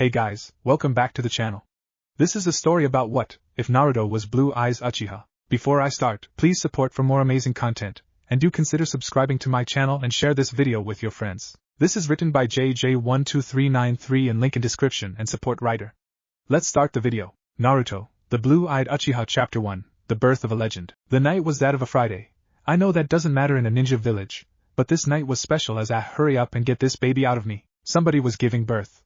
Hey guys, welcome back to the channel. This is a story about what if Naruto was Blue Eyes Uchiha. Before I start, please support for more amazing content, and do consider subscribing to my channel and share this video with your friends. This is written by JJ12393 and link in description and support writer. Let's start the video. Naruto, the Blue-Eyed Uchiha Chapter 1, The Birth of a Legend. The night was that of a Friday. I know that doesn't matter in a ninja village, but this night was special as hurry up and get this baby out of me. Somebody was giving birth.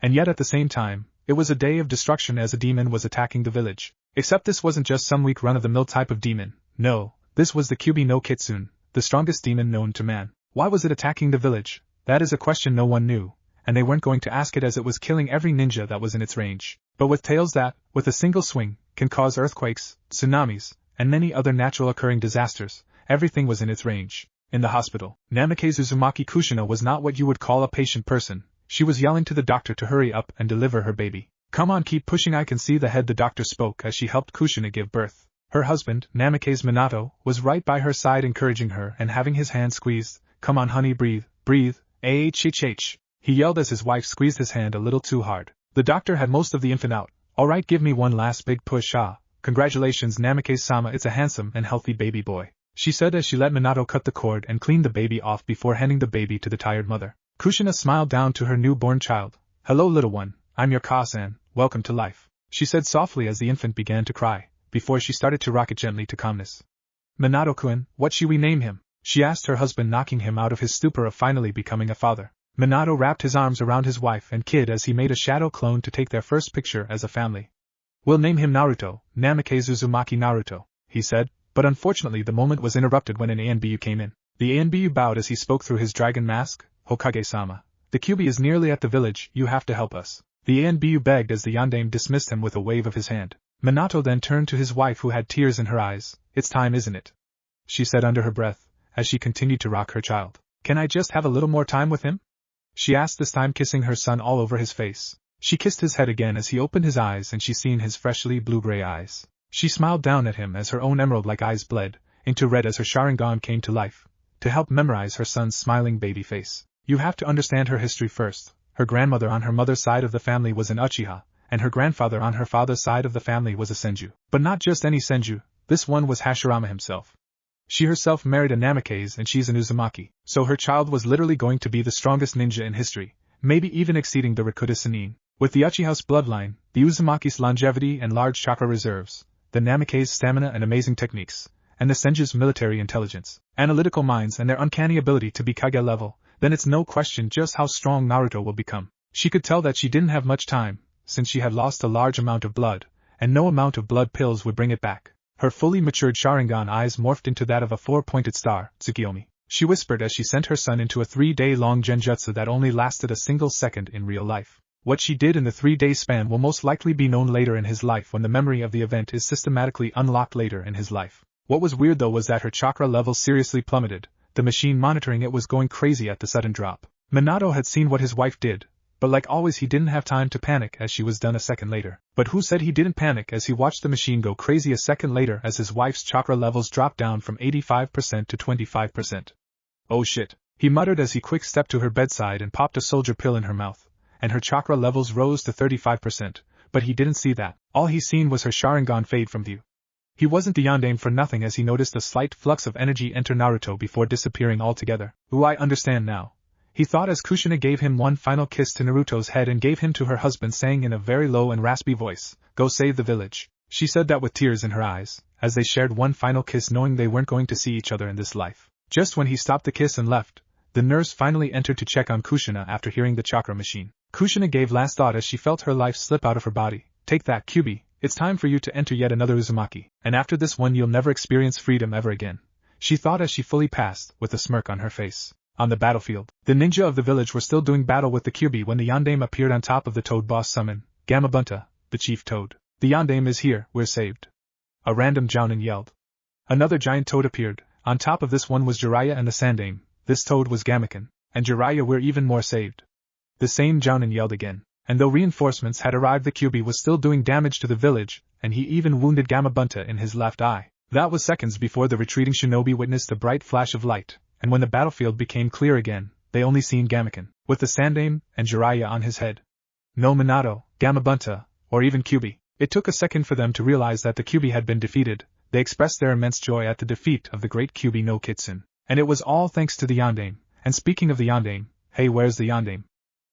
And yet at the same time, it was a day of destruction as a demon was attacking the village. Except this wasn't just some weak run-of-the-mill type of demon. No, this was the Kyuubi no Kitsune, the strongest demon known to man. Why was it attacking the village? That is a question no one knew, and they weren't going to ask it as it was killing every ninja that was in its range. But with tails that, with a single swing, can cause earthquakes, tsunamis, and many other natural occurring disasters, everything was in its range. In the hospital, Namikaze Uzumaki Kushina was not what you would call a patient person. She was yelling to the doctor to hurry up and deliver her baby. Come on, keep pushing, I can see the head, the doctor spoke as she helped Kushina give birth. Her husband, Namikaze Minato, was right by her side encouraging her and having his hand squeezed. Come on honey, breathe, breathe, ahhh. He yelled as his wife squeezed his hand a little too hard. The doctor had most of the infant out. Alright, give me one last big push. Congratulations Namikaze-sama, it's a handsome and healthy baby boy, she said as she let Minato cut the cord and clean the baby off before handing the baby to the tired mother. Kushina smiled down to her newborn child. Hello little one, I'm your Ka-san, welcome to life, she said softly as the infant began to cry, before she started to rock it gently to calmness. Minato-kun, what should we name him? She asked her husband, knocking him out of his stupor of finally becoming a father. Minato wrapped his arms around his wife and kid as he made a shadow clone to take their first picture as a family. We'll name him Naruto, Namikaze Uzumaki Naruto, he said, but unfortunately the moment was interrupted when an Anbu came in. The Anbu bowed as he spoke through his dragon mask. Hokage-sama, the Kyuubi is nearly at the village, you have to help us. The Anbu begged as the yondaime dismissed him with a wave of his hand. Minato then turned to his wife who had tears in her eyes. It's time, isn't it? She said under her breath, as she continued to rock her child. Can I just have a little more time with him? She asked, this time kissing her son all over his face. She kissed his head again as he opened his eyes and she seen his freshly blue-gray eyes. She smiled down at him as her own emerald-like eyes bled into red as her Sharingan came to life, to help memorize her son's smiling baby face. You have to understand her history first. Her grandmother on her mother's side of the family was an Uchiha, and her grandfather on her father's side of the family was a Senju. But not just any Senju, this one was Hashirama himself. She herself married a Namikaze and she's an Uzumaki, so her child was literally going to be the strongest ninja in history, maybe even exceeding the Rakuta Sannin. With the Uchiha's bloodline, the Uzumaki's longevity and large chakra reserves, the Namikaze's stamina and amazing techniques, and the Senju's military intelligence, analytical minds and their uncanny ability to be Kage level, then it's no question just how strong Naruto will become. She could tell that she didn't have much time, since she had lost a large amount of blood, and no amount of blood pills would bring it back. Her fully matured Sharingan eyes morphed into that of a four-pointed star, Tsukiyomi. She whispered as she sent her son into a 3-day-long genjutsu that only lasted a single second in real life. What she did in the 3-day span will most likely be known later in his life when the memory of the event is systematically unlocked later in his life. What was weird though was that her chakra level seriously plummeted. The machine monitoring it was going crazy at the sudden drop. Minato had seen what his wife did, but like always he didn't have time to panic as she was done a second later. But who said he didn't panic as he watched the machine go crazy a second later as his wife's chakra levels dropped down from 85% to 25%. Oh shit, he muttered as he quick stepped to her bedside and popped a soldier pill in her mouth, and her chakra levels rose to 35%, but he didn't see that. All he seen was her Sharingan fade from view. He wasn't the yondaime for nothing as he noticed a slight flux of energy enter Naruto before disappearing altogether. Ooh, I understand now, he thought as Kushina gave him one final kiss to Naruto's head and gave him to her husband, saying in a very low and raspy voice, go save the village. She said that with tears in her eyes, as they shared one final kiss knowing they weren't going to see each other in this life. Just when he stopped the kiss and left, the nurse finally entered to check on Kushina after hearing the chakra machine. Kushina gave last thought as she felt her life slip out of her body. Take that, Kyuubi. It's time for you to enter yet another Uzumaki, and after this one you'll never experience freedom ever again, she thought as she fully passed, with a smirk on her face. On the battlefield, the ninja of the village were still doing battle with the Kyuubi when the yondaime appeared on top of the Toad boss summon, Gamabunta, the chief toad. The yondaime is here, we're saved, a random jounin yelled. Another giant toad appeared. On top of this one was Jiraiya and the sandaime. This toad was Gamaken, and Jiraiya, we're even more saved, the same jounin yelled again. And though reinforcements had arrived, the Kyuubi was still doing damage to the village, and he even wounded Gamabunta in his left eye. That was seconds before the retreating shinobi witnessed a bright flash of light, and when the battlefield became clear again, they only seen Gamaken, with the sandaime and Jiraiya on his head. No Minato, Gamabunta, or even Kyuubi. It took a second for them to realize that the Kyuubi had been defeated. They expressed their immense joy at the defeat of the great Kyuubi no Kitsune. And it was all thanks to the Yondaime. And speaking of the Yondaime, hey, where's the Yondaime?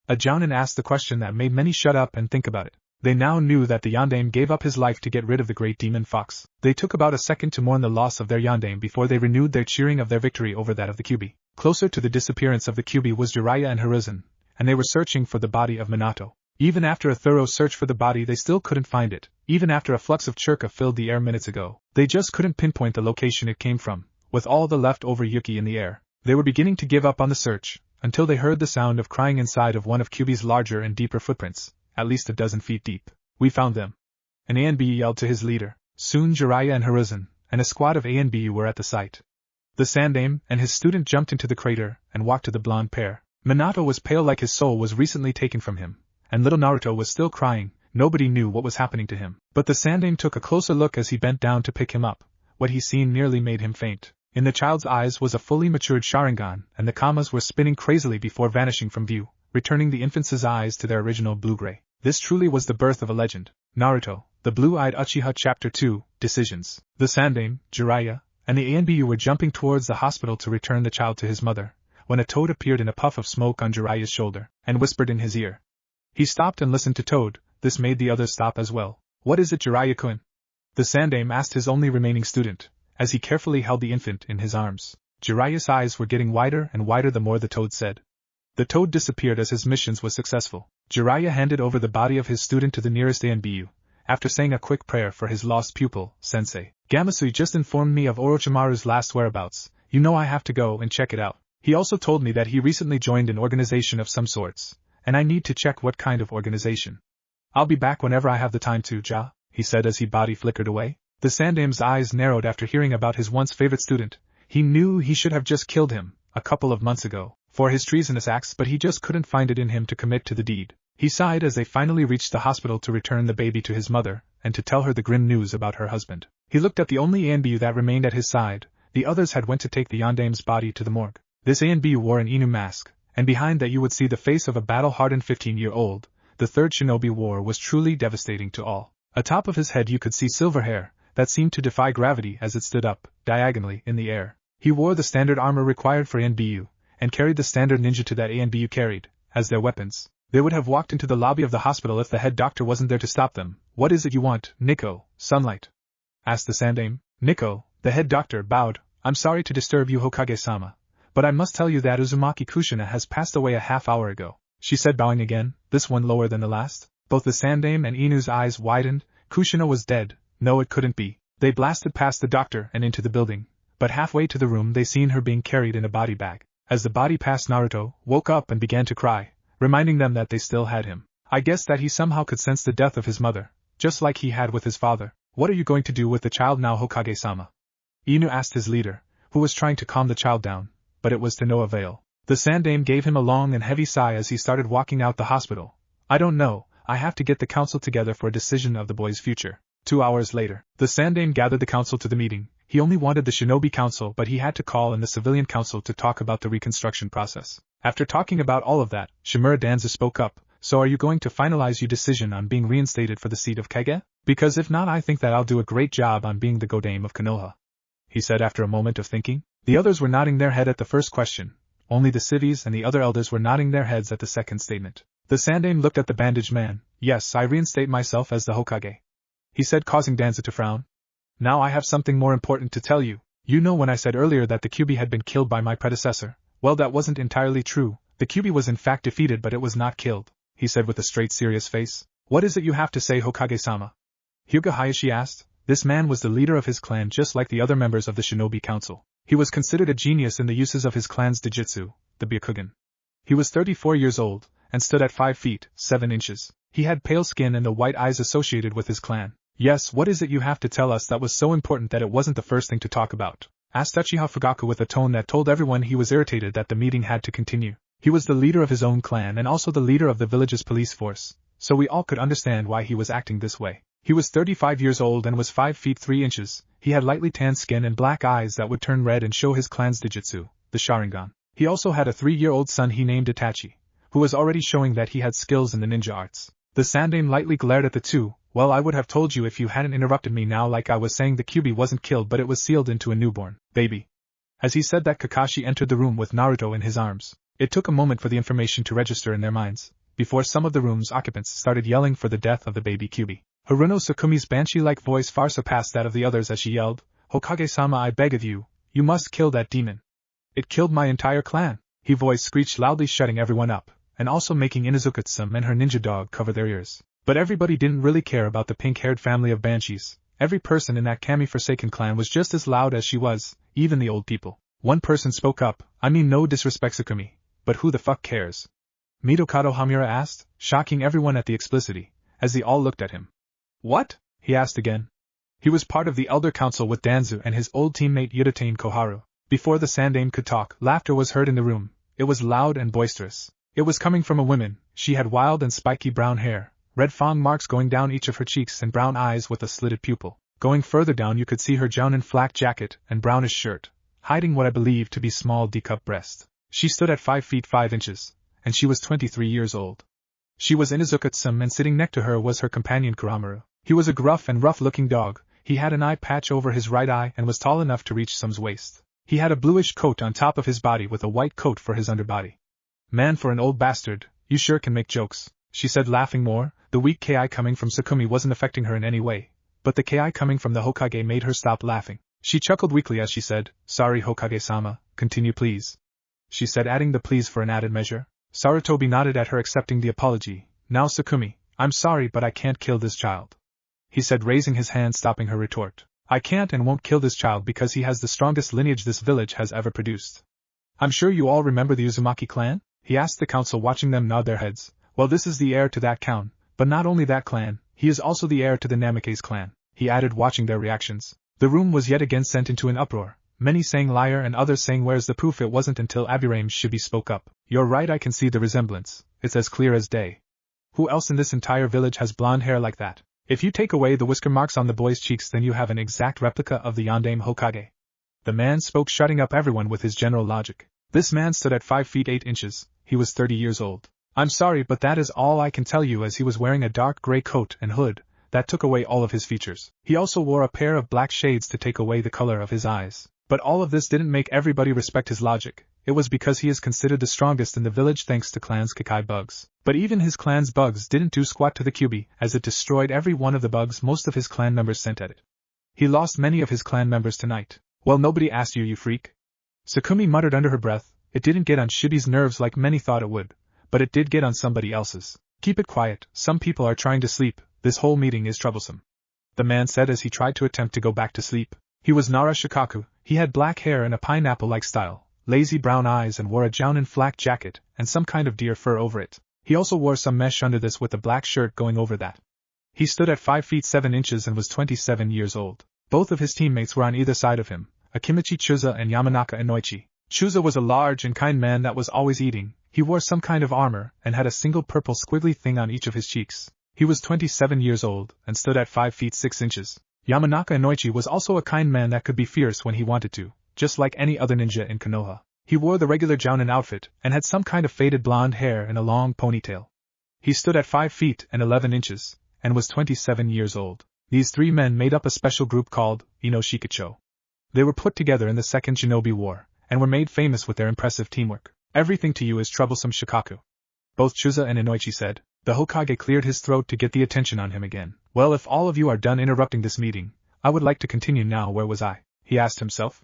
A Jounin asked the question that made many shut up and think about it. They now knew that the Yondaime gave up his life to get rid of the great demon fox. They took about a second to mourn the loss of their Yondaime before they renewed their cheering of their victory over that of the Kyuubi. Closer to the disappearance of the Kyuubi was Jiraiya and Hiruzen, and they were searching for the body of Minato. Even after a thorough search for the body, they still couldn't find it. Even after a flux of churka filled the air minutes ago, they just couldn't pinpoint the location it came from. With all the leftover yuki in the air, they were beginning to give up on the search, until they heard the sound of crying inside of one of Kyuubi's larger and deeper footprints, at least a dozen feet deep. We found them. An Anbu yelled to his leader. Soon Jiraiya and Hiruzen, and a squad of Anbu were at the site. The Sandaime and his student jumped into the crater and walked to the blonde pair. Minato was pale like his soul was recently taken from him, and little Naruto was still crying. Nobody knew what was happening to him. But the Sandaime took a closer look as he bent down to pick him up. What he seen nearly made him faint. In the child's eyes was a fully matured Sharingan, and the kamas were spinning crazily before vanishing from view, returning the infant's eyes to their original blue-gray. This truly was the birth of a legend. Naruto, the Blue-Eyed Uchiha Chapter 2, Decisions. The Sandaime, Jiraiya, and the Anbu were jumping towards the hospital to return the child to his mother, when a Toad appeared in a puff of smoke on Jiraiya's shoulder, and whispered in his ear. He stopped and listened to Toad. This made the others stop as well. What is it, Jiraiya-kun? The Sandaime asked his only remaining student, as he carefully held the infant in his arms. Jiraiya's eyes were getting wider and wider the more the Toad said. The Toad disappeared as his mission was successful. Jiraiya handed over the body of his student to the nearest Anbu, after saying a quick prayer for his lost pupil, Sensei. Gamasui just informed me of Orochimaru's last whereabouts. You know I have to go and check it out. He also told me that he recently joined an organization of some sorts, and I need to check what kind of organization. I'll be back whenever I have the time to, Ja, he said as his body flickered away. The Sandaime's eyes narrowed after hearing about his once favorite student. He knew he should have just killed him, a couple of months ago, for his treasonous acts, but he just couldn't find it in him to commit to the deed. He sighed as they finally reached the hospital to return the baby to his mother, and to tell her the grim news about her husband. He looked at the only Anbu that remained at his side. The others had went to take the Yondaime's body to the morgue. This Anbu wore an Inu mask, and behind that you would see the face of a battle-hardened 15-year-old. The third shinobi war was truly devastating to all. Atop of his head you could see silver hair, that seemed to defy gravity as it stood up, diagonally, in the air. He wore the standard armor required for Anbu, and carried the standard ninjutsu that Anbu carried, as their weapons. They would have walked into the lobby of the hospital if the head doctor wasn't there to stop them. What is it you want, Nico, Sunlight? Asked the Sandaime. Nico, the head doctor, bowed. I'm sorry to disturb you, Hokage-sama, but I must tell you that Uzumaki Kushina has passed away a half-hour ago, she said, bowing again, this one lower than the last. Both the Sandaime and Inu's eyes widened. Kushina was dead. No, it couldn't be. They blasted past the doctor and into the building, but halfway to the room they seen her being carried in a body bag. As the body passed, Naruto woke up and began to cry, reminding them that they still had him. I guess that he somehow could sense the death of his mother, just like he had with his father. What are you going to do with the child now, Hokage-sama? Inu asked his leader, who was trying to calm the child down, but it was to no avail. The Sandaime gave him a long and heavy sigh as he started walking out the hospital. I don't know, I have to get the council together for a decision of the boy's future. 2 hours later, the Sandaime gathered the council to the meeting. He only wanted the Shinobi Council, but he had to call in the Civilian Council to talk about the reconstruction process. After talking about all of that, Shimura Danza spoke up. So are you going to finalize your decision on being reinstated for the seat of Kage? Because if not, I think that I'll do a great job on being the Godame of Konoha, he said after a moment of thinking. The others were nodding their head at the first question. Only the civies and the other elders were nodding their heads at the second statement. The Sandaime looked at the bandaged man. Yes, I reinstate myself as the Hokage, he said, causing Danza to frown. Now I have something more important to tell you. You know when I said earlier that the Kyuubi had been killed by my predecessor? Well, that wasn't entirely true. The Kyuubi was in fact defeated, but it was not killed, he said with a straight serious face. What is it you have to say, Hokage-sama? Hyuga Hayashi asked. This man was the leader of his clan just like the other members of the Shinobi Council. He was considered a genius in the uses of his clan's Dijitsu, the Byakugan. He was 34 years old, and stood at 5 feet, 7 inches. He had pale skin and the white eyes associated with his clan. Yes, what is it you have to tell us that was so important that it wasn't the first thing to talk about? Asked Uchiha Fugaku with a tone that told everyone he was irritated that the meeting had to continue. He was the leader of his own clan and also the leader of the village's police force, so we all could understand why he was acting this way. He was 35 years old and was 5 feet 3 inches. He had lightly tanned skin and black eyes that would turn red and show his clan's Dijitsu, the Sharingan. He also had a 3-year-old son he named Itachi, who was already showing that he had skills in the ninja arts. The Sandaime lightly glared at the two. Well, I would have told you if you hadn't interrupted me now. Like I was saying, the Kyuubi wasn't killed but it was sealed into a newborn baby. As he said that, Kakashi entered the room with Naruto in his arms. It took a moment for the information to register in their minds, before some of the room's occupants started yelling for the death of the baby Kyuubi. Haruno Tsukumi's banshee-like voice far surpassed that of the others as she yelled, "Hokage-sama, I beg of you, you must kill that demon. It killed my entire clan." Her voice screeched loudly, shutting everyone up, and also making Inuzuka-sama and her ninja dog cover their ears. But everybody didn't really care about the pink-haired family of banshees. Every person in that Kami-forsaken clan was just as loud as she was, even the old people. One person spoke up, "I mean no disrespect, Tsukumi, but who the fuck cares?" Mitokado Hamura asked, shocking everyone at the explicitity, as they all looked at him. "What?" he asked again. He was part of the Elder Council with Danzu and his old teammate Yudatane Koharu. Before the Sandaime could talk, laughter was heard in the room. It was loud and boisterous. It was coming from a woman. She had wild and spiky brown hair, red fang marks going down each of her cheeks, and brown eyes with a slitted pupil. Going further down you could see her jounin flak jacket and brownish shirt, hiding what I believed to be small D-cup breast. She stood at 5 feet 5 inches, and she was 23 years old. She was Inuzuka-sama, and sitting next to her was her companion Kuramaru. He was a gruff and rough-looking dog. He had an eye patch over his right eye and was tall enough to reach Sum's waist. He had a bluish coat on top of his body with a white coat for his underbody. "Man, for an old bastard, you sure can make jokes," she said, laughing more. The weak ki coming from Tsukumi wasn't affecting her in any way, but the ki coming from the Hokage made her stop laughing. She chuckled weakly as she said, "Sorry, Hokage-sama, continue please," she said, adding the please for an added measure. Sarutobi nodded at her, accepting the apology. "Now Tsukumi, I'm sorry but I can't kill this child," he said, raising his hand, stopping her retort. "I can't and won't kill this child because he has the strongest lineage this village has ever produced." "I'm sure you all remember the Uzumaki clan?" he asked the council, watching them nod their heads. "Well, this is the heir to that clan, but not only that clan, he is also the heir to the Namikaze clan," he added, watching their reactions. The room was yet again sent into an uproar, many saying liar and others saying where's the proof. It wasn't until Aburaim Shibi spoke up. "You're right, I can see the resemblance, it's as clear as day. Who else in this entire village has blonde hair like that? If you take away the whisker marks on the boy's cheeks, then you have an exact replica of the Yondaime Hokage." The man spoke, shutting up everyone with his general logic. This man stood at 5 feet 8 inches, he was 30 years old. "I'm sorry but that is all I can tell you," as he was wearing a dark gray coat and hood that took away all of his features. He also wore a pair of black shades to take away the color of his eyes. But all of this didn't make everybody respect his logic. It was because he is considered the strongest in the village thanks to clan's Kakai bugs. But even his clan's bugs didn't do squat to the Kyuubi, as it destroyed every one of the bugs most of his clan members sent at it. He lost many of his clan members tonight. "Well, nobody asked you, you freak," Tsukumi muttered under her breath. It didn't get on Shibi's nerves like many thought it would, but it did get on somebody else's. "Keep it quiet, some people are trying to sleep, this whole meeting is troublesome," the man said as he tried to attempt to go back to sleep. He was Nara Shikaku. He had black hair and a pineapple-like style, lazy brown eyes, and wore a jounin flak jacket and some kind of deer fur over it. He also wore some mesh under this with a black shirt going over that. He stood at 5 feet 7 inches and was 27 years old. Both of his teammates were on either side of him, Akimichi Chuza and Yamanaka Inoichi. Chuza was a large and kind man that was always eating. He wore some kind of armor and had a single purple squiggly thing on each of his cheeks. He was 27 years old and stood at 5 feet 6 inches. Yamanaka Inoichi was also a kind man that could be fierce when he wanted to, just like any other ninja in Konoha. He wore the regular jounin outfit and had some kind of faded blonde hair and a long ponytail. He stood at 5 feet and 11 inches, and was 27 years old. These three men made up a special group called Inoshikacho. They were put together in the Second Shinobi War, and were made famous with their impressive teamwork. "Everything to you is troublesome, Shikaku," both Chuza and Inoichi said. The Hokage cleared his throat to get the attention on him again. "Well, if all of you are done interrupting this meeting, I would like to continue now. Where was I?" he asked himself.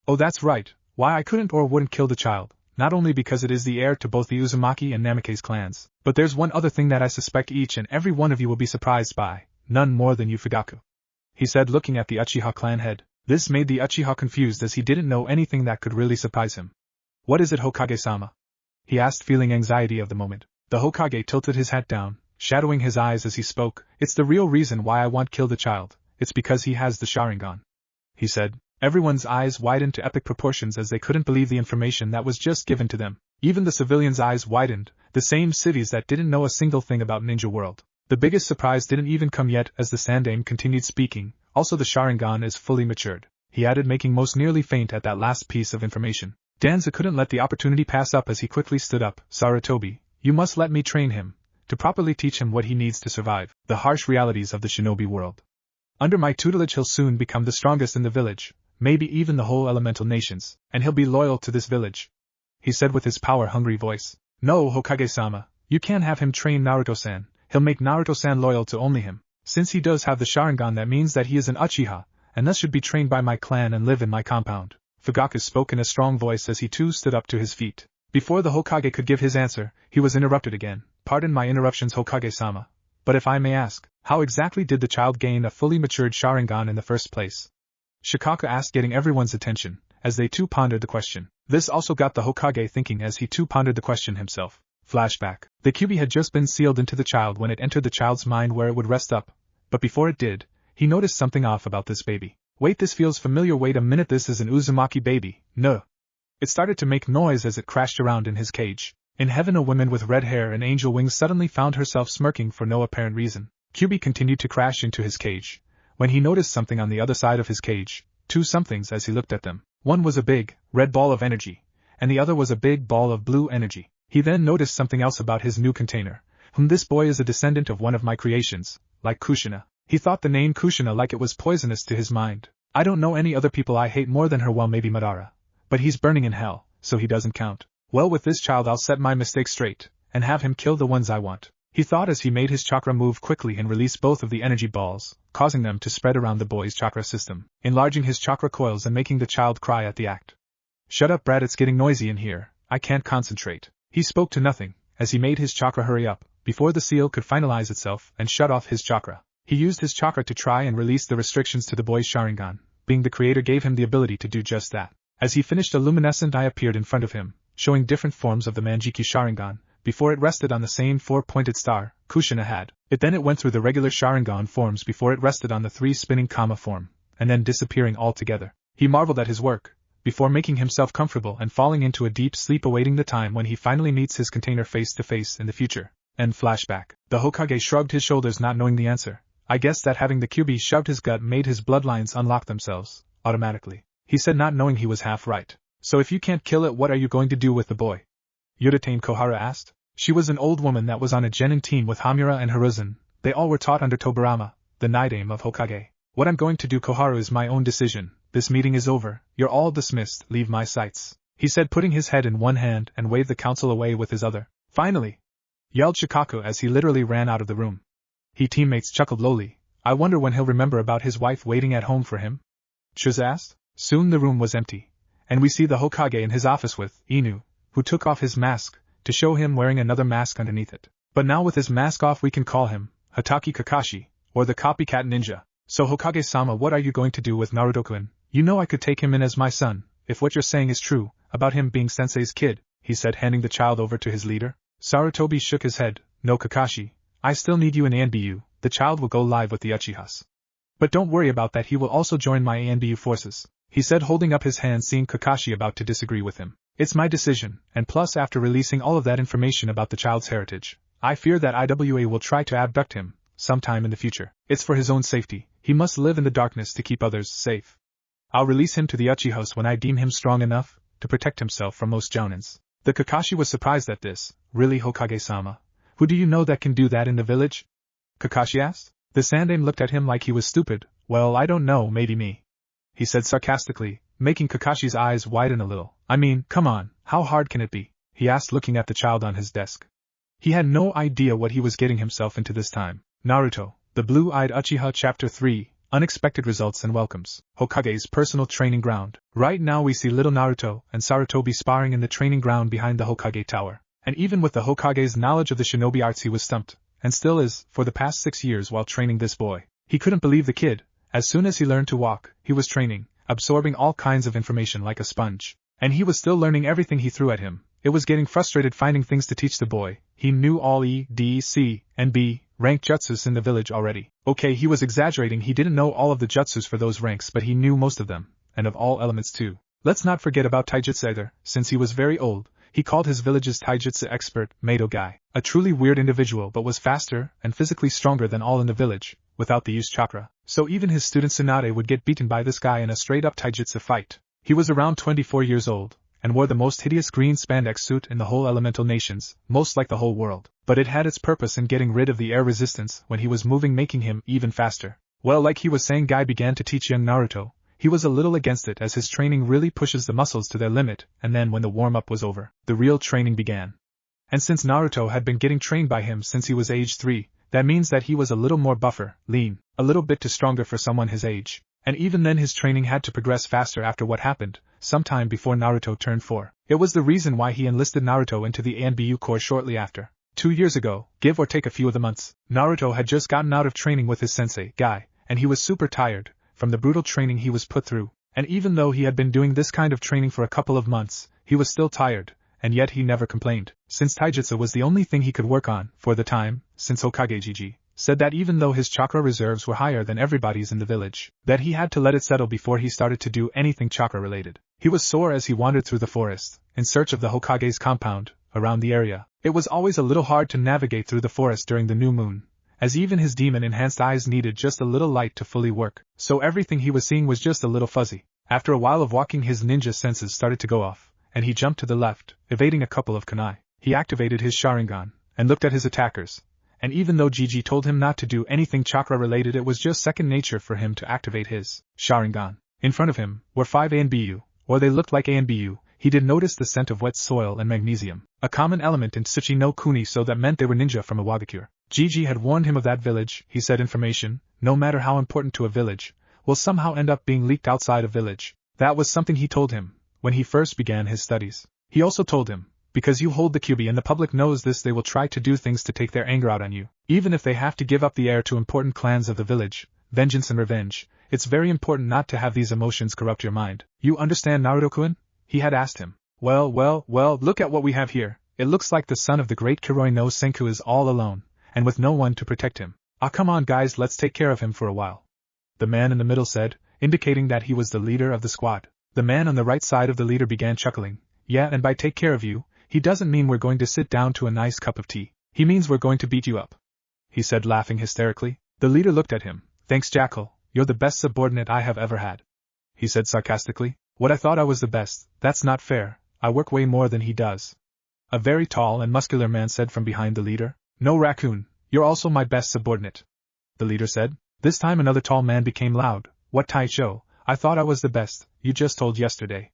"Oh, that's right, why I couldn't or wouldn't kill the child, not only because it is the heir to both the Uzumaki and Namikaze clans, but there's one other thing that I suspect each and every one of you will be surprised by, none more than you, Fugaku," he said, looking at the Uchiha clan head. This made the Uchiha confused as he didn't know anything that could really surprise him. "What is it, Hokage-sama?" he asked, feeling anxiety of the moment. The Hokage tilted his hat down, shadowing his eyes as he spoke. "It's the real reason why I want to kill the child, it's because he has the Sharingan," he said. Everyone's eyes widened to epic proportions as they couldn't believe the information that was just given to them. Even the civilians' eyes widened, the same cities that didn't know a single thing about Ninja World. The biggest surprise didn't even come yet as the Sandaime continued speaking. "Also the Sharingan is fully matured," he added, making most nearly faint at that last piece of information. Danza couldn't let the opportunity pass up as he quickly stood up. "Sarutobi, You must let me train him, to properly teach him what he needs to survive the harsh realities of the shinobi world. Under my tutelage he'll soon become the strongest in the village, maybe even the whole elemental nations, and he'll be loyal to this village," he said with his power-hungry voice. "No, Hokage-sama, you can't have him train Naruto-san. He'll make Naruto-san loyal to only him. Since he does have the Sharingan, that means that he is an uchiha, and thus should be trained by my clan and live in my compound." Fugaku spoke in a strong voice as he too stood up to his feet. Before the Hokage could give his answer, he was interrupted again. "Pardon my interruptions, Hokage-sama, but if I may ask, how exactly did the child gain a fully matured Sharingan in the first place?" Shikaku asked, getting everyone's attention, as they too pondered the question. This also got the Hokage thinking as he too pondered the question himself. Flashback. The Kyuubi had just been sealed into the child when it entered the child's mind where it would rest up, but before it did, he noticed something off about this baby. "Wait, this feels familiar. Wait a minute, this is an Uzumaki baby, no." It started to make noise as it crashed around in his cage. In heaven, a woman with red hair and angel wings suddenly found herself smirking for no apparent reason. Kyuubi continued to crash into his cage, when he noticed something on the other side of his cage, two somethings as he looked at them. One was a big, red ball of energy, and the other was a big ball of blue energy. He then noticed something else about his new container. This boy is a descendant of one of my creations, like Kushina. He thought the name Kushina like it was poisonous to his mind. "I don't know any other people I hate more than her, well maybe Madara. But he's burning in hell, so he doesn't count. Well, with this child I'll set my mistakes straight, and have him kill the ones I want," he thought as he made his chakra move quickly and release both of the energy balls, causing them to spread around the boy's chakra system, enlarging his chakra coils and making the child cry at the act. "Shut up, Brad, it's getting noisy in here, I can't concentrate." He spoke to nothing, as he made his chakra hurry up, before the seal could finalize itself and shut off his chakra. He used his chakra to try and release the restrictions to the boy's Sharingan, being the creator gave him the ability to do just that. As he finished, a luminescent eye appeared in front of him, showing different forms of the Manjiki Sharingan, before it rested on the same four-pointed star Kushina had. It went through the regular Sharingan forms before it rested on the three-spinning Kama form, and then disappearing altogether. He marveled at his work, before making himself comfortable and falling into a deep sleep awaiting the time when he finally meets his container face to face in the future. End flashback. The Hokage shrugged his shoulders, not knowing the answer. I guess that having the Kyuubi shoved his gut made his bloodlines unlock themselves, automatically. He said, not knowing he was half right. "So if you can't kill it, what are you going to do with the boy?" Yudetane Kohara asked. She was an old woman that was on a genin team with Hamura and Hiruzen. They all were taught under Tobarama, the Nidaime of Hokage. "What I'm going to do, Koharu, is my own decision. This meeting is over, you're all dismissed, leave my sights," he said, putting his head in one hand and waved the council away with his other. "Finally!" yelled Shikaku as he literally ran out of the room. He teammates chuckled lowly. "I wonder when he'll remember about his wife waiting at home for him?" Chuz asked. Soon the room was empty, and we see the Hokage in his office with Inu, who took off his mask, to show him wearing another mask underneath it. But now with his mask off we can call him Hataki Kakashi, or the copycat ninja. "So Hokage-sama, what are you going to do with Naruto-kun? You know I could take him in as my son, if what you're saying is true, about him being sensei's kid," he said, handing the child over to his leader. Sarutobi shook his head. "No, Kakashi, I still need you in Anbu. The child will go live with the Uchihas. But don't worry about that, he will also join my Anbu forces," he said, holding up his hand, seeing Kakashi about to disagree with him. "It's my decision, and plus after releasing all of that information about the child's heritage, I fear that IWA will try to abduct him, sometime in the future. It's for his own safety, he must live in the darkness to keep others safe. I'll release him to the Uchihas when I deem him strong enough to protect himself from most jounins." The Kakashi was surprised at this. "Really, Hokage-sama? Who do you know that can do that in the village?" Kakashi asked. The Sandaime looked at him like he was stupid. "Well, I don't know, maybe me," he said sarcastically, making Kakashi's eyes widen a little. "I mean, come on, how hard can it be?" he asked, looking at the child on his desk. He had no idea what he was getting himself into this time. Naruto, the Blue-Eyed Uchiha Chapter 3, Unexpected Results and Welcomes. Hokage's personal training ground. Right now we see little Naruto and Sarutobi sparring in the training ground behind the Hokage Tower. And even with the Hokage's knowledge of the shinobi arts, he was stumped, and still is, for the past 6 years while training this boy. He couldn't believe the kid. As soon as he learned to walk, he was training, absorbing all kinds of information like a sponge. And he was still learning everything he threw at him. It was getting frustrated finding things to teach the boy. He knew all E, D, C, and B rank jutsus in the village already. Okay, he was exaggerating, he didn't know all of the jutsus for those ranks, but he knew most of them, and of all elements too. Let's not forget about taijutsu either. Since he was very old, he called his village's taijutsu expert Mado Guy, a truly weird individual, but was faster and physically stronger than all in the village, without the use chakra. So even his student Tsunade would get beaten by this guy in a straight-up taijutsu fight. He was around 24 years old, and wore the most hideous green spandex suit in the whole elemental nations, most like the whole world. But it had its purpose in getting rid of the air resistance when he was moving, making him even faster. Well, like he was saying, Guy began to teach young Naruto. He was a little against it as his training really pushes the muscles to their limit, and then when the warm-up was over, the real training began. And since Naruto had been getting trained by him since he was age 3, that means that he was a little more buffer, lean, a little bit too stronger for someone his age. And even then his training had to progress faster after what happened, sometime before Naruto turned 4. It was the reason why he enlisted Naruto into the Anbu Corps shortly after. 2 years ago, give or take a few of the months, Naruto had just gotten out of training with his sensei, Guy, and he was super tired from the brutal training he was put through. And even though he had been doing this kind of training for a couple of months, he was still tired, and yet he never complained, since taijutsu was the only thing he could work on for the time, since Hokage Gigi said that even though his chakra reserves were higher than everybody's in the village, that he had to let it settle before he started to do anything chakra-related. He was sore as he wandered through the forest, in search of the Hokage's compound, around the area. It was always a little hard to navigate through the forest during the new moon, as even his demon-enhanced eyes needed just a little light to fully work, so everything he was seeing was just a little fuzzy. After a while of walking, his ninja senses started to go off, and he jumped to the left, evading a couple of kunai. He activated his Sharingan, and looked at his attackers. And even though Gigi told him not to do anything chakra-related, it was just second nature for him to activate his Sharingan. In front of him were 5 Anbu, or they looked like Anbu. He did notice the scent of wet soil and magnesium, a common element in Tsuchi no Kuni, so that meant they were ninja from a Wagakure. Gigi had warned him of that village. He said information, no matter how important to a village, will somehow end up being leaked outside a village. That was something he told him when he first began his studies. He also told him, because you hold the QB and the public knows this, they will try to do things to take their anger out on you. Even if they have to give up the heir to important clans of the village, vengeance and revenge, it's very important not to have these emotions corrupt your mind. You understand, Naruto-kun? He had asked him. Well, look at what we have here. It looks like the son of the great Kiroi no Senku is all alone, and with no one to protect him. Ah, come on guys, let's take care of him for a while. The man in the middle said, indicating that he was the leader of the squad. The man on the right side of the leader began chuckling. Yeah, and by take care of you, he doesn't mean we're going to sit down to a nice cup of tea. He means we're going to beat you up, he said, laughing hysterically. The leader looked at him. Thanks, Jackal, you're the best subordinate I have ever had, he said sarcastically. What, I thought I was the best? That's not fair. I work way more than he does. A very tall and muscular man said from behind the leader. No, Raccoon, you're also my best subordinate, the leader said. This time another tall man became loud. What, Taicho? I thought I was the best, you just told yesterday.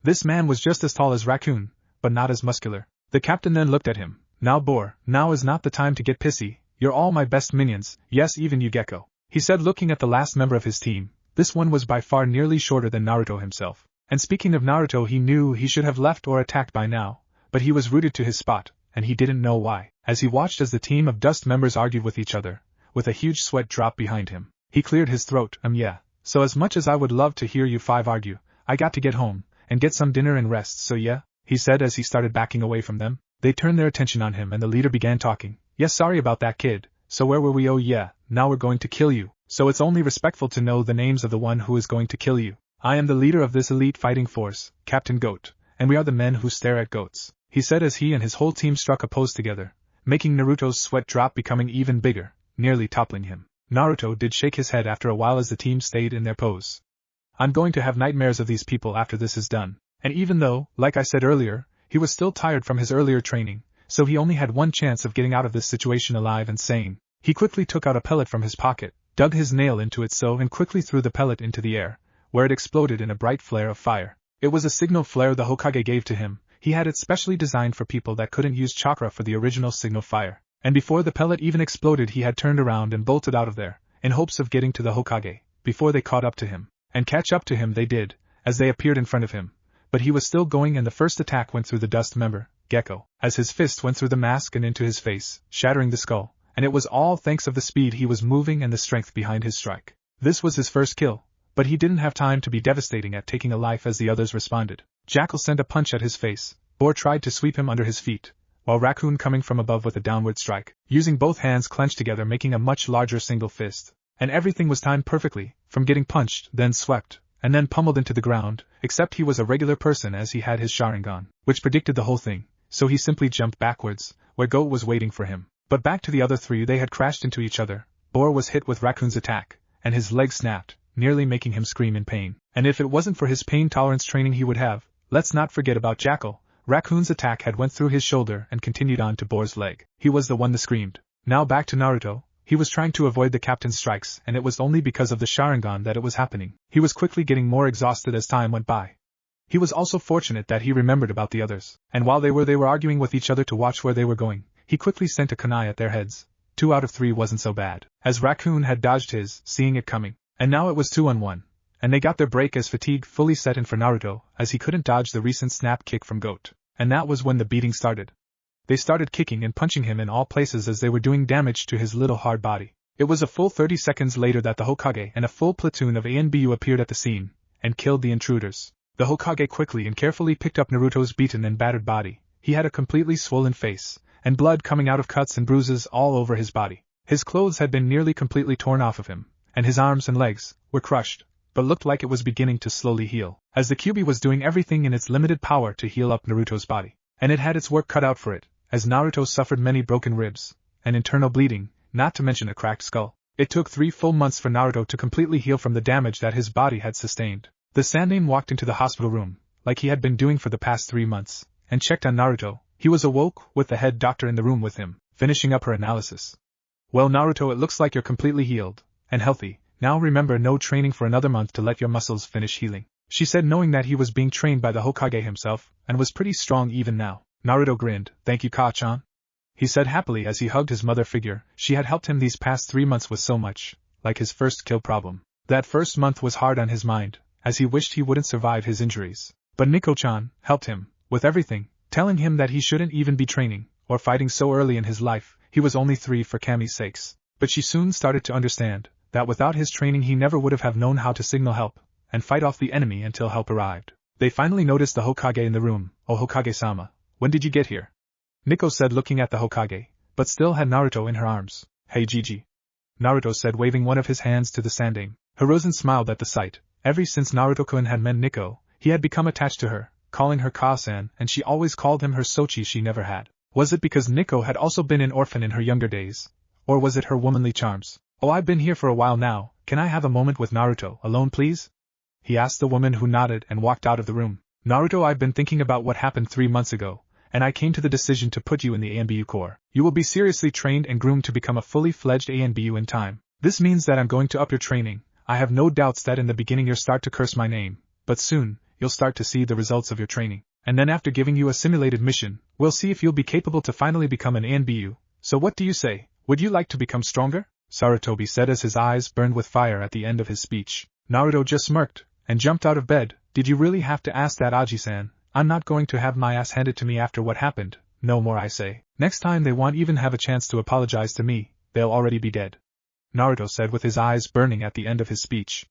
This man was just as tall as Raccoon, but not as muscular. The captain then looked at him. Now Boar, now is not the time to get pissy. You're all my best minions, yes, even you Gecko, he said, looking at the last member of his team. This one was by far nearly shorter than Naruto himself. And speaking of Naruto, he knew he should have left or attacked by now, but he was rooted to his spot, and he didn't know why. As he watched as the team of dust members argued with each other, with a huge sweat drop behind him, he cleared his throat. Yeah, so as much as I would love to hear you 5 argue, I got to get home, and get some dinner and rest, so yeah, he said as he started backing away from them. They turned their attention on him and the leader began talking. Yes, sorry about that, kid. So where were we? Oh yeah, now we're going to kill you. So it's only respectful to know the names of the one who is going to kill you. I am the leader of this elite fighting force, Captain Goat, and we are the men who stare at goats, he said as he and his whole team struck a pose together, making Naruto's sweat drop, becoming even bigger, nearly toppling him. Naruto did shake his head after a while as the team stayed in their pose. I'm going to have nightmares of these people after this is done. And even though, like I said earlier, he was still tired from his earlier training, so he only had one chance of getting out of this situation alive and sane. He quickly took out a pellet from his pocket, dug his nail into it and quickly threw the pellet into the air, where it exploded in a bright flare of fire. It was a signal flare the Hokage gave to him. He had it specially designed for people that couldn't use chakra for the original signal fire. And before the pellet even exploded, he had turned around and bolted out of there, in hopes of getting to the Hokage, before they caught up to him. And catch up to him they did, as they appeared in front of him. But he was still going, and the first attack went through the dust member, Gecko, as his fist went through the mask and into his face, shattering the skull. And it was all thanks of the speed he was moving and the strength behind his strike. This was his first kill, but he didn't have time to be devastating at taking a life as the others responded. Jackal sent a punch at his face. Boar tried to sweep him under his feet, while Raccoon coming from above with a downward strike, using both hands clenched together, making a much larger single fist. And everything was timed perfectly, from getting punched, then swept, and then pummeled into the ground, except he was a regular person as he had his Sharingan, which predicted the whole thing, so he simply jumped backwards, where Goat was waiting for him. But back to the other three, they had crashed into each other. Boar was hit with Raccoon's attack, and his leg snapped, nearly making him scream in pain. And if it wasn't for his pain tolerance training, he would have, Let's not forget about Jackal. Raccoon's attack had went through his shoulder and continued on to Boar's leg. He was the one that screamed. Now back to Naruto. He was trying to avoid the captain's strikes, and it was only because of the Sharingan that it was happening. He was quickly getting more exhausted as time went by. He was also fortunate that he remembered about the others, and while they were arguing with each other to watch where they were going, he quickly sent a kunai at their heads. 2 out of 3 wasn't so bad, as Raccoon had dodged his, seeing it coming. And now it was 2-on-1. And they got their break as fatigue fully set in for Naruto, as he couldn't dodge the recent snap kick from Goat. And that was when the beating started. They started kicking and punching him in all places as they were doing damage to his little hard body. It was a full 30 seconds later that the Hokage and a full platoon of Anbu appeared at the scene, and killed the intruders. The Hokage quickly and carefully picked up Naruto's beaten and battered body. He had a completely swollen face, and blood coming out of cuts and bruises all over his body. His clothes had been nearly completely torn off of him, and his arms and legs were crushed, but looked like it was beginning to slowly heal, as the Kyuubi was doing everything in its limited power to heal up Naruto's body. And it had its work cut out for it, as Naruto suffered many broken ribs, and internal bleeding, not to mention a cracked skull. It took 3 full months for Naruto to completely heal from the damage that his body had sustained. The Sandaime walked into the hospital room, like he had been doing for the past 3 months, and checked on Naruto. He was awoke, with the head doctor in the room with him, finishing up her analysis. Well Naruto, it looks like you're completely healed, and healthy. Now remember, no training for another month to let your muscles finish healing, she said, knowing that he was being trained by the Hokage himself, and was pretty strong even now. Naruto grinned. Thank you, Ka-chan, he said happily as he hugged his mother figure. She had helped him these past 3 months with so much, like his first kill problem. That first month was hard on his mind, as he wished he wouldn't survive his injuries. But Nico-chan helped him with everything, telling him that he shouldn't even be training or fighting so early in his life. He was only 3 for Kami's sakes. But she soon started to understand that without his training he never would have known how to signal help and fight off the enemy until help arrived. They finally noticed the Hokage in the room. Oh Hokage-sama, when did you get here? Nico said, looking at the Hokage, but still had Naruto in her arms. Hey Gigi, Naruto said, waving one of his hands to the Sandaime. Hiruzen smiled at the sight. Ever since Naruto-kun had met Nico, he had become attached to her, calling her Ka-san, and she always called him her Sochi. She never had. Was it because Nico had also been an orphan in her younger days? Or was it her womanly charms? Oh, I've been here for a while now. Can I have a moment with Naruto alone, please? He asked the woman, who nodded and walked out of the room. Naruto, I've been thinking about what happened 3 months ago, and I came to the decision to put you in the Anbu Corps. You will be seriously trained and groomed to become a fully fledged Anbu in time. This means that I'm going to up your training. I have no doubts that in the beginning you'll start to curse my name, but soon, you'll start to see the results of your training. And then after giving you a simulated mission, we'll see if you'll be capable to finally become an Anbu. So what do you say? Would you like to become stronger? Sarutobi said as his eyes burned with fire at the end of his speech. Naruto just smirked, and jumped out of bed. Did you really have to ask that, Aji-san? I'm not going to have my ass handed to me after what happened. No more, I say. Next time they won't even have a chance to apologize to me, they'll already be dead, Naruto said with his eyes burning at the end of his speech.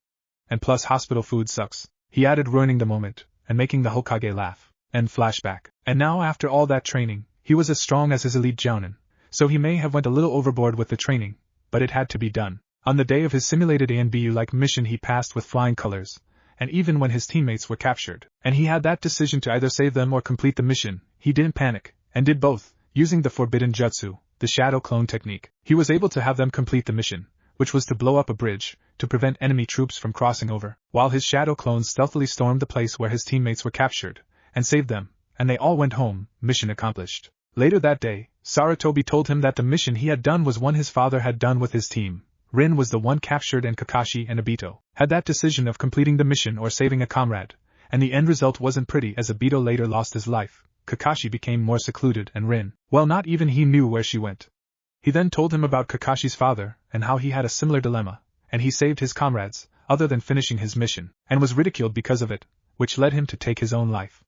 And plus hospital food sucks, he added, ruining the moment, and making the Hokage laugh. And flashback. And now after all that training, he was as strong as his elite jounin, so he may have went a little overboard with the training, but it had to be done. On the day of his simulated Anbu-like mission he passed with flying colors, and even when his teammates were captured, and he had that decision to either save them or complete the mission, he didn't panic, and did both, using the forbidden jutsu, the shadow clone technique. He was able to have them complete the mission, which was to blow up a bridge, to prevent enemy troops from crossing over, while his shadow clones stealthily stormed the place where his teammates were captured, and saved them, and they all went home. Mission accomplished. Later that day, Sarutobi told him that the mission he had done was one his father had done with his team. Rin was the one captured, and Kakashi and Obito had that decision of completing the mission or saving a comrade, and the end result wasn't pretty as Obito later lost his life. Kakashi became more secluded, and Rin, well, not even he knew where she went. He then told him about Kakashi's father, and how he had a similar dilemma, and he saved his comrades, other than finishing his mission, and was ridiculed because of it, which led him to take his own life.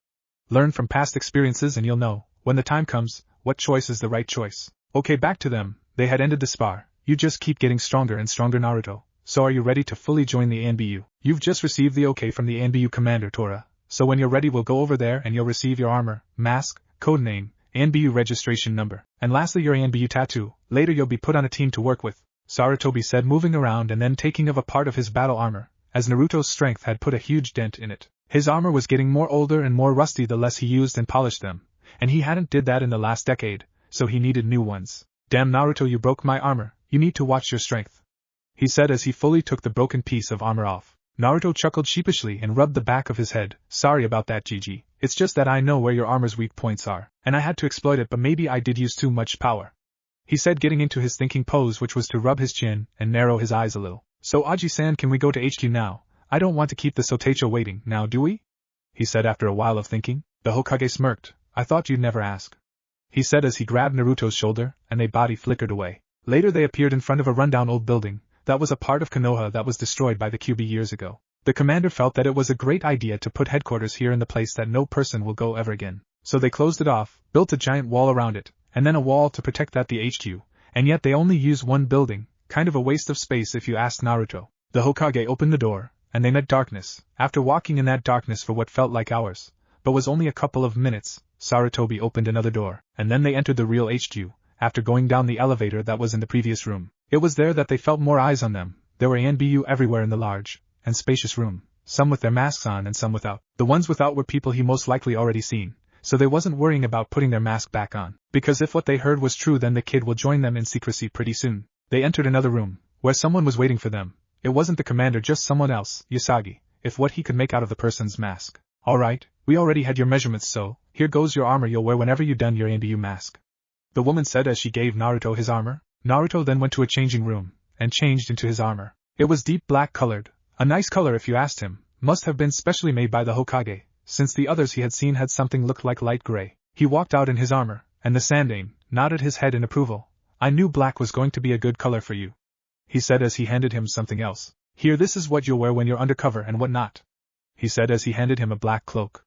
Learn from past experiences and you'll know, when the time comes, what choice is the right choice. Okay, back to them. They had ended the spar. You just keep getting stronger and stronger, Naruto. So are you ready to fully join the Anbu? You've just received the okay from the Anbu commander, Tora. So when you're ready we'll go over there and you'll receive your armor, mask, codename, Anbu registration number, and lastly your Anbu tattoo. Later you'll be put on a team to work with, Sarutobi said, moving around and then taking of a part of his battle armor, as Naruto's strength had put a huge dent in it. His armor was getting more older and more rusty the less he used and polished them, and he hadn't did that in the last decade, so he needed new ones. Damn Naruto, you broke my armor, you need to watch your strength, he said as he fully took the broken piece of armor off. Naruto chuckled sheepishly and rubbed the back of his head. Sorry about that, Gigi. It's just that I know where your armor's weak points are, and I had to exploit it, but maybe I did use too much power. He said, getting into his thinking pose, which was to rub his chin and narrow his eyes a little. So Aji-san, can we go to HQ now? I don't want to keep the Sotecho waiting, now do we? He said after a while of thinking. The Hokage smirked. I thought you'd never ask. He said as he grabbed Naruto's shoulder, and a body flickered away. Later they appeared in front of a rundown old building that was a part of Konoha that was destroyed by the Kyuubi years ago. The commander felt that it was a great idea to put headquarters here in the place that no person will go ever again. So they closed it off, built a giant wall around it, and then a wall to protect that the HQ, and yet they only use one building, kind of a waste of space if you asked Naruto. The Hokage opened the door, and they met darkness. After walking in that darkness for what felt like hours, but was only a couple of minutes, Sarutobi opened another door, and then they entered the real HQ, after going down the elevator that was in the previous room. It was there that they felt more eyes on them. There were Anbu everywhere in the large and spacious room, some with their masks on and some without. The ones without were people he most likely already seen, so they wasn't worrying about putting their mask back on, because if what they heard was true then the kid will join them in secrecy pretty soon. They entered another room, where someone was waiting for them. It wasn't the commander, just someone else, Yasagi, if what he could make out of the person's mask. Alright, we already had your measurements, so here goes your armor you'll wear whenever you've done your Anbu mask. The woman said as she gave Naruto his armor. Naruto then went to a changing room, and changed into his armor. It was deep black colored, a nice color if you asked him, must have been specially made by the Hokage, since the others he had seen had something look like light gray. He walked out in his armor, and the Sandaime nodded his head in approval. I knew black was going to be a good color for you, he said as he handed him something else. Here, this is what you'll wear when you're undercover and what not, he said as he handed him a black cloak.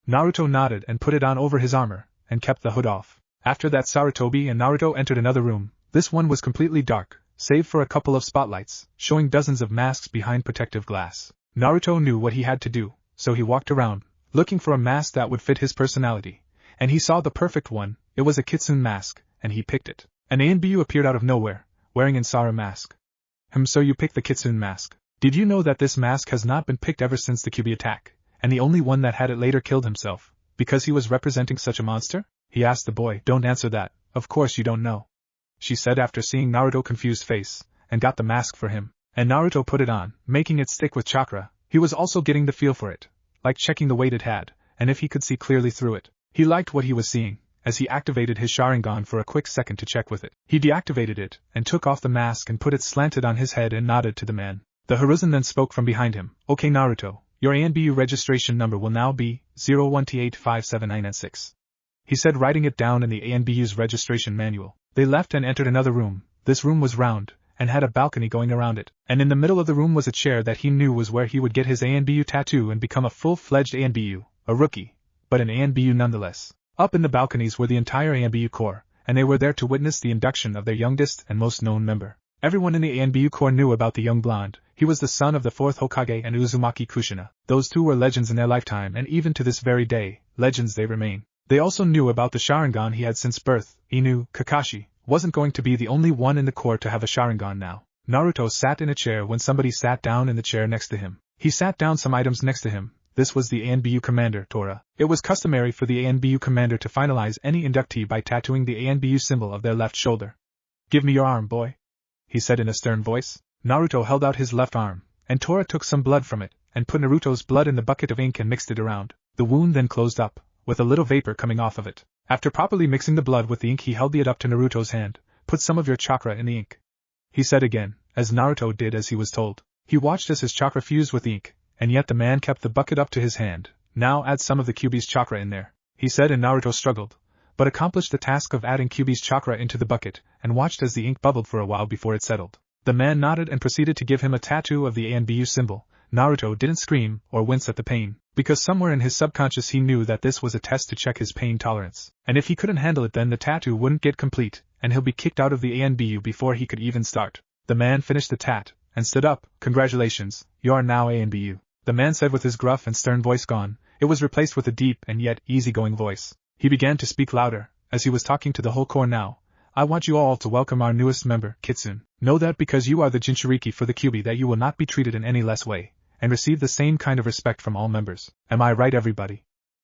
Naruto nodded and put it on over his armor, and kept the hood off. After that Sarutobi and Naruto entered another room. This one was completely dark, save for a couple of spotlights, showing dozens of masks behind protective glass. Naruto knew what he had to do, so he walked around, looking for a mask that would fit his personality, and he saw the perfect one. It was a kitsune mask, and he picked it. An Anbu appeared out of nowhere, wearing an Sara mask. So you picked the kitsune mask. Did you know that this mask has not been picked ever since the Kyuubi attack, and the only one that had it later killed himself, because he was representing such a monster? He asked the boy. Don't answer that, of course you don't know, she said after seeing Naruto's confused face, and got the mask for him. And Naruto put it on, making it stick with chakra. He was also getting the feel for it, like checking the weight it had, and if he could see clearly through it. He liked what he was seeing, as he activated his Sharingan for a quick second to check with it. He deactivated it, and took off the mask and put it slanted on his head and nodded to the man. The Hiruzen then spoke from behind him. Okay Naruto, your Anbu registration number will now be 01T857996. He said, writing it down in the Anbu's registration manual. They left and entered another room. This room was round, and had a balcony going around it, and in the middle of the room was a chair that he knew was where he would get his Anbu tattoo and become a full-fledged Anbu, a rookie, but an Anbu nonetheless. Up in the balconies were the entire Anbu Corps, and they were there to witness the induction of their youngest and most known member. Everyone in the Anbu Corps knew about the young blonde. He was the son of the 4th Hokage and Uzumaki Kushina. Those two were legends in their lifetime, and even to this very day, legends they remain. They also knew about the Sharingan he had since birth. Inu, Kakashi, wasn't going to be the only one in the Corps to have a Sharingan now. Naruto sat in a chair when somebody sat down in the chair next to him. He sat down some items next to him. This was the Anbu commander, Tora. It was customary for the Anbu commander to finalize any inductee by tattooing the Anbu symbol of their left shoulder. Give me your arm, boy, he said in a stern voice. Naruto held out his left arm, and Tora took some blood from it, and put Naruto's blood in the bucket of ink and mixed it around. The wound then closed up, with a little vapor coming off of it. After properly mixing the blood with the ink, he held it up to Naruto's hand. Put some of your chakra in the ink, he said again, as Naruto did as he was told. He watched as his chakra fused with the ink, and yet the man kept the bucket up to his hand. Now add some of the Kyuubi's chakra in there, he said, and Naruto struggled, but accomplished the task of adding Kyuubi's chakra into the bucket, and watched as the ink bubbled for a while before it settled. The man nodded and proceeded to give him a tattoo of the Anbu symbol. Naruto didn't scream or wince at the pain, because somewhere in his subconscious he knew that this was a test to check his pain tolerance, and if he couldn't handle it then the tattoo wouldn't get complete, and he'll be kicked out of the Anbu before he could even start. The man finished the tat, and stood up. Congratulations, you are now Anbu, the man said with his gruff and stern voice gone. It was replaced with a deep and yet easygoing voice. He began to speak louder, as he was talking to the whole Corps now. I want you all to welcome our newest member, Kitsune. Know that because you are the Jinchuriki for the Kyuubi that you will not be treated in any less way, and receive the same kind of respect from all members. Am I right, everybody?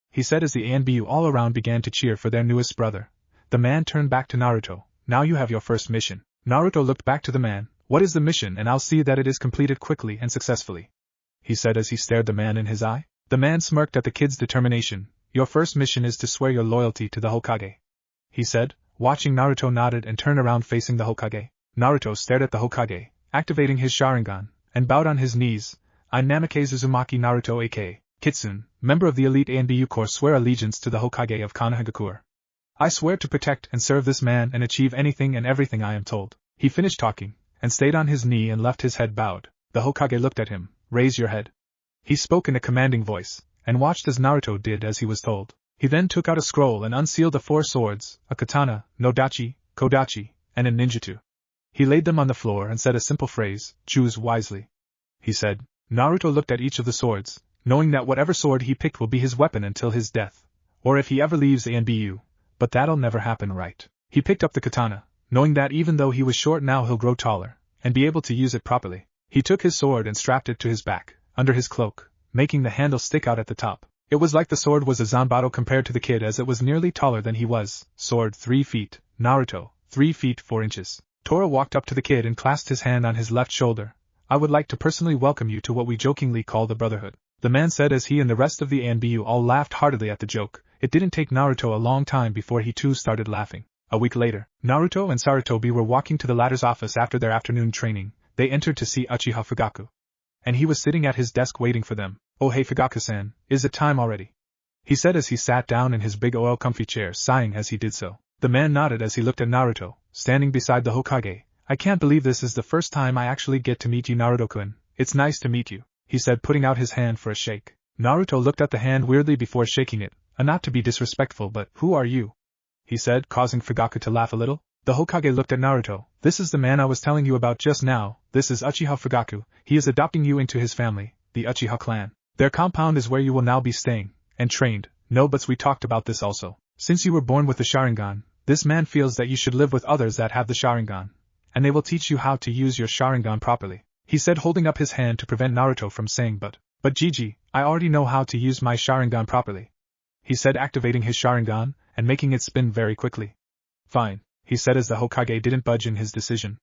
He said as the Anbu all around began to cheer for their newest brother. The man turned back to Naruto. Now you have your first mission. Naruto looked back to the man. What is the mission, and I'll see that it is completed quickly and successfully. he said as he stared the man in his eye. The man smirked at the kid's determination. Your first mission is to swear your loyalty to the Hokage, he said, watching Naruto nodded and turn around facing the Hokage. Naruto stared at the Hokage, activating his Sharingan, and bowed on his knees. I Namikaze Uzumaki Naruto aka Kitsune, member of the elite Anbu Corps, swear allegiance to the Hokage of Konohagakure. I swear to protect and serve this man and achieve anything and everything I am told. He finished talking, and stayed on his knee and left his head bowed. The Hokage looked at him. Raise your head. He spoke in a commanding voice, and watched as Naruto did as he was told. He then took out a scroll and unsealed the 4 swords, a katana, no dachi, kodachi, and a ninjutsu. He laid them on the floor and said a simple phrase, choose wisely. He said. Naruto looked at each of the swords, knowing that whatever sword he picked will be his weapon until his death, or if he ever leaves Anbu, but that'll never happen, right? He picked up the katana, knowing that even though he was short now he'll grow taller, and be able to use it properly. He took his sword and strapped it to his back, under his cloak, making the handle stick out at the top. It was like the sword was a zanbato compared to the kid, as it was nearly taller than he was. Sword 3 feet, Naruto, 3 feet 4 inches. Tora walked up to the kid and clasped his hand on his left shoulder. I would like to personally welcome you to what we jokingly call the Brotherhood, the man said as he and the rest of the Anbu all laughed heartily at the joke. It didn't take Naruto a long time before he too started laughing. A week later, Naruto and Sarutobi were walking to the latter's office after their afternoon training. They entered to see Uchiha Fugaku, and he was sitting at his desk waiting for them. Oh hey Fugaku-san, is it time already? He said as he sat down in his big OL comfy chair, sighing as he did so. The man nodded as he looked at Naruto, standing beside the Hokage. I can't believe this is the first time I actually get to meet you, Naruto-kun. It's nice to meet you, he said, putting out his hand for a shake. Naruto looked at the hand weirdly before shaking it. Not to be disrespectful, but who are you? He said, causing Fugaku to laugh a little. The Hokage looked at Naruto. This is the man I was telling you about just now. This is Uchiha Fugaku. He is adopting you into his family, the Uchiha clan. Their compound is where you will now be staying, and trained. No buts, we talked about this also. Since you were born with the Sharingan, this man feels that you should live with others that have the Sharingan, and they will teach you how to use your Sharingan properly, he said, holding up his hand to prevent Naruto from saying but Gigi, I already know how to use my Sharingan properly, he said, activating his Sharingan and making it spin very quickly. Fine, he said as the Hokage didn't budge in his decision.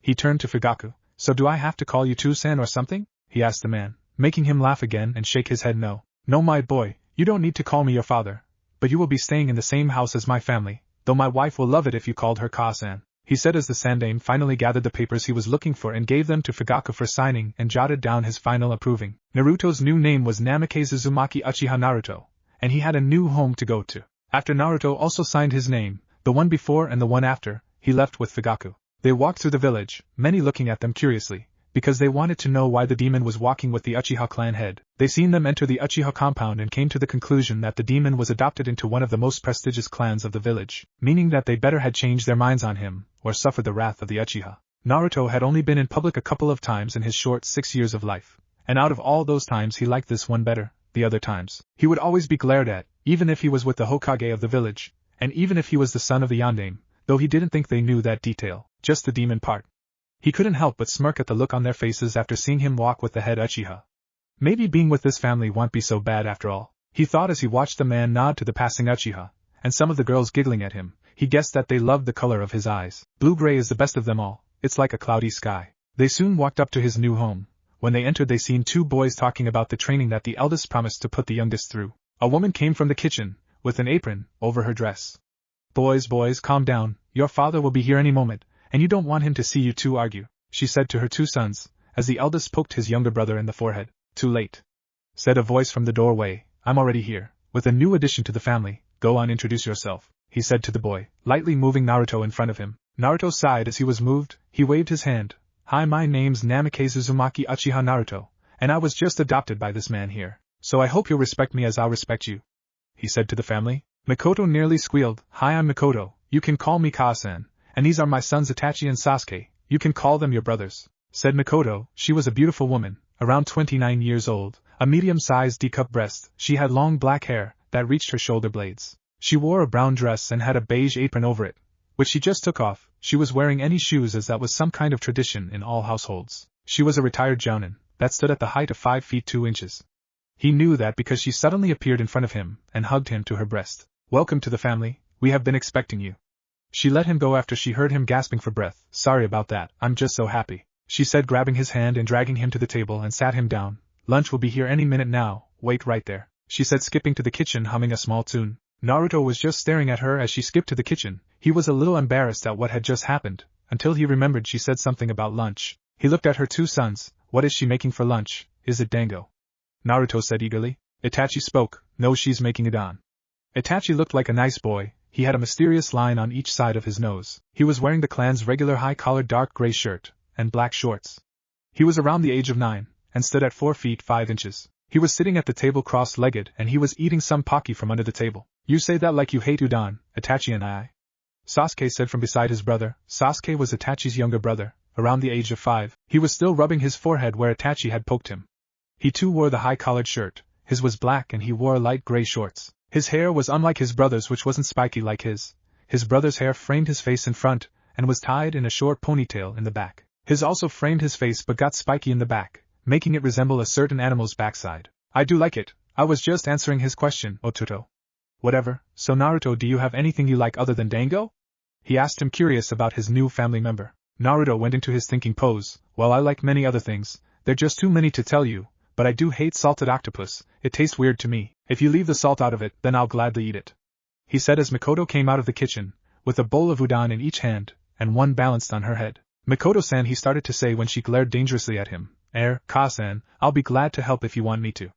He turned to Fugaku. So do I have to call you Two-san or something? He asked the man, making him laugh again and shake his head. No, my boy, you don't need to call me your father, but you will be staying in the same house as my family, though my wife will love it if you called her Ka-san, he said as the Sandaime finally gathered the papers he was looking for and gave them to Fugaku for signing and jotted down his final approving. Naruto's new name was Namikaze Uzumaki Uchiha Naruto, and he had a new home to go to. After Naruto also signed his name, the one before and the one after, he left with Fugaku. They walked through the village, many looking at them curiously, because they wanted to know why the demon was walking with the Uchiha clan head. They seen them enter the Uchiha compound and came to the conclusion that the demon was adopted into one of the most prestigious clans of the village, meaning that they better had changed their minds on him, or suffer the wrath of the Uchiha. Naruto had only been in public a couple of times in his short 6 years of life, and out of all those times he liked this one better. The other times, he would always be glared at, even if he was with the Hokage of the village, and even if he was the son of the Yondaime, though he didn't think they knew that detail, just the demon part. He couldn't help but smirk at the look on their faces after seeing him walk with the head Uchiha. Maybe being with this family won't be so bad after all, he thought as he watched the man nod to the passing Uchiha, and some of the girls giggling at him. He guessed that they loved the color of his eyes. Blue-gray is the best of them all, it's like a cloudy sky. They soon walked up to his new home. When they entered they seen 2 boys talking about the training that the eldest promised to put the youngest through. A woman came from the kitchen, with an apron over her dress. Boys, calm down, your father will be here any moment, and you don't want him to see you two argue, she said to her 2 sons, as the eldest poked his younger brother in the forehead. Too late, said a voice from the doorway. I'm already here, with a new addition to the family. Go on, introduce yourself, he said to the boy, lightly moving Naruto in front of him. Naruto sighed as he was moved. He waved his hand. Hi, my name's Namikaze Uzumaki Uchiha Naruto, and I was just adopted by this man here, so I hope you'll respect me as I'll respect you, he said to the family. Mikoto nearly squealed. Hi, I'm Mikoto, you can call me Ka-san, and these are my sons Itachi and Sasuke, you can call them your brothers, said Mikoto. She was a beautiful woman, around 29 years old, a medium-sized D-cup breast. She had long black hair that reached her shoulder blades. She wore a brown dress and had a beige apron over it, which she just took off. She was wearing any shoes as that was some kind of tradition in all households. She was a retired jounin that stood at the height of 5 feet 2 inches. He knew that because she suddenly appeared in front of him and hugged him to her breast. Welcome to the family, we have been expecting you. She let him go after she heard him gasping for breath. Sorry about that, I'm just so happy, she said, grabbing his hand and dragging him to the table and sat him down. Lunch will be here any minute now, wait right there, she said, skipping to the kitchen, humming a small tune. Naruto was just staring at her as she skipped to the kitchen. He was a little embarrassed at what had just happened, until he remembered she said something about lunch. He looked at her two sons. What is she making for lunch? Is it dango? Naruto said eagerly. Itachi spoke. No, she's making udon. Itachi looked like a nice boy. He had a mysterious line on each side of his nose. He was wearing the clan's regular high-collared dark gray shirt and black shorts. He was around the age of 9, and stood at 4 feet 5 inches. He was sitting at the table cross-legged, and he was eating some pocky from under the table. You say that like you hate udon, Itachi and I. Sasuke said from beside his brother. Sasuke was Itachi's younger brother, around the age of 5. He was still rubbing his forehead where Itachi had poked him. He too wore the high-collared shirt. His was black and he wore light gray shorts. His hair was unlike his brother's, which wasn't spiky like his. His brother's hair framed his face in front, and was tied in a short ponytail in the back. His also framed his face but got spiky in the back, making it resemble a certain animal's backside. I do like it. I was just answering his question, Ototo. Whatever. So Naruto, do you have anything you like other than dango? He asked him, curious about his new family member. Naruto went into his thinking pose. Well, I like many other things. They're just too many to tell you, but I do hate salted octopus. It tastes weird to me. If you leave the salt out of it, then I'll gladly eat it, he said as Mikoto came out of the kitchen, with a bowl of udon in each hand, and one balanced on her head. Mikoto-san, he started to say when she glared dangerously at him. Ka-san, I'll be glad to help if you want me to,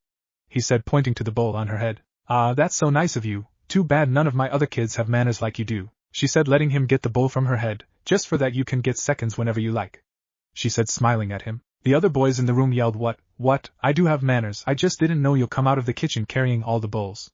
he said, pointing to the bowl on her head. Ah, that's so nice of you. Too bad none of my other kids have manners like you do, she said, letting him get the bowl from her head. Just for that you can get seconds whenever you like, she said, smiling at him. The other boys in the room yelled, What? I do have manners. I just didn't know you'll come out of the kitchen carrying all the bowls,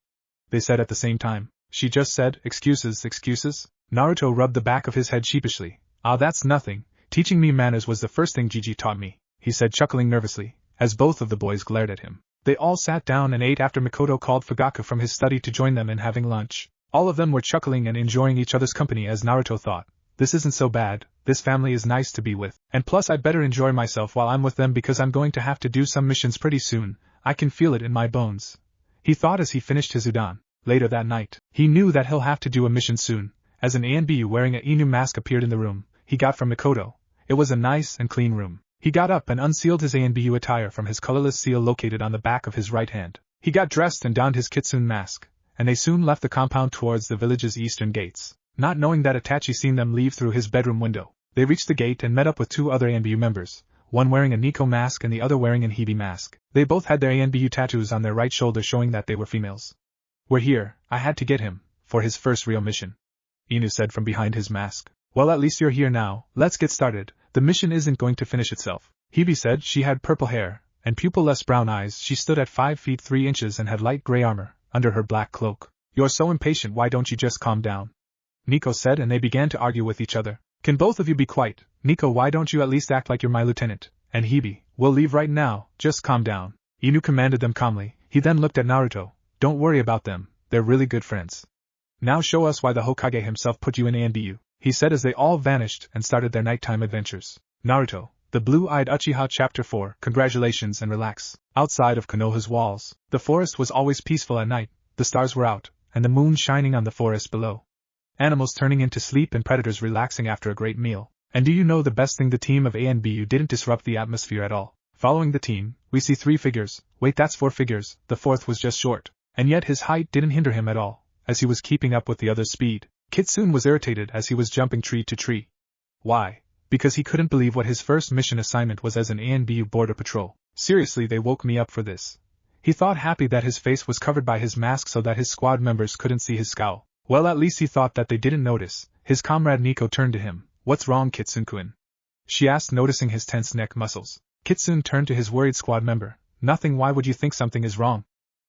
they said at the same time. She just said, excuses. Naruto rubbed the back of his head sheepishly. Ah, that's nothing. Teaching me manners was the first thing Gigi taught me, he said, chuckling nervously, as both of the boys glared at him. They all sat down and ate after Mikoto called Fugaku from his study to join them in having lunch. All of them were chuckling and enjoying each other's company as Naruto thought. This isn't so bad, this family is nice to be with, and plus I'd better enjoy myself while I'm with them because I'm going to have to do some missions pretty soon. I can feel it in my bones, he thought as he finished his udon. Later that night, he knew that he'll have to do a mission soon, as an Anbu wearing a Inu mask appeared in the room he got from Mikoto. It was a nice and clean room. He got up and unsealed his Anbu attire from his colorless seal located on the back of his right hand. He got dressed and donned his kitsune mask, and they soon left the compound towards the village's eastern gates. Not knowing that Itachi seen them leave through his bedroom window, they reached the gate and met up with two other Anbu members, one wearing a Nico mask and the other wearing an Hibi mask. They both had their Anbu tattoos on their right shoulder showing that they were females. We're here, I had to get him, for his first real mission, Inu said from behind his mask. Well, at least you're here now, let's get started. The mission isn't going to finish itself, Hibi said. She had purple hair, and pupil-less brown eyes. She stood at 5 feet 3 inches and had light gray armor, under her black cloak. You're so impatient, why don't you just calm down? Nico said, and they began to argue with each other. Can both of you be quiet? Nico, why don't you at least act like you're my lieutenant? And Hibi, we'll leave right now, just calm down, Inu commanded them calmly. He then looked at Naruto. Don't worry about them, they're really good friends. Now show us why the Hokage himself put you in Anbu, he said as they all vanished and started their nighttime adventures. Naruto, the Blue-Eyed Uchiha Chapter 4, Congratulations and relax. Outside of Konoha's walls, the forest was always peaceful at night. The stars were out, and the moon shining on the forest below. Animals turning into sleep and predators relaxing after a great meal. And do you know the best thing? The team of Anbu didn't disrupt the atmosphere at all. Following the team, we see 3 figures. Wait, that's 4 figures. The fourth was just short. And yet his height didn't hinder him at all, as he was keeping up with the other's speed. Kitsune was irritated as he was jumping tree to tree. Why? Because he couldn't believe what his first mission assignment was as an Anbu border patrol. Seriously, they woke me up for this. He thought, happy that his face was covered by his mask so that his squad members couldn't see his scowl. Well, at least he thought that they didn't notice. His comrade Nico turned to him. What's wrong, Kitsune-kun? She asked, noticing his tense neck muscles. Kitsune turned to his worried squad member. Nothing, why would you think something is wrong?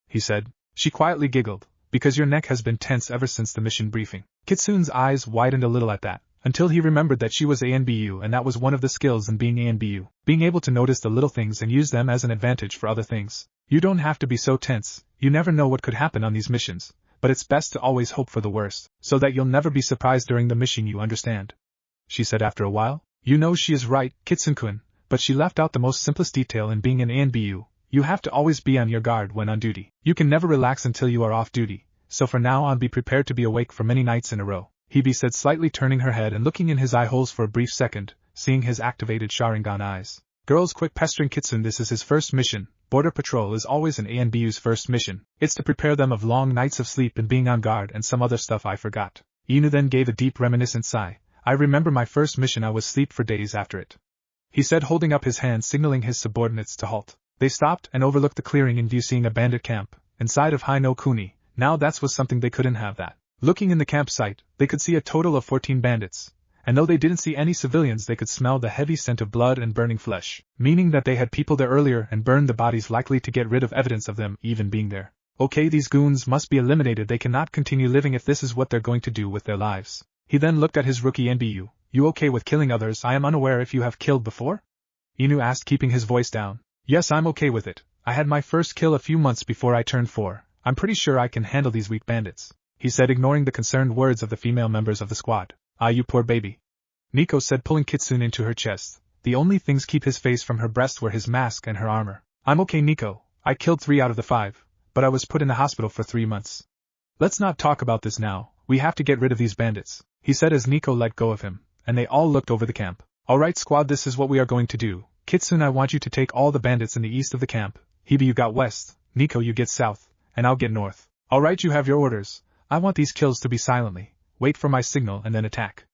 He said. She quietly giggled. Because your neck has been tense ever since the mission briefing. Kitsune's eyes widened a little at that, until he remembered that she was Anbu, and that was one of the skills in being Anbu, being able to notice the little things and use them as an advantage for other things. You don't have to be so tense, you never know what could happen on these missions, but it's best to always hope for the worst, so that you'll never be surprised during the mission, you understand? She said after a while. You know, she is right, Kitsune-kun, but she left out the most simplest detail in being an Anbu. You have to always be on your guard when on duty. You can never relax until you are off duty, so for now on be prepared to be awake for many nights in a row, Hibi said, slightly turning her head and looking in his eye holes for a brief second, seeing his activated Sharingan eyes. Girls, quit pestering Kitsune. This is his first mission. Border patrol is always an ANBU's first mission. It's to prepare them of long nights of sleep and being on guard and some other stuff I forgot. Inu then gave a deep reminiscent sigh. I remember my first mission. I was asleep for days after it. He said, holding up his hand signaling his subordinates to halt. They stopped and overlooked the clearing in view, seeing a bandit camp inside of Hai no Kuni. Now that was something they couldn't have that. Looking in the campsite, they could see a total of 14 bandits. And though they didn't see any civilians, they could smell the heavy scent of blood and burning flesh, meaning that they had people there earlier and burned the bodies, likely to get rid of evidence of them even being there. Okay, these goons must be eliminated. They cannot continue living if this is what they're going to do with their lives. He then looked at his rookie NBU. You okay with killing others? I am unaware if you have killed before? Inu asked, keeping his voice down. Yes, I'm okay with it. I had my first kill a few months before I turned 4. I'm pretty sure I can handle these weak bandits, he said, ignoring the concerned words of the female members of the squad. Ah, you poor baby, Nico said, pulling Kitsune into her chest. The only things keep his face from her breast were his mask and her armor. I'm okay, Nico. I killed 3 out of the 5, but I was put in the hospital for 3 months. Let's not talk about this now. We have to get rid of these bandits, he said as Nico let go of him, and they all looked over the camp. Alright squad, this is what we are going to do. Kitsune, I want you to take all the bandits in the east of the camp. Hebe, you got west. Nico, you get south, and I'll get north. Alright, you have your orders. I want these kills to be silently. Wait for my signal and then attack.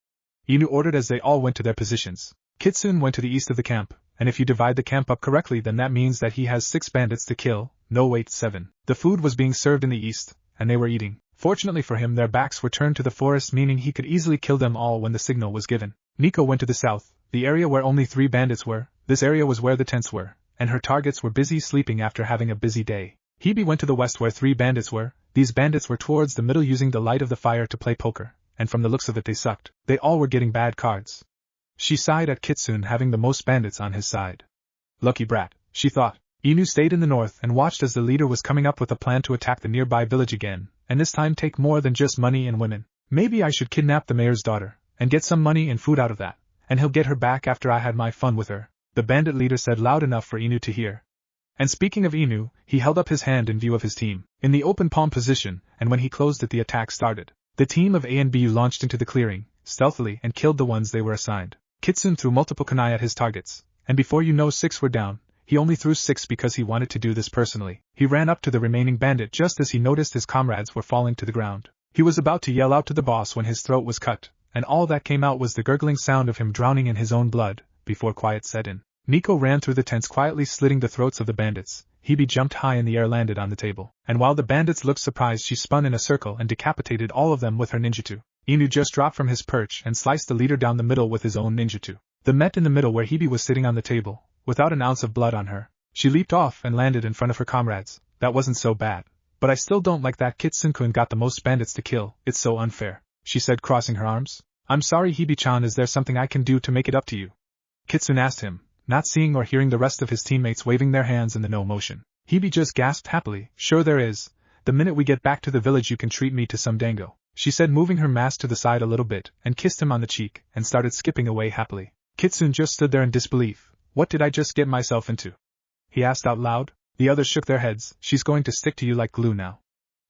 Inu ordered as they all went to their positions. Kitsune went to the east of the camp, and if you divide the camp up correctly, then that means that he has 6 bandits to kill. No, wait, 7. The food was being served in the east, and they were eating. Fortunately for him, their backs were turned to the forest, meaning he could easily kill them all when the signal was given. Nico went to the south, the area where only 3 bandits were. This area was where the tents were, and her targets were busy sleeping after having a busy day. Hebe went to the west where 3 bandits were. These bandits were towards the middle, using the light of the fire to play poker, and from the looks of it they sucked. They all were getting bad cards. She sighed at Kitsune having the most bandits on his side. Lucky brat, she thought. Inu stayed in the north and watched as the leader was coming up with a plan to attack the nearby village again, and this time take more than just money and women. Maybe I should kidnap the mayor's daughter, and get some money and food out of that, and he'll get her back after I had my fun with her, the bandit leader said loud enough for Inu to hear. And speaking of Inu, he held up his hand in view of his team, in the open palm position, and when he closed it the attack started. The team of A and B launched into the clearing, stealthily, and killed the ones they were assigned. Kitsune threw multiple kunai at his targets, and before you know 6 were down. He only threw 6 because he wanted to do this personally. He ran up to the remaining bandit just as he noticed his comrades were falling to the ground. He was about to yell out to the boss when his throat was cut, and all that came out was the gurgling sound of him drowning in his own blood, before quiet set in. Nico ran through the tents quietly, slitting the throats of the bandits. Hebe jumped high in the air, landed on the table, and while the bandits looked surprised, she spun in a circle and decapitated all of them with her ninjutsu. Inu just dropped from his perch and sliced the leader down the middle with his own ninjutsu. The met in the middle where Hebe was sitting on the table, without an ounce of blood on her. She leaped off and landed in front of her comrades. That wasn't so bad. But I still don't like that Kitsune-kun got the most bandits to kill. It's so unfair, she said, crossing her arms. I'm sorry, Hebe-chan, is there something I can do to make it up to you? Kitsune asked him, not seeing or hearing the rest of his teammates waving their hands in the no motion. Hebe just gasped happily, sure there is. The minute we get back to the village you can treat me to some dango, she said, moving her mask to the side a little bit, and kissed him on the cheek, and started skipping away happily. Kitsune just stood there in disbelief. What did I just get myself into? He asked out loud. The others shook their heads. She's going to stick to you like glue now,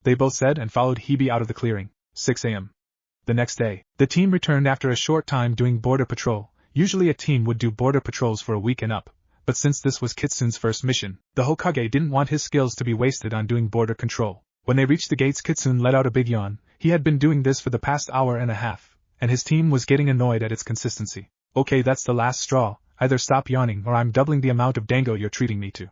they both said, and followed Hebe out of the clearing. 6 a.m. The next day, the team returned after a short time doing border patrol. Usually a team would do border patrols for a week and up, but since this was Kitsune's first mission, the Hokage didn't want his skills to be wasted on doing border control. When they reached the gates, Kitsune let out a big yawn. He had been doing this for the past hour and a half, and his team was getting annoyed at its consistency. Okay, that's the last straw. Either stop yawning or I'm doubling the amount of dango you're treating me to,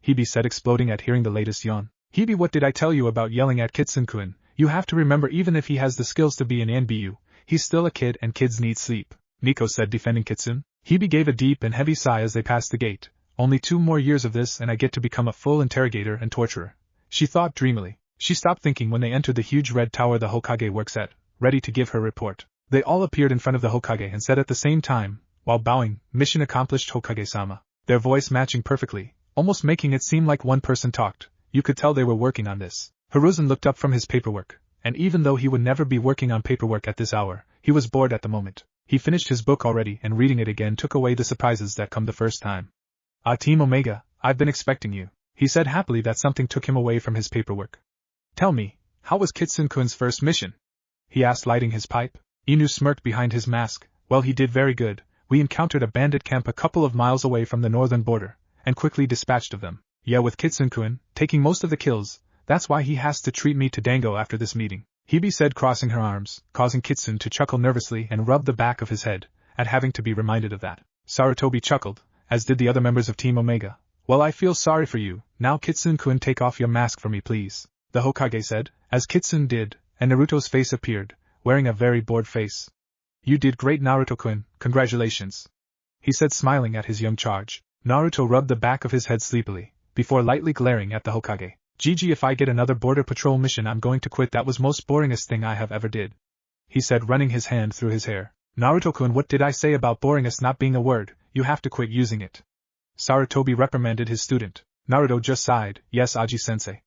Hebe said, exploding at hearing the latest yawn. Hebe, what did I tell you about yelling at Kitsune-kun? You have to remember, even if he has the skills to be an NBU, he's still a kid and kids need sleep, Nico said, defending Kitsune. Hebe gave a deep and heavy sigh as they passed the gate. Only 2 more years of this and I get to become a full interrogator and torturer, she thought dreamily. She stopped thinking when they entered the huge red tower the Hokage works at, ready to give her report. They all appeared in front of the Hokage and said at the same time, while bowing, "Mission accomplished, Hokage-sama," their voice matching perfectly, almost making it seem like one person talked. You could tell they were working on this. Hiruzen looked up from his paperwork, and even though he would never be working on paperwork at this hour, he was bored at the moment. He finished his book already, and reading it again took away the surprises that come the first time. Ah, Team Omega, I've been expecting you, he said happily that something took him away from his paperwork. Tell me, how was Kitsune-kun's first mission? He asked, lighting his pipe. Inu smirked behind his mask. Well, he did very good. We encountered a bandit camp a couple of miles away from the northern border, and quickly dispatched of them. Yeah, with Kitsune-kun taking most of the kills, that's why he has to treat me to dango after this meeting," Hebe said, crossing her arms, causing Kitsune to chuckle nervously and rub the back of his head, at having to be reminded of that. Sarutobi chuckled, as did the other members of Team Omega. "Well, I feel sorry for you. Now Kitsune-kun, take off your mask for me please," the Hokage said, as Kitsune did, and Naruto's face appeared, wearing a very bored face. "You did great, Naruto-kun, congratulations," he said, smiling at his young charge. Naruto rubbed the back of his head sleepily, before lightly glaring at the Hokage. "Gigi, if I get another border patrol mission I'm going to quit. That was most boringest thing I have ever did," he said, running his hand through his hair. "Naruto-kun, what did I say about boringest not being a word? You have to quit using it," Sarutobi reprimanded his student. Naruto just sighed. "Yes, Aji-sensei,"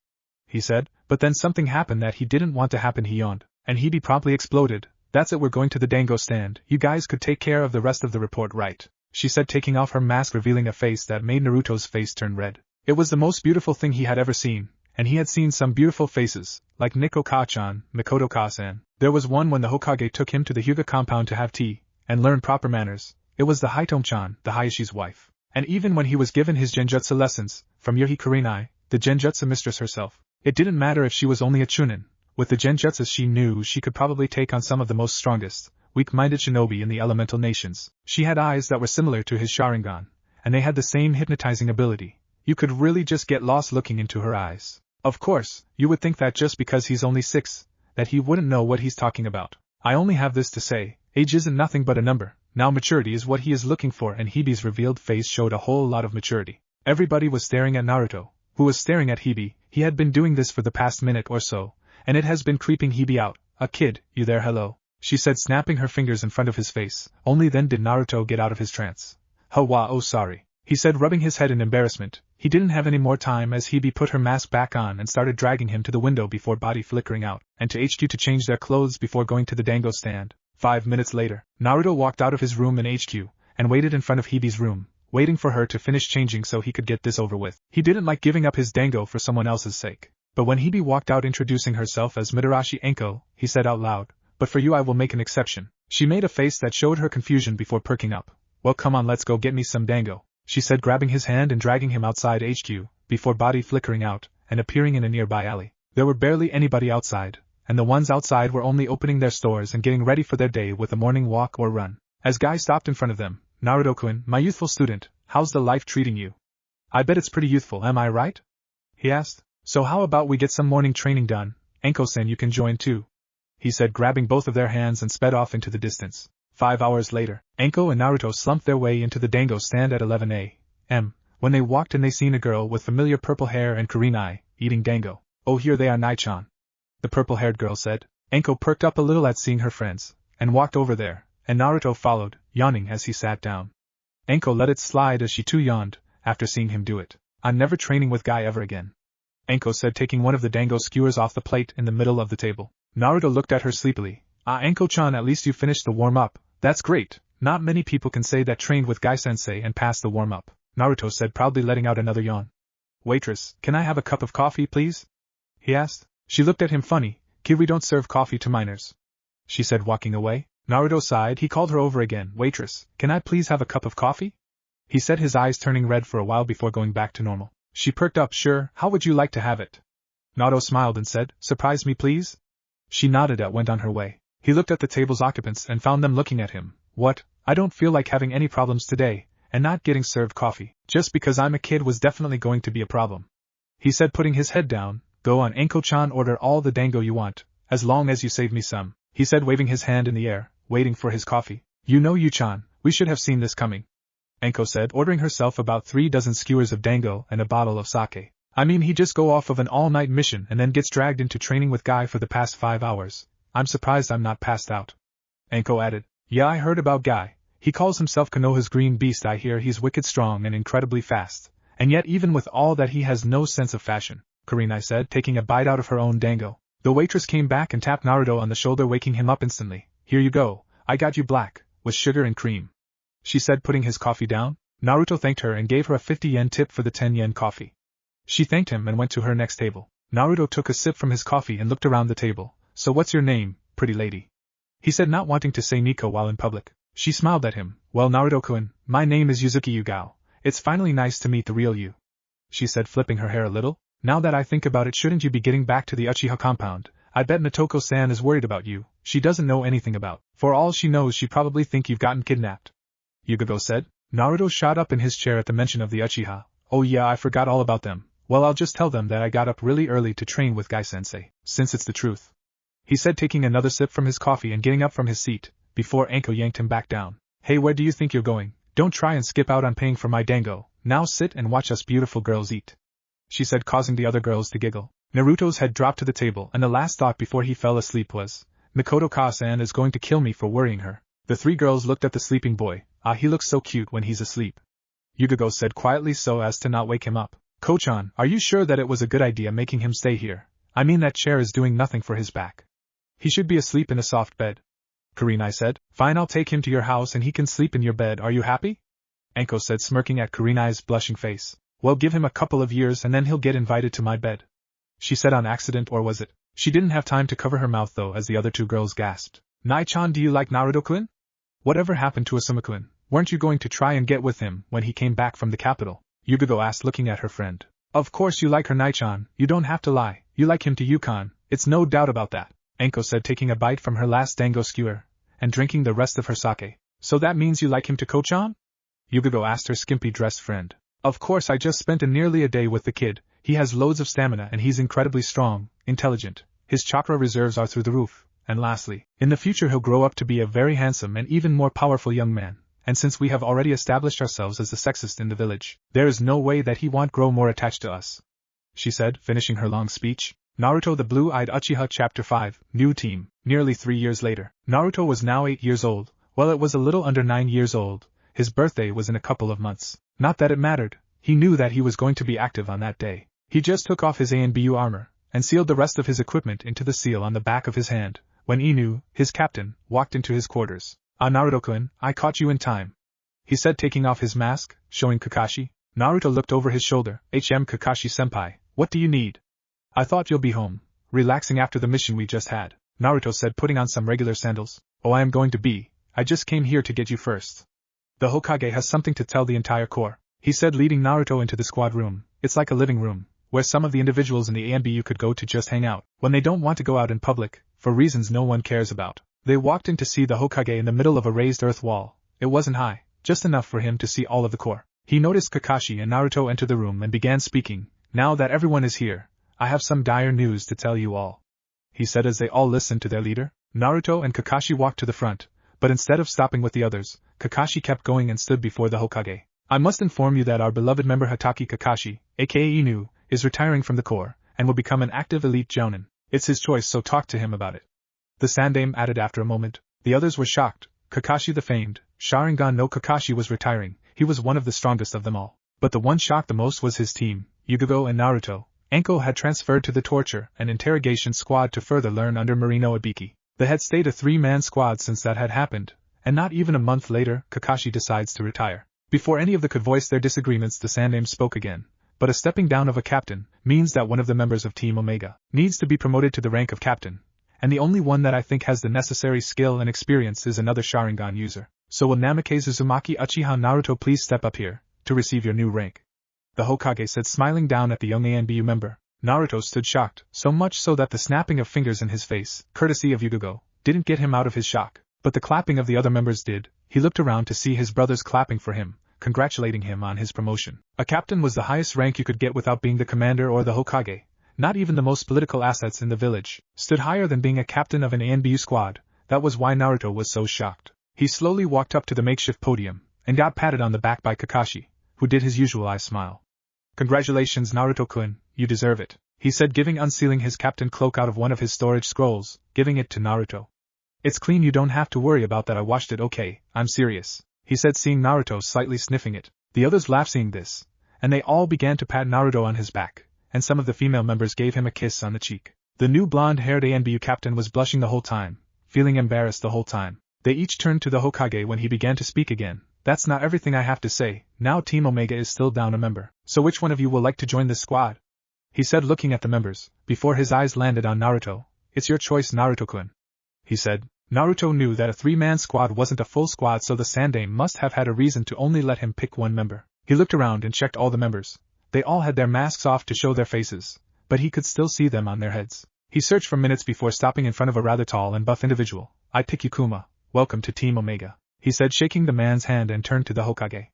he said, but then something happened that he didn't want to happen. He yawned, and Hebe promptly exploded. "That's it, we're going to the dango stand. You guys could take care of the rest of the report, right?" she said, taking off her mask, revealing a face that made Naruto's face turn red. It was the most beautiful thing he had ever seen, and he had seen some beautiful faces, like Nikko-ka-chan, Mikoto-ka-san. There was one when the Hokage took him to the Hyuga compound to have tea, and learn proper manners. It was the Hitome-chan, the Hayashi's wife. And even when he was given his genjutsu lessons, from Yuri Kurenai, the genjutsu mistress herself, it didn't matter if she was only a chunin. With the genjutsu she knew she could probably take on some of the most strongest, weak-minded shinobi in the elemental nations. She had eyes that were similar to his Sharingan, and they had the same hypnotizing ability. You could really just get lost looking into her eyes. Of course, you would think that just because he's only 6, that he wouldn't know what he's talking about. I only have this to say, age isn't nothing but a number. Now maturity is what he is looking for, and Hebe's revealed face showed a whole lot of maturity. Everybody was staring at Naruto, who was staring at Hebe. He had been doing this for the past minute or so, and it has been creeping Hebe out. "A kid, you there, hello?" she said, snapping her fingers in front of his face. Only then did Naruto get out of his trance. "Hawa, oh sorry," he said, rubbing his head in embarrassment. He didn't have any more time, as Hebe put her mask back on and started dragging him to the window before body flickering out, and to HQ to change their clothes before going to the dango stand. 5 minutes later, Naruto walked out of his room in HQ, and waited in front of Hebe's room, waiting for her to finish changing so he could get this over with. He didn't like giving up his dango for someone else's sake. But when Hebe walked out introducing herself as Mitarashi Enko, he said out loud, "But for you I will make an exception." She made a face that showed her confusion before perking up. "Well, come on, let's go get me some dango," she said, grabbing his hand and dragging him outside HQ, before body flickering out, and appearing in a nearby alley. There were barely anybody outside, and the ones outside were only opening their stores and getting ready for their day with a morning walk or run. As Guy stopped in front of them, "Naruto-kun, my youthful student, how's the life treating you? I bet it's pretty youthful, am I right?" he asked. "So how about we get some morning training done? Enko-san, you can join too," he said, grabbing both of their hands and sped off into the distance. 5 hours later, Enko and Naruto slumped their way into the dango stand at 11 a.m. When they walked in, they seen a girl with familiar purple hair and Kurenai, eating dango. "Oh, here they are, Nai-chan," the purple-haired girl said. Enko perked up a little at seeing her friends, and walked over there, and Naruto followed, yawning as he sat down. Enko let it slide as she too yawned, after seeing him do it. "I'm never training with Guy ever again," Enko said, taking one of the dango skewers off the plate in the middle of the table. Naruto looked at her sleepily. Enko-chan, at least you finished the warm-up. That's great. Not many people can say that trained with Guy-sensei and passed the warm-up," Naruto said, proudly letting out another yawn. "Waitress, can I have a cup of coffee, please?" he asked. She looked at him funny. "Kid, we don't serve coffee to minors," she said, walking away. Naruto sighed. He called her over again. "Waitress, can I please have a cup of coffee?" he said, his eyes turning red for a while before going back to normal. She perked up. "Sure, how would you like to have it?" Naruto smiled and said, "Surprise me please?" She nodded and went on her way. He looked at the table's occupants and found them looking at him. "What? I don't feel like having any problems today, and not getting served coffee, just because I'm a kid, was definitely going to be a problem," he said, putting his head down. "Go on, Enko-chan, order all the dango you want, as long as you save me some," he said, waving his hand in the air, waiting for his coffee. "You know, Yu-chan, we should have seen this coming," Enko said, ordering herself about 3 dozen skewers of dango and a bottle of sake. "I mean, he just go off of an all-night mission and then gets dragged into training with Guy for the past 5 hours. I'm surprised I'm not passed out," Enko added. "Yeah, I heard about Guy. He calls himself Konoha's green beast. I hear he's wicked strong and incredibly fast. And yet even with all that he has no sense of fashion," Kurenai said, taking a bite out of her own dango. The waitress came back and tapped Naruto on the shoulder, waking him up instantly. "Here you go, I got you black, with sugar and cream," she said, putting his coffee down. Naruto thanked her and gave her a 50 yen tip for the 10 yen coffee. She thanked him and went to her next table. Naruto took a sip from his coffee and looked around the table. "So what's your name, pretty lady?" he said, not wanting to say Nico while in public. She smiled at him. Well, Naruto-kun, my name is Yuzuki Yugao. It's finally nice to meet the real you, she said, flipping her hair a little. Now that I think about it, shouldn't you be getting back to the Uchiha compound? I bet Natoko-san is worried about you. She doesn't know anything about. For all she knows, she probably think you've gotten kidnapped, Yugogo said. Naruto shot up in his chair at the mention of the Uchiha. Oh yeah, I forgot all about them. Well, I'll just tell them that I got up really early to train with Gai-sensei, since it's the truth, he said, taking another sip from his coffee and getting up from his seat, before Anko yanked him back down. Hey, where do you think you're going? Don't try and skip out on paying for my dango. Now sit and watch us beautiful girls eat, she said, causing the other girls to giggle. Naruto's head dropped to the table, and the last thought before he fell asleep was, Mikoto-ka-san is going to kill me for worrying her. The three girls looked at the sleeping boy. Ah, he looks so cute when he's asleep, Yugogo said quietly so as to not wake him up. Ko-chan, are you sure that it was a good idea making him stay here? I mean, that chair is doing nothing for his back. He should be asleep in a soft bed. Kurenai said. Fine, I'll take him to your house and he can sleep in your bed. Are you happy? Anko said, smirking at Kurenai's blushing face. Well, give him a couple of years and then he'll get invited to my bed, she said on accident, or was it? She didn't have time to cover her mouth though, as the other two girls gasped. Nai-chan, do you like Naruto-kun? Whatever happened to Asuma-kun? Weren't you going to try and get with him when he came back from the capital? Yugogo asked, looking at her friend. Of course you like her, Nai-chan. You don't have to lie. You like him to Yukon. It's no doubt about that, Anko said, taking a bite from her last dango skewer and drinking the rest of her sake. So that means you like him to Ko-chan? Yugogo asked her skimpy-dressed friend. Of course, I just spent nearly a day with the kid. He has loads of stamina and he's incredibly strong, intelligent. His chakra reserves are through the roof. And lastly, in the future he'll grow up to be a very handsome and even more powerful young man. And since we have already established ourselves as the sexist in the village, there is no way that he won't grow more attached to us, she said, finishing her long speech. Naruto the Blue-Eyed Uchiha Chapter 5, New Team. Nearly 3 years later. Naruto was now 8 years old. Well, it was a little under 9 years old. His birthday was in a couple of months. Not that it mattered. He knew that he was going to be active on that day. He just took off his Anbu armor and sealed the rest of his equipment into the seal on the back of his hand, when Inu, his captain, walked into his quarters. Ah, Naruto-kun, I caught you in time, he said, taking off his mask, showing Kakashi. Naruto looked over his shoulder. Kakashi-senpai, what do you need? I thought you'll be home, relaxing after the mission we just had, Naruto said, putting on some regular sandals. Oh, I am going to be. I just came here to get you first. The Hokage has something to tell the entire corps, he said, leading Naruto into the squad room. It's like a living room, where some of the individuals in the Anbu could go to just hang out, when they don't want to go out in public, for reasons no one cares about. They walked in to see the Hokage in the middle of a raised earth wall. It wasn't high, just enough for him to see all of the corps. He noticed Kakashi and Naruto enter the room and began speaking. Now that everyone is here, I have some dire news to tell you all, he said as they all listened to their leader. Naruto and Kakashi walked to the front, but instead of stopping with the others, Kakashi kept going and stood before the Hokage. I must inform you that our beloved member Hatake Kakashi, aka Inu, is retiring from the corps, and will become an active elite jounin. It's his choice, so talk to him about it, the Sandaime added after a moment. The others were shocked. Kakashi the famed Sharingan no Kakashi was retiring. He was one of the strongest of them all. But the one shocked the most was his team, Yugogo and Naruto. Anko had transferred to the torture and interrogation squad to further learn under Marino Ibiki. They had stayed a 3-man squad since that had happened, and not even a month later, Kakashi decides to retire. Before any of them could voice their disagreements, the Sandaime spoke again. But a stepping down of a captain means that one of the members of Team Omega needs to be promoted to the rank of captain, and the only one that I think has the necessary skill and experience is another Sharingan user. So will Namikaze Uzumaki Uchiha Naruto please step up here to receive your new rank? The Hokage said, smiling down at the young Anbu member. Naruto stood shocked, so much so that the snapping of fingers in his face, courtesy of Yugogo, didn't get him out of his shock. But the clapping of the other members did. He looked around to see his brothers clapping for him, congratulating him on his promotion. A captain was the highest rank you could get without being the commander or the Hokage. Not even the most political assets in the village stood higher than being a captain of an Anbu squad. That was why Naruto was so shocked. He slowly walked up to the makeshift podium and got patted on the back by Kakashi, who did his usual eye smile. Congratulations, Naruto-kun, you deserve it, he said, unsealing his captain cloak out of one of his storage scrolls, giving it to Naruto. It's clean, you don't have to worry about that, I washed it. Okay, I'm serious, he said, seeing Naruto slightly sniffing it. The others laughed seeing this, and they all began to pat Naruto on his back, and some of the female members gave him a kiss on the cheek. The new blonde-haired Anbu captain was blushing the whole time, feeling embarrassed the whole time. They each turned to the Hokage when he began to speak again. That's not everything I have to say. Now Team Omega is still down a member. So which one of you will like to join this squad? He said, looking at the members, before his eyes landed on Naruto. It's your choice, Naruto-kun, he said. Naruto knew that a three-man squad wasn't a full squad, so the Sandaime must have had a reason to only let him pick one member. He looked around and checked all the members. They all had their masks off to show their faces, but he could still see them on their heads. He searched for minutes before stopping in front of a rather tall and buff individual. "I pick you, Kuma. Welcome to Team Omega," he said, shaking the man's hand, and turned to the Hokage.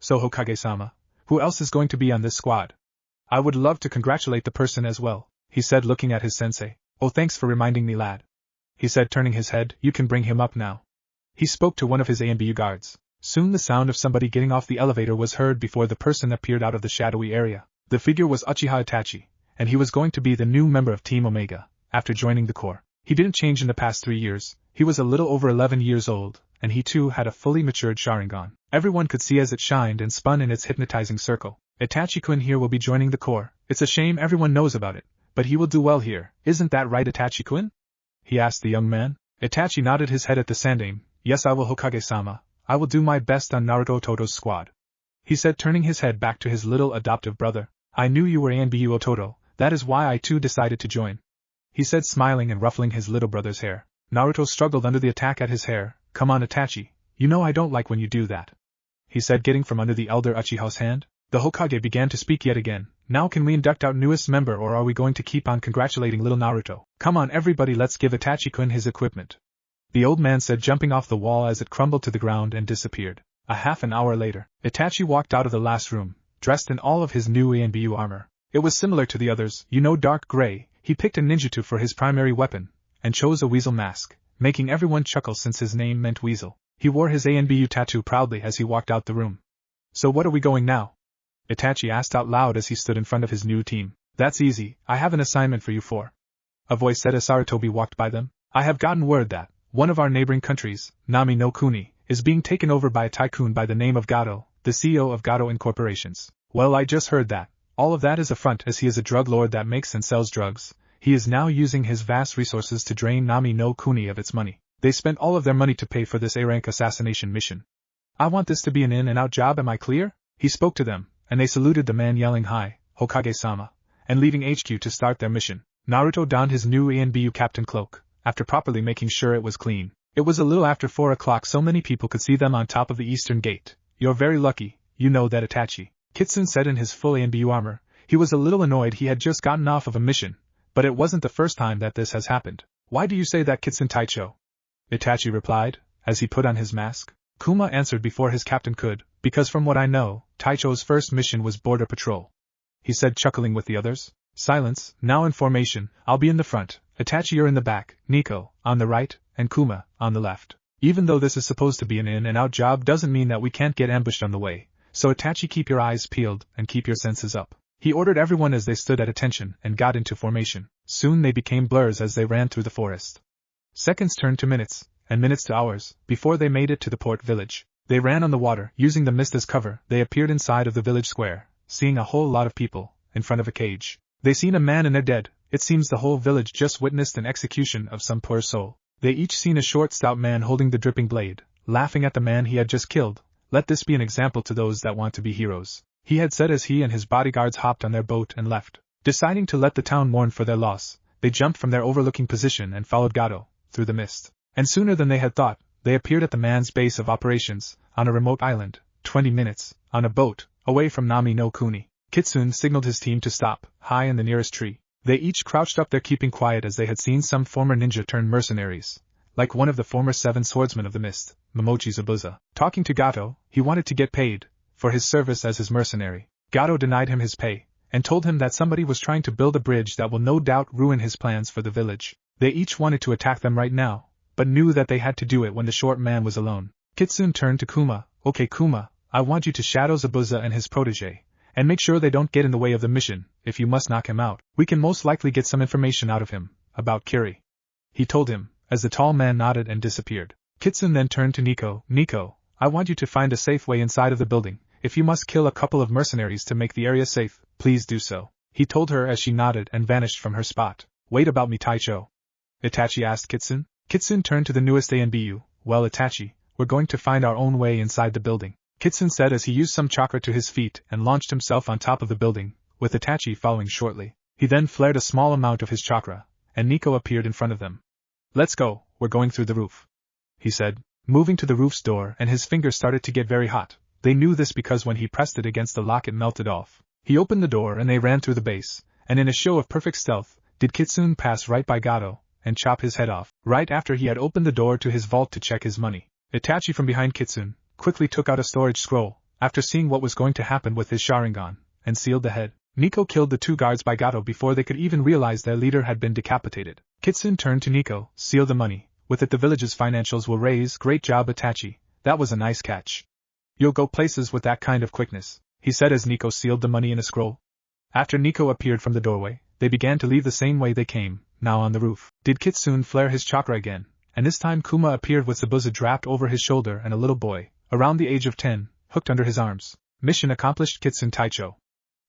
"So Hokage-sama, who else is going to be on this squad?" "I would love to congratulate the person as well," he said, looking at his sensei. "Oh, thanks for reminding me, lad," he said, turning his head. "You can bring him up now." He spoke to one of his Anbu guards. Soon the sound of somebody getting off the elevator was heard before the person appeared out of the shadowy area. The figure was Uchiha Itachi, and he was going to be the new member of Team Omega, after joining the Corps. He didn't change in the past 3 years. He was a little over 11 years old, and he too had a fully matured Sharingan. Everyone could see as it shined and spun in its hypnotizing circle. "Itachi-kun here will be joining the Corps. It's a shame everyone knows about it, but he will do well here. Isn't that right, Itachi-kun?" he asked the young man. Itachi nodded his head at the Sandaime. "Yes, I will, Hokage-sama. I will do my best on Naruto Toto's squad," he said, turning his head back to his little adoptive brother. "I knew you were Anbu Ototo, that is why I too decided to join," he said, smiling and ruffling his little brother's hair. Naruto struggled under the attack at his hair. "Come on, Itachi, you know I don't like when you do that," he said, getting from under the elder Uchiha's hand. The Hokage began to speak yet again. "Now can we induct our newest member, or are we going to keep on congratulating little Naruto? Come on everybody, let's give Itachi-kun his equipment," the old man said, jumping off the wall as it crumbled to the ground and disappeared. A half an hour later, Itachi walked out of the last room, dressed in all of his new Anbu armor. It was similar to the others, dark gray. He picked a ninjutsu for his primary weapon, and chose a weasel mask, making everyone chuckle since his name meant weasel. He wore his Anbu tattoo proudly as he walked out the room. "So what are we going now?" Itachi asked out loud as he stood in front of his new team. "That's easy, I have an assignment for you four," a voice said as Sarutobi walked by them. "I have gotten word that one of our neighboring countries, Nami no Kuni, is being taken over by a tycoon by the name of Gato, the CEO of Gato Incorporations. Well, I just heard that. All of that is a front, as he is a drug lord that makes and sells drugs. He is now using his vast resources to drain Nami no Kuni of its money. They spent all of their money to pay for this A-rank assassination mission. I want this to be an in-and-out job, am I clear?" He spoke to them, and they saluted the man, yelling, "Hi, Hokage-sama," and leaving HQ to start their mission. Naruto donned his new Anbu captain cloak, after properly making sure it was clean. It was a little after 4 o'clock, so many people could see them on top of the eastern gate. "You're very lucky, you know that, Itachi," Kitsune said in his full Anbu armor. He was a little annoyed. He had just gotten off of a mission, but it wasn't the first time that this has happened. "Why do you say that, Kitsune Taicho?" Itachi replied, as he put on his mask. Kuma answered before his captain could, "Because from what I know, Taicho's first mission was border patrol," he said, chuckling with the others. "Silence, now in formation. I'll be in the front, Itachi you're in the back, Nico on the right, and Kuma on the left. Even though this is supposed to be an in-and-out job doesn't mean that we can't get ambushed on the way, so Itachi, keep your eyes peeled and keep your senses up," he ordered everyone as they stood at attention and got into formation. Soon they became blurs as they ran through the forest. Seconds turned to minutes, and minutes to hours, before they made it to the port village. They ran on the water, using the mist as cover. They appeared inside of the village square, seeing a whole lot of people in front of a cage. They seen a man and they're dead. It seems the whole village just witnessed an execution of some poor soul. They each seen a short, stout man holding the dripping blade, laughing at the man he had just killed. "Let this be an example to those that want to be heroes," he had said as he and his bodyguards hopped on their boat and left. Deciding to let the town mourn for their loss, they jumped from their overlooking position and followed Gato through the mist. And sooner than they had thought, they appeared at the man's base of operations, on a remote island, 20 minutes, on a boat, away from Nami no Kuni. Kitsune signaled his team to stop, high in the nearest tree. They each crouched up there, keeping quiet, as they had seen some former ninja turn mercenaries, like one of the former 7 swordsmen of the mist, Momochi Zabuza. Talking to Gato, he wanted to get paid for his service as his mercenary. Gato denied him his pay, and told him that somebody was trying to build a bridge that will no doubt ruin his plans for the village. They each wanted to attack them right now, but knew that they had to do it when the short man was alone. Kitsune turned to Kuma. "Okay, Kuma, I want you to shadow Zabuza and his protege, and make sure they don't get in the way of the mission. If you must knock him out, we can most likely get some information out of him about Kiri," he told him, as the tall man nodded and disappeared. Kitsune then turned to Nico. "Nico, I want you to find a safe way inside of the building. If you must kill a couple of mercenaries to make the area safe, please do so," he told her as she nodded and vanished from her spot. "Wait about me, Taicho," Itachi asked Kitsune. Kitsune turned to the newest Anbu. "Well, Itachi, we're going to find our own way inside the building," Kitsune said as he used some chakra to his feet and launched himself on top of the building, with Itachi following shortly. He then flared a small amount of his chakra, and Nico appeared in front of them. "Let's go, we're going through the roof," he said, moving to the roof's door, and his fingers started to get very hot. They knew this because when he pressed it against the lock it melted off. He opened the door and they ran through the base, and in a show of perfect stealth, did Kitsune pass right by Gato, and chop his head off, right after he had opened the door to his vault to check his money. Itachi from behind Kitsune quickly took out a storage scroll, after seeing what was going to happen with his Sharingan, and sealed the head. Nico killed the 2 guards by Gato before they could even realize their leader had been decapitated. Kitsune turned to Nico, "Seal the money. With it the village's financials will raise." "Great job, Itachi. That was a nice catch. You'll go places with that kind of quickness," he said as Nico sealed the money in a scroll. After Nico appeared from the doorway, they began to leave the same way they came, now on the roof. Did Kitsune flare his chakra again, and this time Kuma appeared with Zabuza draped over his shoulder and a little boy, around the age of 10, hooked under his arms. "Mission accomplished, Kitsune Taicho,"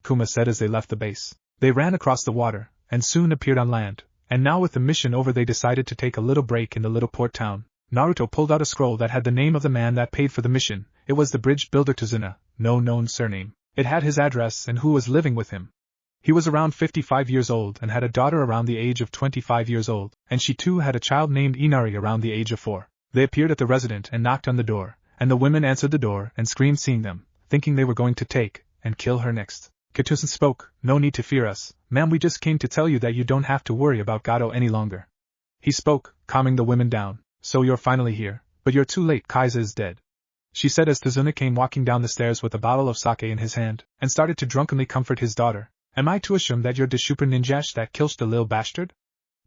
Kuma said as they left the base. They ran across the water, and soon appeared on land, and now with the mission over they decided to take a little break in the little port town. Naruto pulled out a scroll that had the name of the man that paid for the mission. It was the bridge builder Tazuna, no known surname. It had his address and who was living with him. He was around 55 years old and had a daughter around the age of 25 years old, and she too had a child named Inari around the age of 4. They appeared at the residence and knocked on the door, and the women answered the door and screamed seeing them, thinking they were going to take and kill her next. Kitsune spoke, "No need to fear us, ma'am, we just came to tell you that you don't have to worry about Gato any longer." He spoke, calming the women down. "So you're finally here, but you're too late, Kaiza is dead," she said as Tazuna came walking down the stairs with a bottle of sake in his hand, and started to drunkenly comfort his daughter. "Am I to assume that you're the super ninjash that kills the lil bastard?"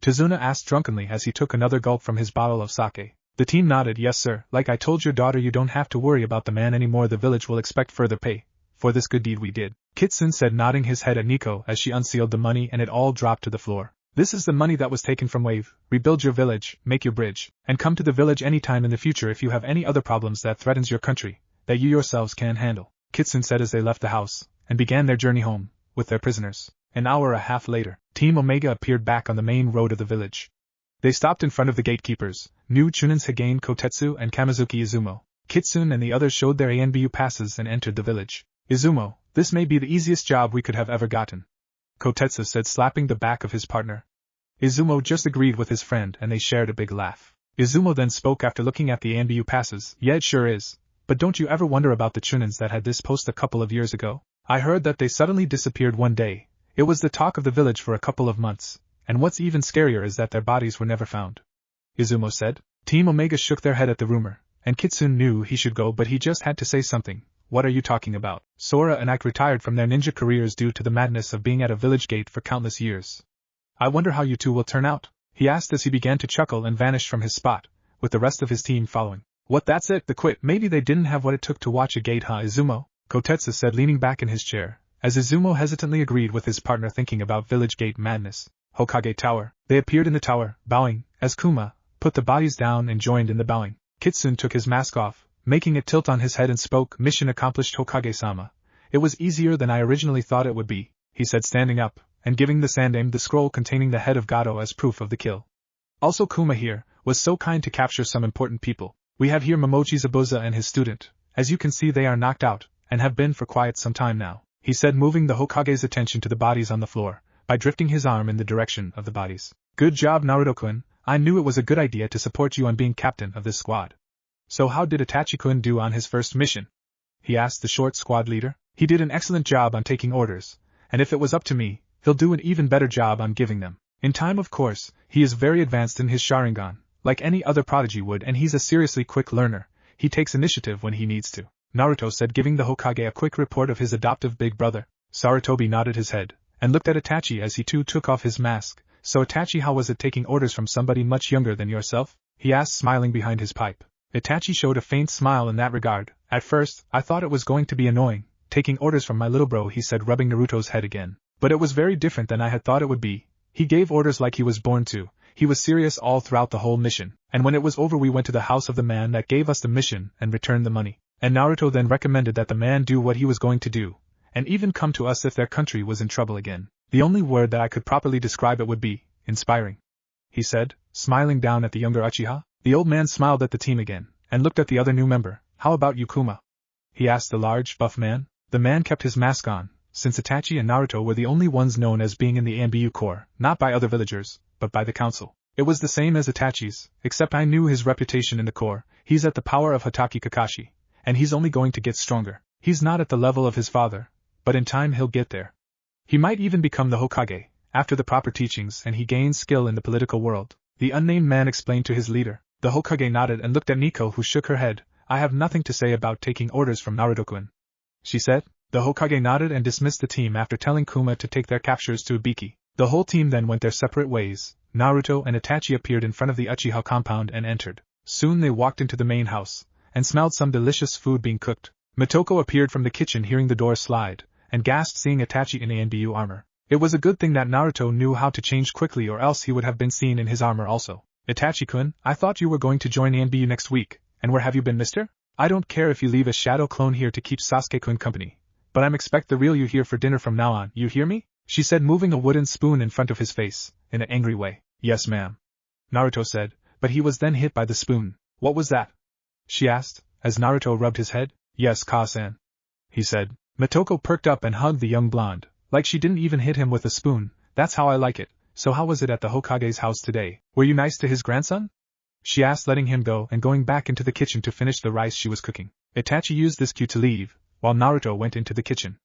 Tazuna asked drunkenly as he took another gulp from his bottle of sake. The team nodded. "Yes sir, like I told your daughter, you don't have to worry about the man anymore. The village will expect further pay for this good deed we did," Kitsune said, nodding his head at Nico as she unsealed the money and it all dropped to the floor. "This is the money that was taken from Wave. Rebuild your village, make your bridge, and come to the village anytime in the future if you have any other problems that threatens your country, that you yourselves can handle," Kitsune said as they left the house, and began their journey home, with their prisoners. An hour and a half later, Team Omega appeared back on the main road of the village. They stopped in front of the gatekeepers, New Chunins Hagane Kotetsu and Kamizuki Izumo. Kitsune and the others showed their Anbu passes and entered the village. "Izumo, this may be the easiest job we could have ever gotten," Kotetsu said, slapping the back of his partner. Izumo just agreed with his friend and they shared a big laugh. Izumo then spoke after looking at the Anbu passes. "Yeah, it sure is. But don't you ever wonder about the Chunins that had this post a couple of years ago? I heard that they suddenly disappeared one day. It was the talk of the village for a couple of months, and what's even scarier is that their bodies were never found," Izumo said. Team Omega shook their head at the rumor, and Kitsune knew he should go, but he just had to say something. "What are you talking about? Sora and Ike retired from their ninja careers due to the madness of being at a village gate for countless years. I wonder how you two will turn out," he asked as he began to chuckle and vanished from his spot, with the rest of his team following. "What, that's it, the quit? Maybe they didn't have what it took to watch a gate, huh, Izumo?" Kotetsu said, leaning back in his chair, as Izumo hesitantly agreed with his partner, thinking about village gate madness. Hokage Tower. They appeared in the tower, bowing, as Kuma put the bodies down and joined in the bowing. Kitsune took his mask off, making it tilt on his head, and spoke. "Mission accomplished, Hokage-sama. It was easier than I originally thought it would be," he said, standing up, and giving the Sandaime the scroll containing the head of Gato as proof of the kill. "Also Kuma here was so kind to capture some important people. We have here Momochi Zabuza and his student. As you can see, they are knocked out, and have been for quite some time now," he said, moving the Hokage's attention to the bodies on the floor, by drifting his arm in the direction of the bodies. "Good job, Naruto-kun. I knew it was a good idea to support you on being captain of this squad." "So how did Itachi-kun do on his first mission?" he asked the short squad leader. "He did an excellent job on taking orders, and if it was up to me, he'll do an even better job on giving them. In time, of course. He is very advanced in his Sharingan, like any other prodigy would, and he's a seriously quick learner. He takes initiative when he needs to," Naruto said, giving the Hokage a quick report of his adoptive big brother. Sarutobi nodded his head, and looked at Itachi as he too took off his mask. "So Itachi, how was it taking orders from somebody much younger than yourself?" he asked, smiling behind his pipe. Itachi showed a faint smile in that regard. "At first, I thought it was going to be annoying, taking orders from my little bro," he said, rubbing Naruto's head again. "But it was very different than I had thought it would be. He gave orders like he was born to. He was serious all throughout the whole mission, and when it was over we went to the house of the man that gave us the mission and returned the money. And Naruto then recommended that the man do what he was going to do, and even come to us if their country was in trouble again. The only word that I could properly describe it would be inspiring," he said, smiling down at the younger Uchiha. The old man smiled at the team again, and looked at the other new member. "How about you, Kuma?" he asked the large, buff man. The man kept his mask on, since Itachi and Naruto were the only ones known as being in the Anbu Corps, not by other villagers, but by the council. It was the same as Itachi's, except I knew his reputation in the Corps. He's at the power of Hatake Kakashi, and he's only going to get stronger. He's not at the level of his father, but in time he'll get there. He might even become the Hokage, after the proper teachings and he gains skill in the political world, the unnamed man explained to his leader. The Hokage nodded and looked at Nico, who shook her head. I have nothing to say about taking orders from Naruto-kun, she said. The Hokage nodded and dismissed the team after telling Kuma to take their captures to Ibiki. The whole team then went their separate ways. Naruto and Itachi appeared in front of the Uchiha compound and entered. Soon they walked into the main house, and smelled some delicious food being cooked. Motoko appeared from the kitchen hearing the door slide, and gasped seeing Itachi in Anbu armor. It was a good thing that Naruto knew how to change quickly, or else he would have been seen in his armor also. Itachi-kun, I thought you were going to join Anbu next week, and where have you been, mister? I don't care if you leave a shadow clone here to keep Sasuke-kun company, but I'm expect the real you here for dinner from now on, you hear me? She said, moving a wooden spoon in front of his face, in an angry way. Yes, ma'am, Naruto said, but he was then hit by the spoon. What was that? She asked, as Naruto rubbed his head. Yes, Ka-san, he said. Motoko perked up and hugged the young blonde, like she didn't even hit him with a spoon. That's how I like it. So how was it at the Hokage's house today? Were you nice to his grandson? She asked, letting him go and going back into the kitchen to finish the rice she was cooking. Itachi used this cue to leave, while Naruto went into the kitchen.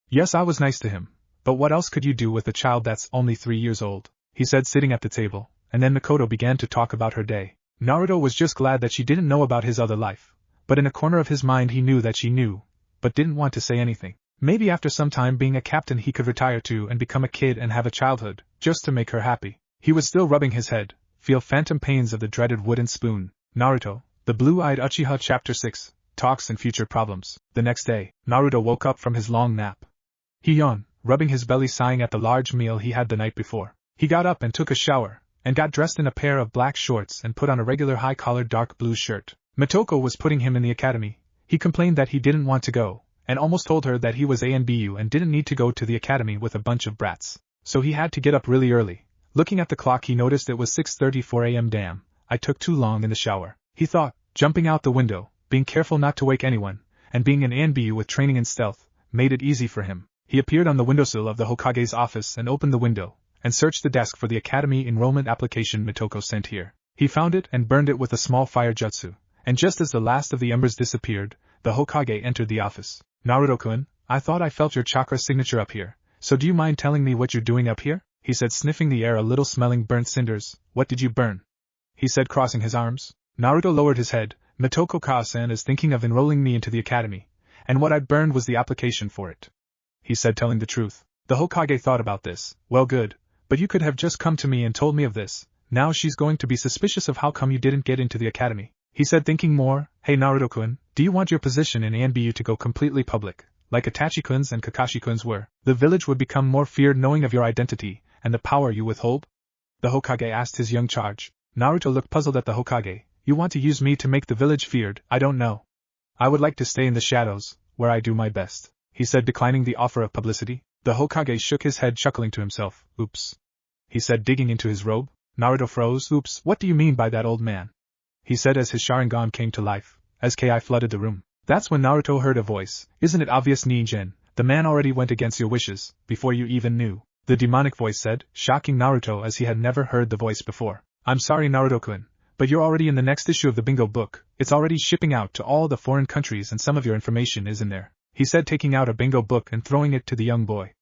Yes, I was nice to him, but what else could you do with a child that's only 3 years old? He said, sitting at the table, and then Mikoto began to talk about her day. Naruto was just glad that she didn't know about his other life, but in a corner of his mind he knew that she knew, but didn't want to say anything. Maybe after some time being a captain he could retire too and become a kid and have a childhood, just to make her happy. He was still rubbing his head, feel phantom pains of the dreaded wooden spoon. Naruto, the Blue-Eyed Uchiha Chapter 6, Talks and Future Problems. The next day, Naruto woke up from his long nap. He yawned, rubbing his belly, sighing at the large meal he had the night before. He got up and took a shower, and got dressed in a pair of black shorts and put on a regular high-collared dark blue shirt. Motoko was putting him in the academy. He complained that he didn't want to go, and almost told her that he was ANBU and didn't need to go to the academy with a bunch of brats. So he had to get up really early. Looking at the clock he noticed it was 6:34 a.m. Damn, I took too long in the shower, he thought, jumping out the window, being careful not to wake anyone, and being an ANBU with training in stealth, made it easy for him. He appeared on the windowsill of the Hokage's office and opened the window, and searched the desk for the academy enrollment application Motoko sent here. He found it and burned it with a small fire jutsu, and just as the last of the embers disappeared, the Hokage entered the office. Naruto-kun, I thought I felt your chakra signature up here, so do you mind telling me what you're doing up here? He said, sniffing the air a little, smelling burnt cinders. What did you burn? He said, crossing his arms. Naruto lowered his head. Motoko-san is thinking of enrolling me into the academy, and what I burned was the application for it, he said, telling the truth. The Hokage thought about this. Well, good, but you could have just come to me and told me of this. Now she's going to be suspicious of how come you didn't get into the academy, he said, thinking more. Hey Naruto-kun, do you want your position in ANBU to go completely public, like Itachi-kun's and Kakashi-kun's were? The village would become more feared knowing of your identity, and the power you withhold? The Hokage asked his young charge. Naruto looked puzzled at the Hokage. You want to use me to make the village feared? I don't know. I would like to stay in the shadows, where I do my best, he said, declining the offer of publicity. The Hokage shook his head, chuckling to himself. Oops, he said, digging into his robe. Naruto froze. Oops, what do you mean by that, old man? He said as his Sharingan came to life, as Ki flooded the room. That's when Naruto heard a voice. Isn't it obvious, Nin? The man already went against your wishes, before you even knew. The demonic voice said, shocking Naruto as he had never heard the voice before. I'm sorry Naruto-kun, but you're already in the next issue of the bingo book. It's already shipping out to all the foreign countries and some of your information is in there, he said, taking out a bingo book and throwing it to the young boy.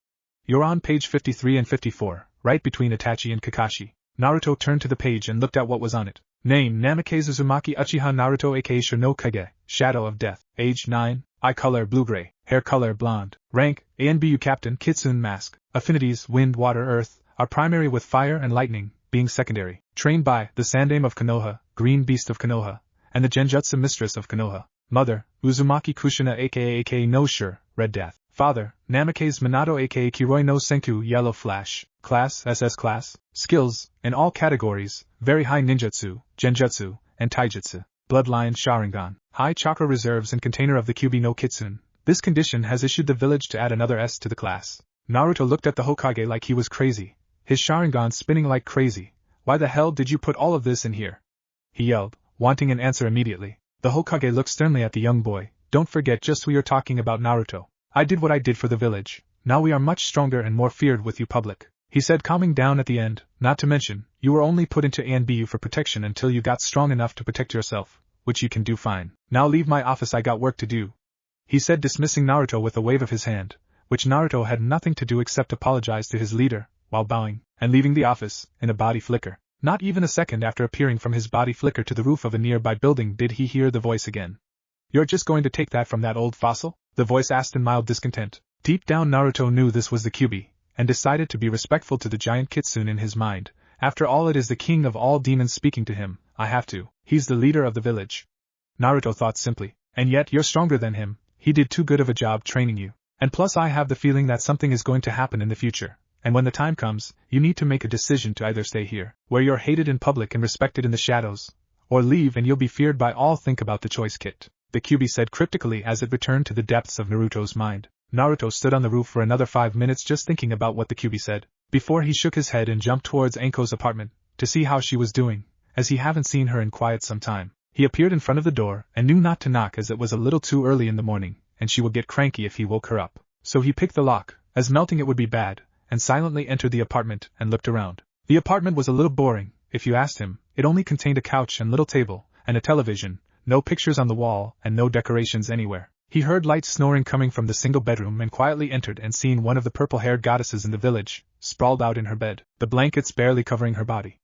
You're on page 53 and 54, right between Itachi and Kakashi. Naruto turned to the page and looked at what was on it. Name, Namikaze Uzumaki Uchiha Naruto aka Shino Kage, Shadow of Death. Age 9, eye color blue-gray, hair color blonde. Rank, ANBU Captain Kitsune Mask. Affinities, wind, water, earth, are primary with fire and lightning, being secondary. Trained by the Sandaime of Konoha, Green Beast of Konoha, and the Genjutsu Mistress of Konoha. Mother, Uzumaki Kushina aka No Sure, Red Death. Father, Namikaze Minato aka Kiroi no Senku, Yellow Flash. Class, SS Class. Skills, in all categories, very high ninjutsu, genjutsu, and taijutsu. Bloodline Sharingan. High chakra reserves and container of the Kyubi no Kitsune. This condition has issued the village to add another S to the class. Naruto looked at the Hokage like he was crazy, his Sharingan spinning like crazy. Why the hell did you put all of this in here? He yelled, wanting an answer immediately. The Hokage looked sternly at the young boy. Don't forget just who you're talking about, Naruto. I did what I did for the village. Now we are much stronger and more feared with you public. he said, calming down at the end. Not to mention, you were only put into Anbu for protection until you got strong enough to protect yourself, which you can do fine. Now leave my office, I got work to do, he said, dismissing Naruto with a wave of his hand, which Naruto had nothing to do except apologize to his leader, while bowing, and leaving the office, in a body flicker. Not even a second after appearing from his body flicker to the roof of a nearby building did he hear the voice again. You're just going to take that from that old fossil? The voice asked in mild discontent. Deep down Naruto knew this was the Kyuubi, and decided to be respectful to the giant kitsune in his mind. After all, it is the king of all demons speaking to him. I have to. He's the leader of the village. Naruto thought simply. And yet you're stronger than him. He did too good of a job training you. And plus I have the feeling that something is going to happen in the future. And when the time comes, you need to make a decision to either stay here, where you're hated in public and respected in the shadows, or leave and you'll be feared by all. Think about the choice, Kit, the Kyuubi said cryptically as it returned to the depths of Naruto's mind. Naruto stood on the roof for another 5 minutes just thinking about what the Kyuubi said, before he shook his head and jumped towards Anko's apartment, to see how she was doing, as he haven't seen her in quite some time. He appeared in front of the door, and knew not to knock as it was a little too early in the morning, and she would get cranky if he woke her up. So he picked the lock, as melting it would be bad, and silently entered the apartment and looked around. The apartment was a little boring, if you asked him. It only contained a couch and little table, and a television, no pictures on the wall, and no decorations anywhere. He heard light snoring coming from the single bedroom and quietly entered and seen one of the purple-haired goddesses in the village, sprawled out in her bed, the blankets barely covering her body.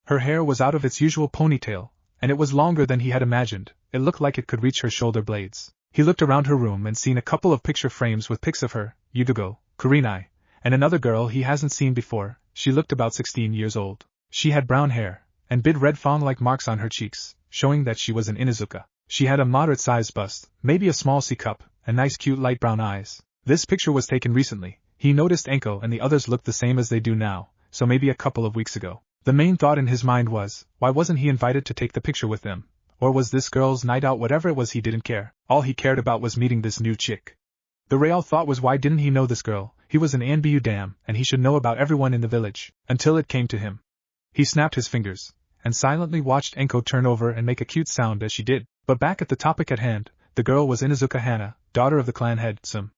Her hair was out of its usual ponytail, and it was longer than he had imagined. It looked like it could reach her shoulder blades. He looked around her room and seen a couple of picture frames with pics of her, Yugogo, Kurenai, and another girl he hasn't seen before. She looked about 16 years old. She had brown hair, and big red fawn-like marks on her cheeks, showing that she was an Inuzuka. She had a moderate-sized bust, maybe a small C-cup, and nice cute light brown eyes. This picture was taken recently. He noticed Anko and the others looked the same as they do now, so maybe a couple of weeks ago. The main thought in his mind was, why wasn't he invited to take the picture with them? Or was this girl's night out? Whatever it was, he didn't care. All he cared about was meeting this new chick. The real thought was, why didn't he know this girl? He was an Anbu dam, and he should know about everyone in the village, until it came to him. He snapped his fingers, and silently watched Anko turn over and make a cute sound as she did. But back at the topic at hand, the girl was Inuzuka Hana, daughter of the clan head, Sum.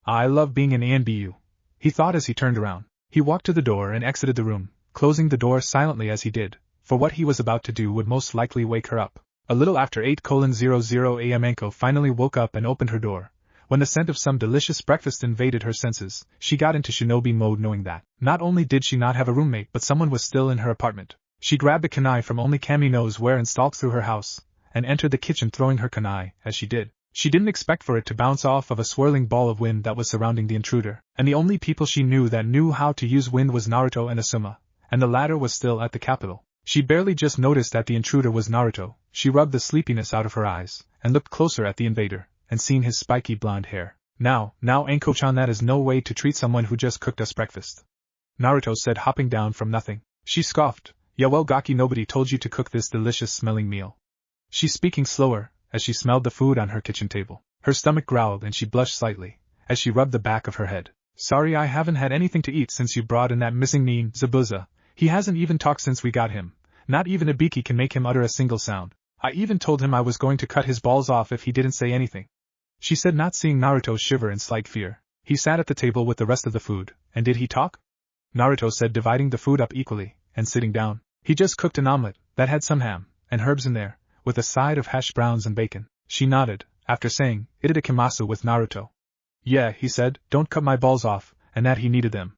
I love being an Anbu, he thought as he turned around. He walked to the door and exited the room, closing the door silently as he did, for what he was about to do would most likely wake her up. A little after 8:00 a.m. Anko finally woke up and opened her door. When the scent of some delicious breakfast invaded her senses, she got into shinobi mode, knowing that not only did she not have a roommate but someone was still in her apartment. She grabbed a kunai from only Kami knows where and stalked through her house, and entered the kitchen throwing her kunai. As she did, she didn't expect for it to bounce off of a swirling ball of wind that was surrounding the intruder, and the only people she knew that knew how to use wind was Naruto and Asuma, and the latter was still at the capital. She barely just noticed that the intruder was Naruto. She rubbed the sleepiness out of her eyes, and looked closer at the invader, and seen his spiky blonde hair. Now Anko-chan, that is no way to treat someone who just cooked us breakfast, Naruto said, hopping down from nothing. She scoffed. Yeah well, Gaki, nobody told you to cook this delicious smelling meal. She speaking slower, as she smelled the food on her kitchen table. Her stomach growled and she blushed slightly, as she rubbed the back of her head. Sorry, I haven't had anything to eat since you brought in that missing nin, Zabuza. He hasn't even talked since we got him. Not even Ibiki can make him utter a single sound. I even told him I was going to cut his balls off if he didn't say anything, she said, not seeing Naruto shiver in slight fear. He sat at the table with the rest of the food. And did he talk? Naruto said, dividing the food up equally, and sitting down. He just cooked an omelet, that had some ham, and herbs in there, with a side of hash browns and bacon. She nodded, after saying, Itadakimasu with Naruto. Yeah, he said, don't cut my balls off, and that he needed them,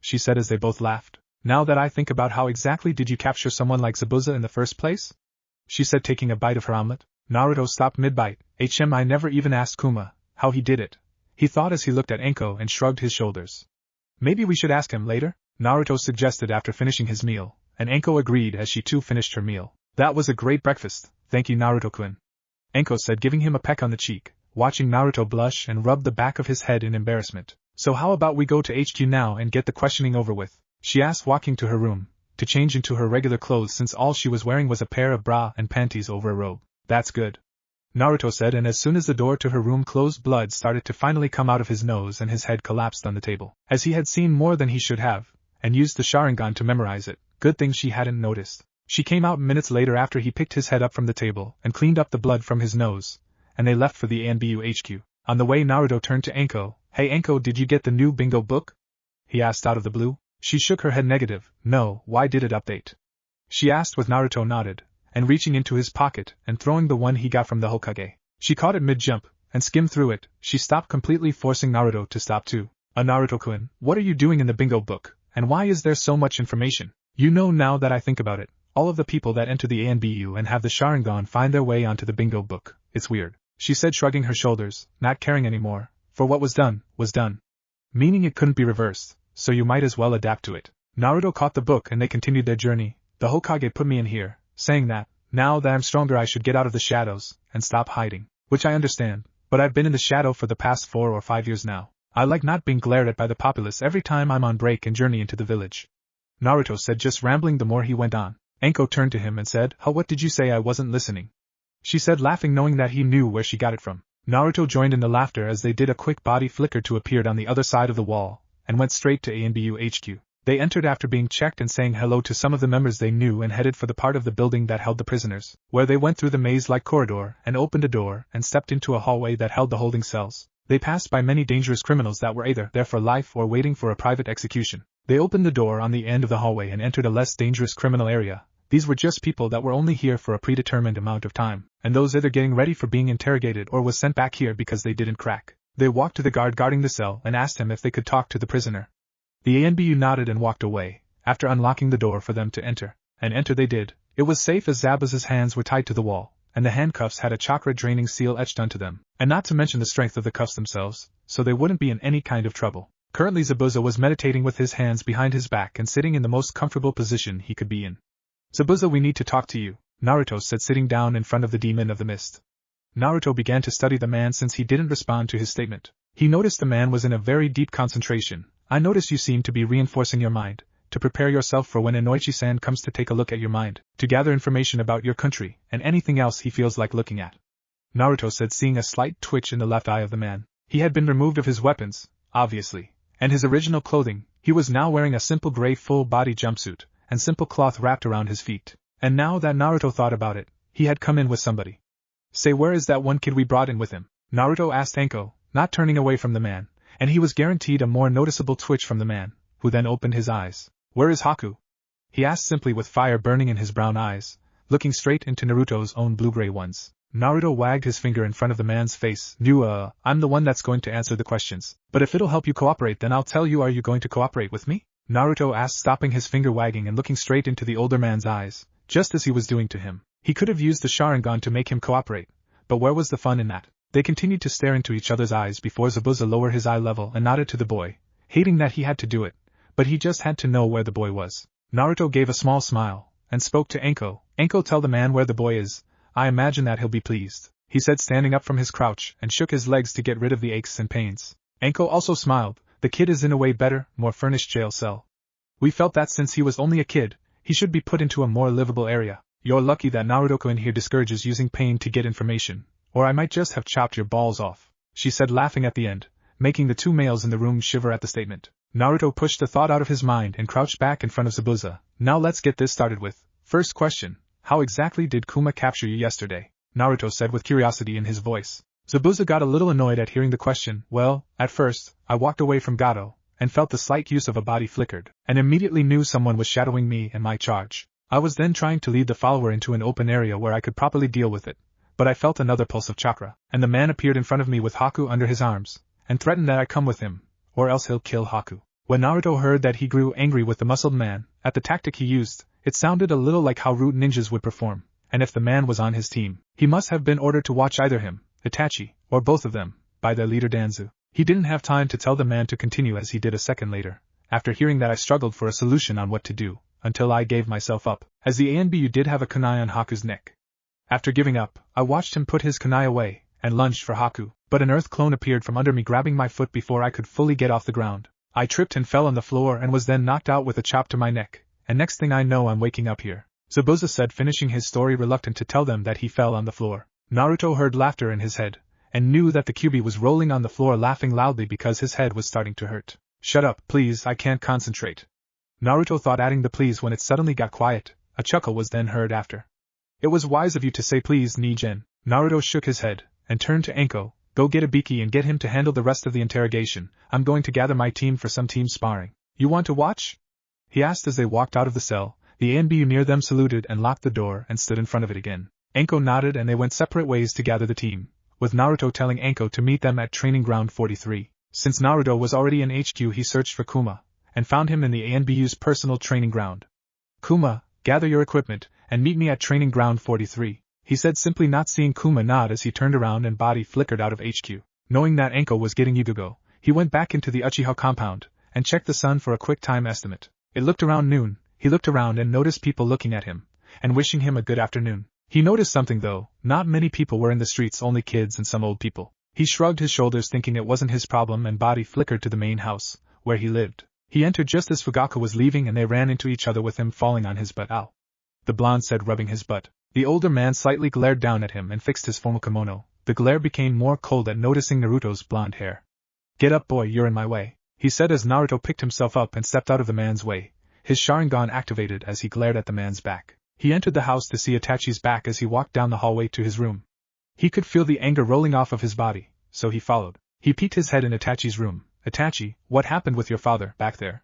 she said as they both laughed. Now that I think about, how exactly did you capture someone like Zabuza in the first place? She said, taking a bite of her omelet. Naruto stopped mid-bite. I never even asked Kuma how he did it, he thought as he looked at Anko and shrugged his shoulders. Maybe we should ask him later, Naruto suggested after finishing his meal, and Anko agreed as she too finished her meal. That was a great breakfast, thank you, Naruto-kun, Anko said, giving him a peck on the cheek, watching Naruto blush and rub the back of his head in embarrassment. So how about we go to HQ now and get the questioning over with, she asked, walking to her room, to change into her regular clothes since all she was wearing was a pair of bra and panties over a robe. That's good, Naruto said, and as soon as the door to her room closed, blood started to finally come out of his nose and his head collapsed on the table, as he had seen more than he should have, and used the Sharingan to memorize it. Good thing she hadn't noticed. She came out minutes later after he picked his head up from the table and cleaned up the blood from his nose, and they left for the Anbu HQ. On the way, Naruto turned to Anko. Hey Anko, did you get the new bingo book? He asked out of the blue. She shook her head negative. No, why did it update? She asked with Naruto nodded, and reaching into his pocket and throwing the one he got from the Hokage. She caught it mid-jump, and skimmed through it. She stopped completely, forcing Naruto to stop too. Naruto-kun, what are you doing in the bingo book, and why is there so much information? You know, now that I think about it, all of the people that enter the Anbu and have the Sharingan find their way onto the bingo book. It's weird, she said, shrugging her shoulders, not caring anymore, for what was done, was done. Meaning it couldn't be reversed, so you might as well adapt to it. Naruto caught the book and they continued their journey. The Hokage put me in here, saying that, now that I'm stronger I should get out of the shadows, and stop hiding. Which I understand, but I've been in the shadow for the past 4 or 5 years now. I like not being glared at by the populace every time I'm on break and journey into the village. Naruto said, just rambling the more he went on. Anko turned to him and said, what did you say? I wasn't listening. She said, laughing, knowing that he knew where she got it from. Naruto joined in the laughter as they did. A quick body flicker to appeared on the other side of the wall, and went straight to Anbu HQ. They entered after being checked and saying hello to some of the members they knew, and headed for the part of the building that held the prisoners, where they went through the maze-like corridor and opened a door and stepped into a hallway that held the holding cells. They passed by many dangerous criminals that were either there for life or waiting for a private execution. They opened the door on the end of the hallway and entered a less dangerous criminal area. These were just people that were only here for a predetermined amount of time, and those either getting ready for being interrogated or was sent back here because they didn't crack. They walked to the guard guarding the cell and asked him if they could talk to the prisoner. The Anbu nodded and walked away, after unlocking the door for them to enter. And enter they did. It was safe as Zabuza's hands were tied to the wall, and the handcuffs had a chakra-draining seal etched onto them, and not to mention the strength of the cuffs themselves, so they wouldn't be in any kind of trouble. Currently Zabuza was meditating with his hands behind his back and sitting in the most comfortable position he could be in. Zabuza, we need to talk to you, Naruto said, sitting down in front of the demon of the mist. Naruto began to study the man since he didn't respond to his statement. He noticed the man was in a very deep concentration. I notice you seem to be reinforcing your mind, to prepare yourself for when Inoichi-san comes to take a look at your mind, to gather information about your country, and anything else he feels like looking at. Naruto said, seeing a slight twitch in the left eye of the man. He had been removed of his weapons, obviously, and his original clothing. He was now wearing a simple gray full-body jumpsuit, and simple cloth wrapped around his feet. And now that Naruto thought about it, he had come in with somebody. Say, where is that one kid we brought in with him? Naruto asked Anko, not turning away from the man, and he was guaranteed a more noticeable twitch from the man, who then opened his eyes. Where is Haku? He asked simply, with fire burning in his brown eyes, looking straight into Naruto's own blue-gray ones. Naruto wagged his finger in front of the man's face. I'm the one that's going to answer the questions. But if it'll help you cooperate, then I'll tell you. Are you going to cooperate with me? Naruto asked, stopping his finger wagging and looking straight into the older man's eyes, just as he was doing to him. He could have used the Sharingan to make him cooperate, but where was the fun in that? They continued to stare into each other's eyes before Zabuza lowered his eye level and nodded to the boy, hating that he had to do it, but he just had to know where the boy was. Naruto gave a small smile, and spoke to Anko. Anko, tell the man where the boy is. I imagine that he'll be pleased, he said, standing up from his crouch and shook his legs to get rid of the aches and pains. Anko also smiled. The kid is in a way better, more furnished jail cell. We felt that since he was only a kid, he should be put into a more livable area. You're lucky that Naruto in here discourages using pain to get information, or I might just have chopped your balls off, she said, laughing at the end, making the two males in the room shiver at the statement. Naruto pushed the thought out of his mind and crouched back in front of Zabuza. Now let's get this started with. First question, how exactly did Kuma capture you yesterday? Naruto said with curiosity in his voice. Zabuza got a little annoyed at hearing the question. Well, at first, I walked away from Gato, and felt the slight use of a body flickered, and immediately knew someone was shadowing me and my charge. I was then trying to lead the follower into an open area where I could properly deal with it, but I felt another pulse of chakra, and the man appeared in front of me with Haku under his arms, and threatened that I come with him, or else he'll kill Haku. When Naruto heard that, he grew angry with the muscled man. At the tactic he used, it sounded a little like how root ninjas would perform, and if the man was on his team, he must have been ordered to watch either him, Itachi, or both of them, by their leader Danzu. He didn't have time to tell the man to continue, as he did a second later, after hearing that I struggled for a solution on what to do, until I gave myself up, as the Anbu did have a kunai on Haku's neck. After giving up, I watched him put his kunai away, and lunged for Haku, but an earth clone appeared from under me, grabbing my foot before I could fully get off the ground. I tripped and fell on the floor and was then knocked out with a chop to my neck, and next thing I know I'm waking up here, Zabuza said, finishing his story, reluctant to tell them that he fell on the floor. Naruto heard laughter in his head, and knew that the Kyuubi was rolling on the floor laughing loudly because his head was starting to hurt. Shut up, please, I can't concentrate. Naruto thought, adding the please when it suddenly got quiet. A chuckle was then heard after. It was wise of you to say please, Nijen. Naruto shook his head, and turned to Anko. Go get Ibiki and get him to handle the rest of the interrogation. I'm going to gather my team for some team sparring. You want to watch? he asked as they walked out of the cell. The Anbu near them saluted and locked the door and stood in front of it again. Anko nodded and they went separate ways to gather the team, with Naruto telling Anko to meet them at Training Ground 43. Since Naruto was already in HQ, he searched for Kuma, and found him in the Anbu's personal training ground. Kuma, gather your equipment, and meet me at Training Ground 43, he said, simply, not seeing Kuma nod as he turned around and body flickered out of HQ. Knowing that Anko was getting Yugogo, he went back into the Uchiha compound, and checked the sun for a quick time estimate. It looked around noon. He looked around and noticed people looking at him, and wishing him a good afternoon. He noticed something though, not many people were in the streets, only kids and some old people. He shrugged his shoulders thinking it wasn't his problem and body flickered to the main house, where he lived. He entered just as Fugaku was leaving and they ran into each other with him falling on his butt. Ow, the blonde said, rubbing his butt. The older man slightly glared down at him and fixed his formal kimono. The glare became more cold at noticing Naruto's blonde hair. Get up, boy, you're in my way, he said as Naruto picked himself up and stepped out of the man's way, his Sharingan activated as he glared at the man's back. He entered the house to see Itachi's back as he walked down the hallway to his room. He could feel the anger rolling off of his body, so he followed. He peeked his head in Itachi's room. Itachi, what happened with your father back there?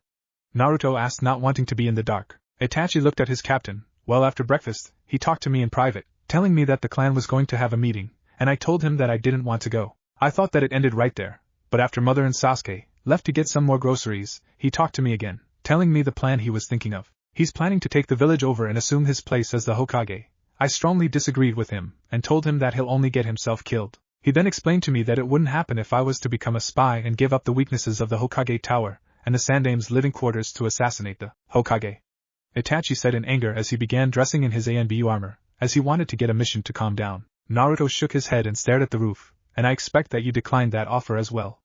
Naruto asked, not wanting to be in the dark. Itachi looked at his captain. Well, after breakfast, he talked to me in private, telling me that the clan was going to have a meeting, and I told him that I didn't want to go. I thought that it ended right there, but after Mother and Sasuke left to get some more groceries, he talked to me again, telling me the plan he was thinking of. He's planning to take the village over and assume his place as the Hokage. I strongly disagreed with him, and told him that he'll only get himself killed. He then explained to me that it wouldn't happen if I was to become a spy and give up the weaknesses of the Hokage Tower and the Sandame's living quarters to assassinate the Hokage. Itachi said in anger as he began dressing in his Anbu armor, as he wanted to get a mission to calm down. Naruto shook his head and stared at the roof, and I expect that you declined that offer as well,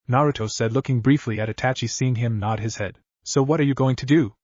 Naruto said, looking briefly at Itachi, seeing him nod his head. So what are you going to do?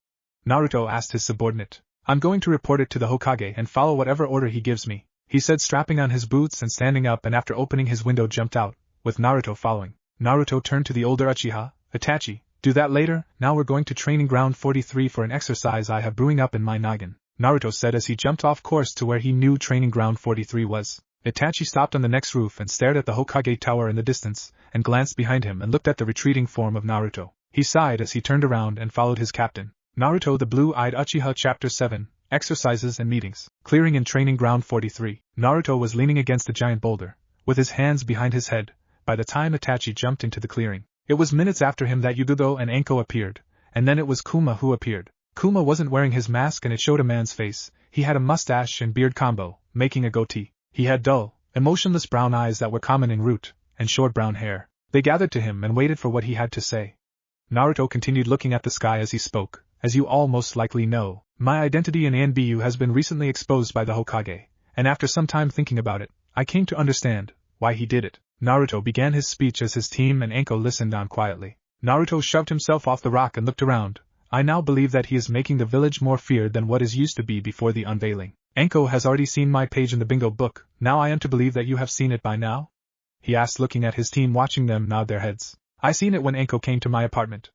Naruto asked his subordinate. I'm going to report it to the Hokage and follow whatever order he gives me, he said, strapping on his boots and standing up, and after opening his window jumped out, with Naruto following. Naruto turned to the older Uchiha. Itachi, do that later, now we're going to Training Ground 43 for an exercise I have brewing up in my noggin, Naruto said as he jumped off course to where he knew Training Ground 43 was. Itachi stopped on the next roof and stared at the Hokage Tower in the distance, and glanced behind him and looked at the retreating form of Naruto. He sighed as he turned around and followed his captain. Naruto the Blue-Eyed Uchiha Chapter 7, Exercises and Meetings. Clearing in Training Ground 43. Naruto was leaning against a giant boulder, with his hands behind his head, by the time Itachi jumped into the clearing. It was minutes after him that Yugogo and Anko appeared, and then it was Kuma who appeared. Kuma wasn't wearing his mask and it showed a man's face. He had a mustache and beard combo, making a goatee. He had dull, emotionless brown eyes that were common in Root, and short brown hair. They gathered to him and waited for what he had to say. Naruto continued looking at the sky as he spoke. As you all most likely know, my identity in Anbu has been recently exposed by the Hokage, and after some time thinking about it, I came to understand why he did it. Naruto began his speech as his team and Anko listened on quietly. Naruto shoved himself off the rock and looked around. I now believe that he is making the village more feared than what is used to be before the unveiling. Anko has already seen my page in the bingo book, now I am to believe that you have seen it by now? He asked, looking at his team, watching them nod their heads. I seen it when Anko came to my apartment,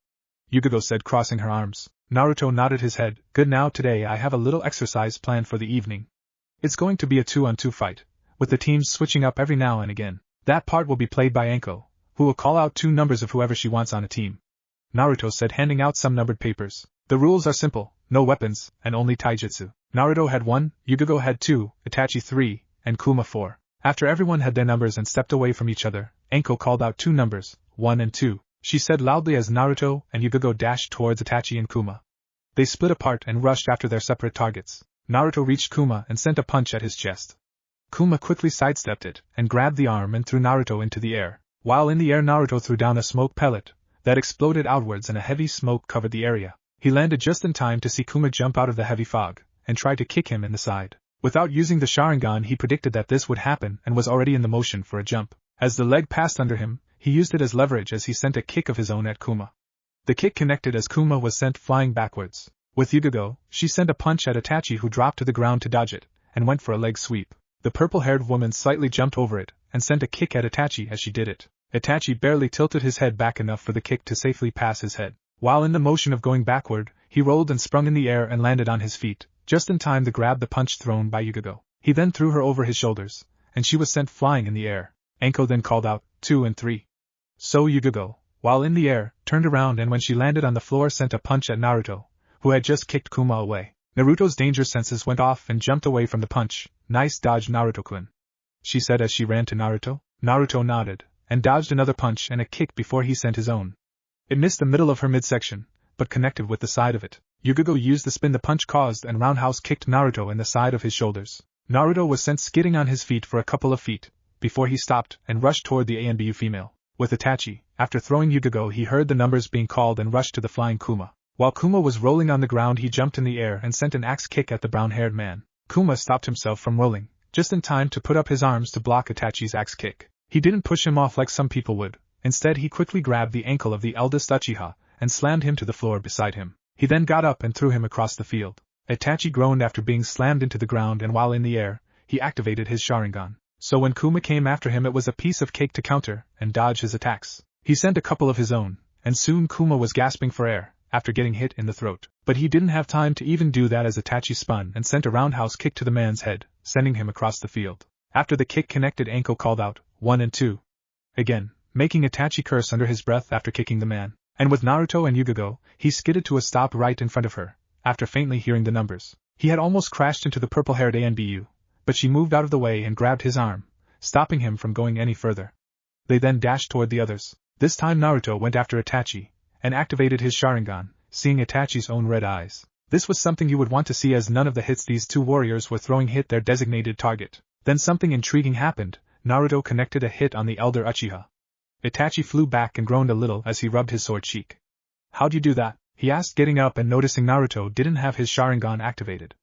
Yugogo said, crossing her arms. Naruto nodded his head. Good, now today I have a little exercise planned for the evening. It's going to be a 2-on-2 fight, with the teams switching up every now and again. That part will be played by Anko, who will call out 2 numbers of whoever she wants on a team, Naruto said, handing out some numbered papers. The rules are simple, no weapons, and only taijutsu. Naruto had 1, Yugogo had 2, Itachi 3, and Kuma 4. After everyone had their numbers and stepped away from each other, Anko called out 2 numbers, 1 and 2. She said loudly as Naruto and Yugogo dashed towards Itachi and Kuma. They split apart and rushed after their separate targets. Naruto reached Kuma and sent a punch at his chest. Kuma quickly sidestepped it and grabbed the arm and threw Naruto into the air. While in the air, Naruto threw down a smoke pellet that exploded outwards and a heavy smoke covered the area. He landed just in time to see Kuma jump out of the heavy fog and try to kick him in the side. Without using the Sharingan, he predicted that this would happen and was already in the motion for a jump. As the leg passed under him, he used it as leverage as he sent a kick of his own at Kuma. The kick connected as Kuma was sent flying backwards. With Yugogo, she sent a punch at Itachi, who dropped to the ground to dodge it, and went for a leg sweep. The purple-haired woman slightly jumped over it, and sent a kick at Itachi as she did it. Itachi barely tilted his head back enough for the kick to safely pass his head. While in the motion of going backward, he rolled and sprung in the air and landed on his feet, just in time to grab the punch thrown by Yugogo. He then threw her over his shoulders, and she was sent flying in the air. Anko then called out, 2 and 3. So Yugogo, while in the air, turned around and when she landed on the floor sent a punch at Naruto, who had just kicked Kuma away. Naruto's danger senses went off and jumped away from the punch. "Nice dodge, Naruto-kun," she said as she ran to Naruto. Naruto nodded, and dodged another punch and a kick before he sent his own. It missed the middle of her midsection, but connected with the side of it. Yugogo used the spin the punch caused and roundhouse kicked Naruto in the side of his shoulders. Naruto was sent skidding on his feet for a couple of feet, before he stopped and rushed toward the Anbu female. With Itachi, after throwing Yugogo he heard the numbers being called and rushed to the flying Kuma. While Kuma was rolling on the ground he jumped in the air and sent an axe kick at the brown-haired man. Kuma stopped himself from rolling, just in time to put up his arms to block Itachi's axe kick. He didn't push him off like some people would. Instead he quickly grabbed the ankle of the eldest Uchiha, and slammed him to the floor beside him. He then got up and threw him across the field. Itachi groaned after being slammed into the ground, and while in the air, he activated his Sharingan. So when Kuma came after him it was a piece of cake to counter and dodge his attacks. He sent a couple of his own, and soon Kuma was gasping for air, after getting hit in the throat. But he didn't have time to even do that as Itachi spun and sent a roundhouse kick to the man's head, sending him across the field. After the kick connected, Anko called out, 1 and 2. Again, making Itachi curse under his breath after kicking the man. And with Naruto and Yugogo, he skidded to a stop right in front of her, after faintly hearing the numbers. He had almost crashed into the purple-haired Anbu, but she moved out of the way and grabbed his arm, stopping him from going any further. They then dashed toward the others. This time Naruto went after Itachi, and activated his Sharingan, seeing Itachi's own red eyes. This was something you would want to see, as none of the hits these two warriors were throwing hit their designated target. Then something intriguing happened. Naruto connected a hit on the elder Uchiha. Itachi flew back and groaned a little as he rubbed his sword cheek. "How'd you do that?" he asked, getting up and noticing Naruto didn't have his Sharingan activated.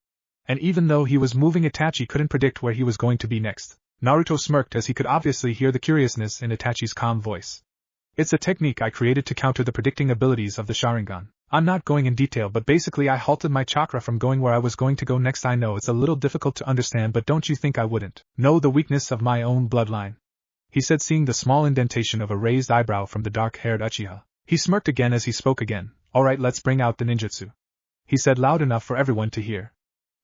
And even though he was moving, Itachi couldn't predict where he was going to be next. Naruto smirked as he could obviously hear the curiousness in Itachi's calm voice. "It's a technique I created to counter the predicting abilities of the Sharingan. I'm not going in detail, but basically I halted my chakra from going where I was going to go next. I know it's a little difficult to understand, but don't you think I wouldn't know the weakness of my own bloodline?" he said, seeing the small indentation of a raised eyebrow from the dark-haired Uchiha. He smirked again as he spoke again. "Alright, let's bring out the ninjutsu," he said loud enough for everyone to hear.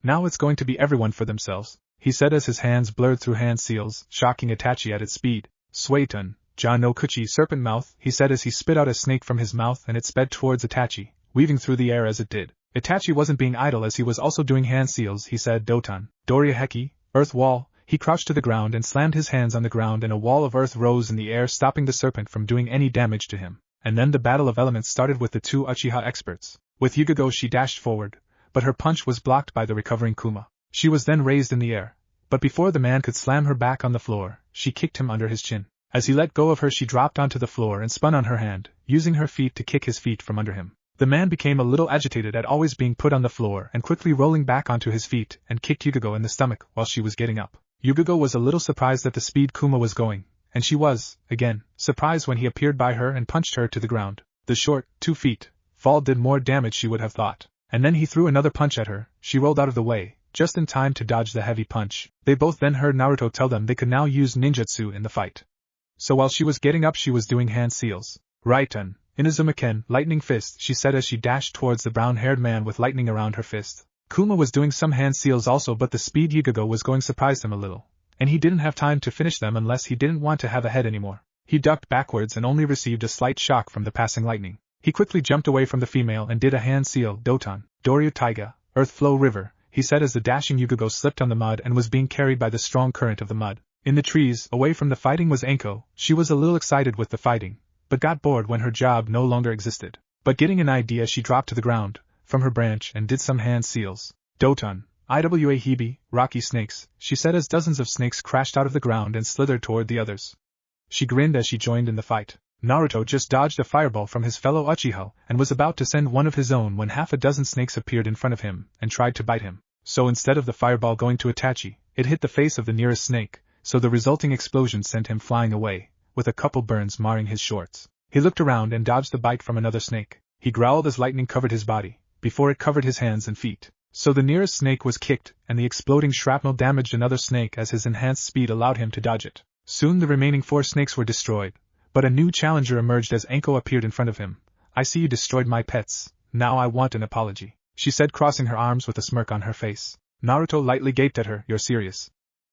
"Now it's going to be everyone for themselves," he said as his hands blurred through hand seals, shocking Itachi at its speed. "Suetun, Ja no Kuchi, serpent mouth," he said as he spit out a snake from his mouth and it sped towards Itachi, weaving through the air as it did. Itachi wasn't being idle as he was also doing hand seals. He said, "Dotan, Doria Heki, earth wall." He crouched to the ground and slammed his hands on the ground, and a wall of earth rose in the air, stopping the serpent from doing any damage to him. And then the battle of elements started with the two Uchiha experts. With Yugogo she dashed forward, but her punch was blocked by the recovering Kuma. She was then raised in the air, but before the man could slam her back on the floor, she kicked him under his chin. As he let go of her she dropped onto the floor and spun on her hand, using her feet to kick his feet from under him. The man became a little agitated at always being put on the floor and quickly rolling back onto his feet and kicked Yugogo in the stomach while she was getting up. Yugogo was a little surprised at the speed Kuma was going, and she was, again, surprised when he appeared by her and punched her to the ground. The short, 2 feet, fall did more damage she would have thought, and then he threw another punch at her. She rolled out of the way, just in time to dodge the heavy punch. They both then heard Naruto tell them they could now use ninjutsu in the fight. So while she was getting up she was doing hand seals. "Raiten, Inazumaken, lightning fist," she said as she dashed towards the brown-haired man with lightning around her fist. Kuma was doing some hand seals also, but the speed Yugogo was going surprised him a little, and he didn't have time to finish them unless he didn't want to have a head anymore. He ducked backwards and only received a slight shock from the passing lightning. He quickly jumped away from the female and did a hand seal. "Dotan, Doryu Taiga, Earth Flow River," he said as the dashing Yugogo slipped on the mud and was being carried by the strong current of the mud. In the trees, away from the fighting, was Anko. She was a little excited with the fighting, but got bored when her job no longer existed. But getting an idea she dropped to the ground, from her branch, and did some hand seals. "Dotan, Iwa Hebe, rocky snakes," she said as dozens of snakes crashed out of the ground and slithered toward the others. She grinned as she joined in the fight. Naruto just dodged a fireball from his fellow Uchiha and was about to send one of his own when half a dozen snakes appeared in front of him and tried to bite him. So instead of the fireball going to Itachi, it hit the face of the nearest snake, so the resulting explosion sent him flying away, with a couple burns marring his shorts. He looked around and dodged the bite from another snake. He growled as lightning covered his body, before it covered his hands and feet. So the nearest snake was kicked, and the exploding shrapnel damaged another snake as his enhanced speed allowed him to dodge it. Soon the remaining 4 snakes were destroyed, but a new challenger emerged as Anko appeared in front of him. "I see you destroyed my pets, now I want an apology," she said, crossing her arms with a smirk on her face. Naruto lightly gaped at her. "You're serious?"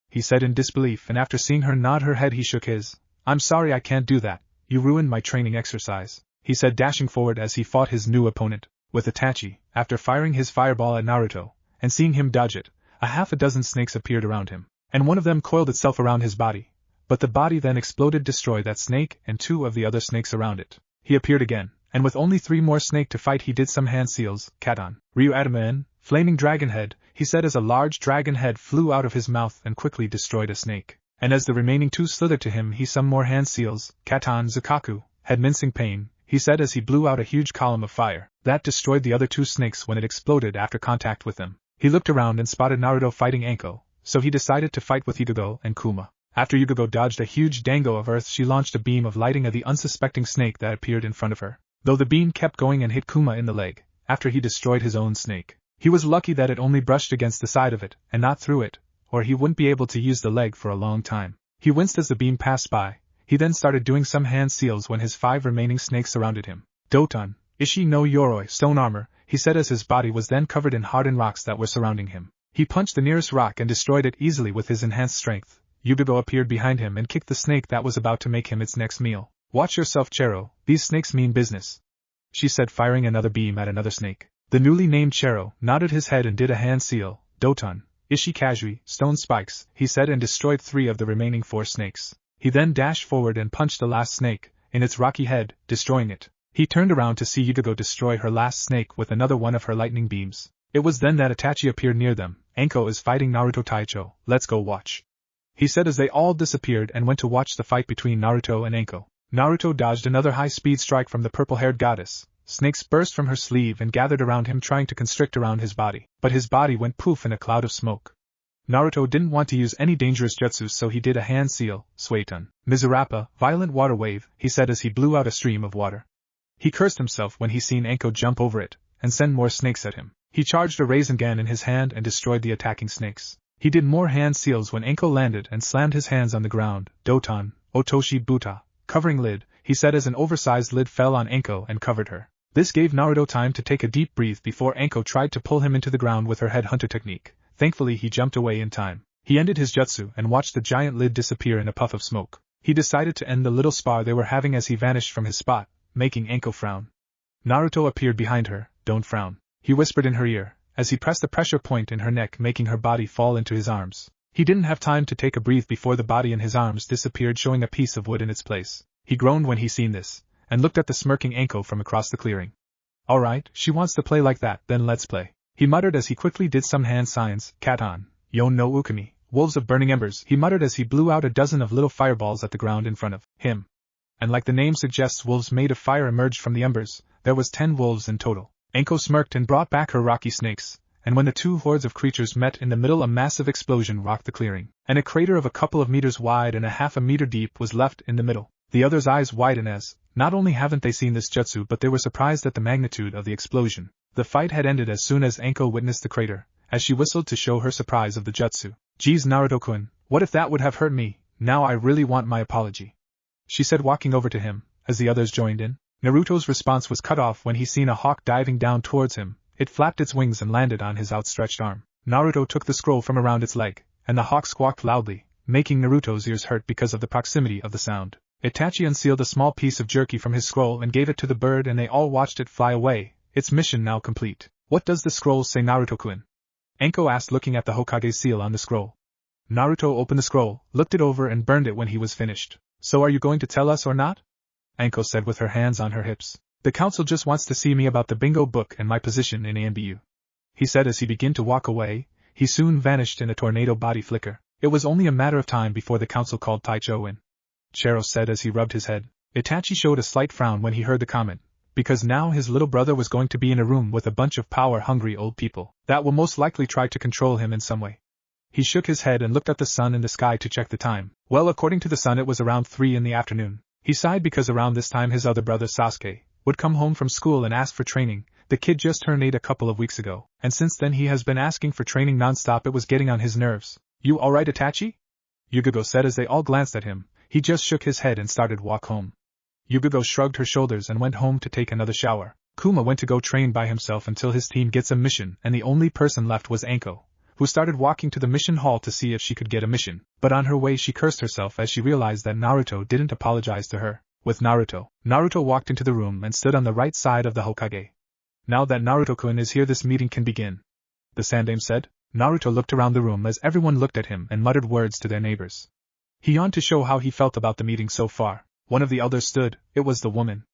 he said in disbelief, and after seeing her nod her head he shook his. "I'm sorry, I can't do that, you ruined my training exercise," he said, dashing forward as he fought his new opponent. With Itachi, after firing his fireball at Naruto, and seeing him dodge it, a half a dozen snakes appeared around him, and one of them coiled itself around his body. But the body then exploded, destroyed that snake and 2 of the other snakes around it. He appeared again, and with only 3 more snake to fight he did some hand seals, Katan, Ryu Adaman, flaming dragon head, he said as a large dragon head flew out of his mouth and quickly destroyed a snake. And as the remaining 2 slithered to him he some more hand seals, Katan Zukaku, had mincing pain, he said as he blew out a huge column of fire, that destroyed the other 2 snakes when it exploded after contact with them. He looked around and spotted Naruto fighting Anko, so he decided to fight with Yugogo and Kuma. After Yugogo dodged a huge dango of earth, she launched a beam of lighting at the unsuspecting snake that appeared in front of her. Though the beam kept going and hit Kuma in the leg, after he destroyed his own snake. He was lucky that it only brushed against the side of it, and not through it, or he wouldn't be able to use the leg for a long time. He winced as the beam passed by. He then started doing some hand seals when his 5 remaining snakes surrounded him. Doton, Ishi no Yoroi, stone armor, he said as his body was then covered in hardened rocks that were surrounding him. He punched the nearest rock and destroyed it easily with his enhanced strength. Yubibo appeared behind him and kicked the snake that was about to make him its next meal. Watch yourself, Chero, these snakes mean business, she said, firing another beam at another snake. The newly named Chero nodded his head and did a hand seal. Doton, Ishi Kazui, stone spikes, he said, and destroyed 3 of the remaining 4 snakes. He then dashed forward and punched the last snake in its rocky head, destroying it. He turned around to see Yugogo destroy her last snake with another one of her lightning beams. It was then that Itachi appeared near them. Anko is fighting Naruto Taicho, let's go watch, he said as they all disappeared and went to watch the fight between Naruto and Anko. Naruto dodged another high-speed strike from the purple-haired goddess. Snakes burst from her sleeve and gathered around him, trying to constrict around his body, but his body went poof in a cloud of smoke. Naruto didn't want to use any dangerous jutsu, so he did a hand seal, Sueton, Mizurappa, violent water wave, he said as he blew out a stream of water. He cursed himself when he seen Anko jump over it and send more snakes at him. He charged a Rasengan in his hand and destroyed the attacking snakes. He did more hand seals when Anko landed and slammed his hands on the ground. Doton, Otoshi Buta, covering lid, he said as an oversized lid fell on Anko and covered her. This gave Naruto time to take a deep breath before Anko tried to pull him into the ground with her headhunter technique. Thankfully he jumped away in time. He ended his jutsu and watched the giant lid disappear in a puff of smoke. He decided to end the little spar they were having as he vanished from his spot, making Anko frown. Naruto appeared behind her. Don't frown, he whispered in her ear, as he pressed the pressure point in her neck, making her body fall into his arms. He didn't have time to take a breath before the body in his arms disappeared, showing a piece of wood in its place. He groaned when he seen this, and looked at the smirking Anko from across the clearing. Alright, she wants to play like that, then let's play, he muttered as he quickly did some hand signs. Katan, Yon no Ukami, wolves of burning embers, he muttered as he blew out a dozen of little fireballs at the ground in front of him. And like the name suggests, wolves made of fire emerged from the embers. There was 10 wolves in total. Anko smirked and brought back her rocky snakes, and when the 2 hordes of creatures met in the middle, a massive explosion rocked the clearing, and a crater of a couple of meters wide and a half a meter deep was left in the middle. The others' eyes widened as, not only haven't they seen this jutsu, but they were surprised at the magnitude of the explosion. The fight had ended as soon as Anko witnessed the crater, as she whistled to show her surprise of the jutsu. Geez, Naruto-kun, what if that would have hurt me? Now I really want my apology, she said, walking over to him, as the others joined in. Naruto's response was cut off when he seen a hawk diving down towards him. It flapped its wings and landed on his outstretched arm. Naruto took the scroll from around its leg, and the hawk squawked loudly, making Naruto's ears hurt because of the proximity of the sound. Itachi unsealed a small piece of jerky from his scroll and gave it to the bird, and they all watched it fly away, its mission now complete. What does the scroll say, Naruto-kun? Anko asked, looking at the Hokage seal on the scroll. Naruto opened the scroll, looked it over and burned it when he was finished. So are you going to tell us or not? Anko said with her hands on her hips. The council just wants to see me about the bingo book and my position in Anbu, he said as he began to walk away. He soon vanished in a tornado body flicker. It was only a matter of time before the council called Taicho in. Chero said as he rubbed his head. Itachi showed a slight frown when he heard the comment, because now his little brother was going to be in a room with a bunch of power-hungry old people that will most likely try to control him in some way. He shook his head and looked at the sun in the sky to check the time. Well, according to the sun it was around 3 in the afternoon. He sighed because around this time his other brother Sasuke would come home from school and ask for training. The kid just turned 8 a couple of weeks ago, and since then he has been asking for training non-stop. It was getting on his nerves. You alright, Itachi? Yugogo said as they all glanced at him. He just shook his head and started walk home. Yugogo shrugged her shoulders and went home to take another shower. Kuma went to go train by himself until his team gets a mission, and the only person left was Anko, who started walking to the mission hall to see if she could get a mission, but on her way she cursed herself as she realized that Naruto didn't apologize to her. With Naruto walked into the room and stood on the right side of the Hokage. Now that Naruto-kun is here, this meeting can begin, the Sandame said. Naruto looked around the room as everyone looked at him and muttered words to their neighbors. He yawned to show how he felt about the meeting so far. One of the elders stood. It was the woman.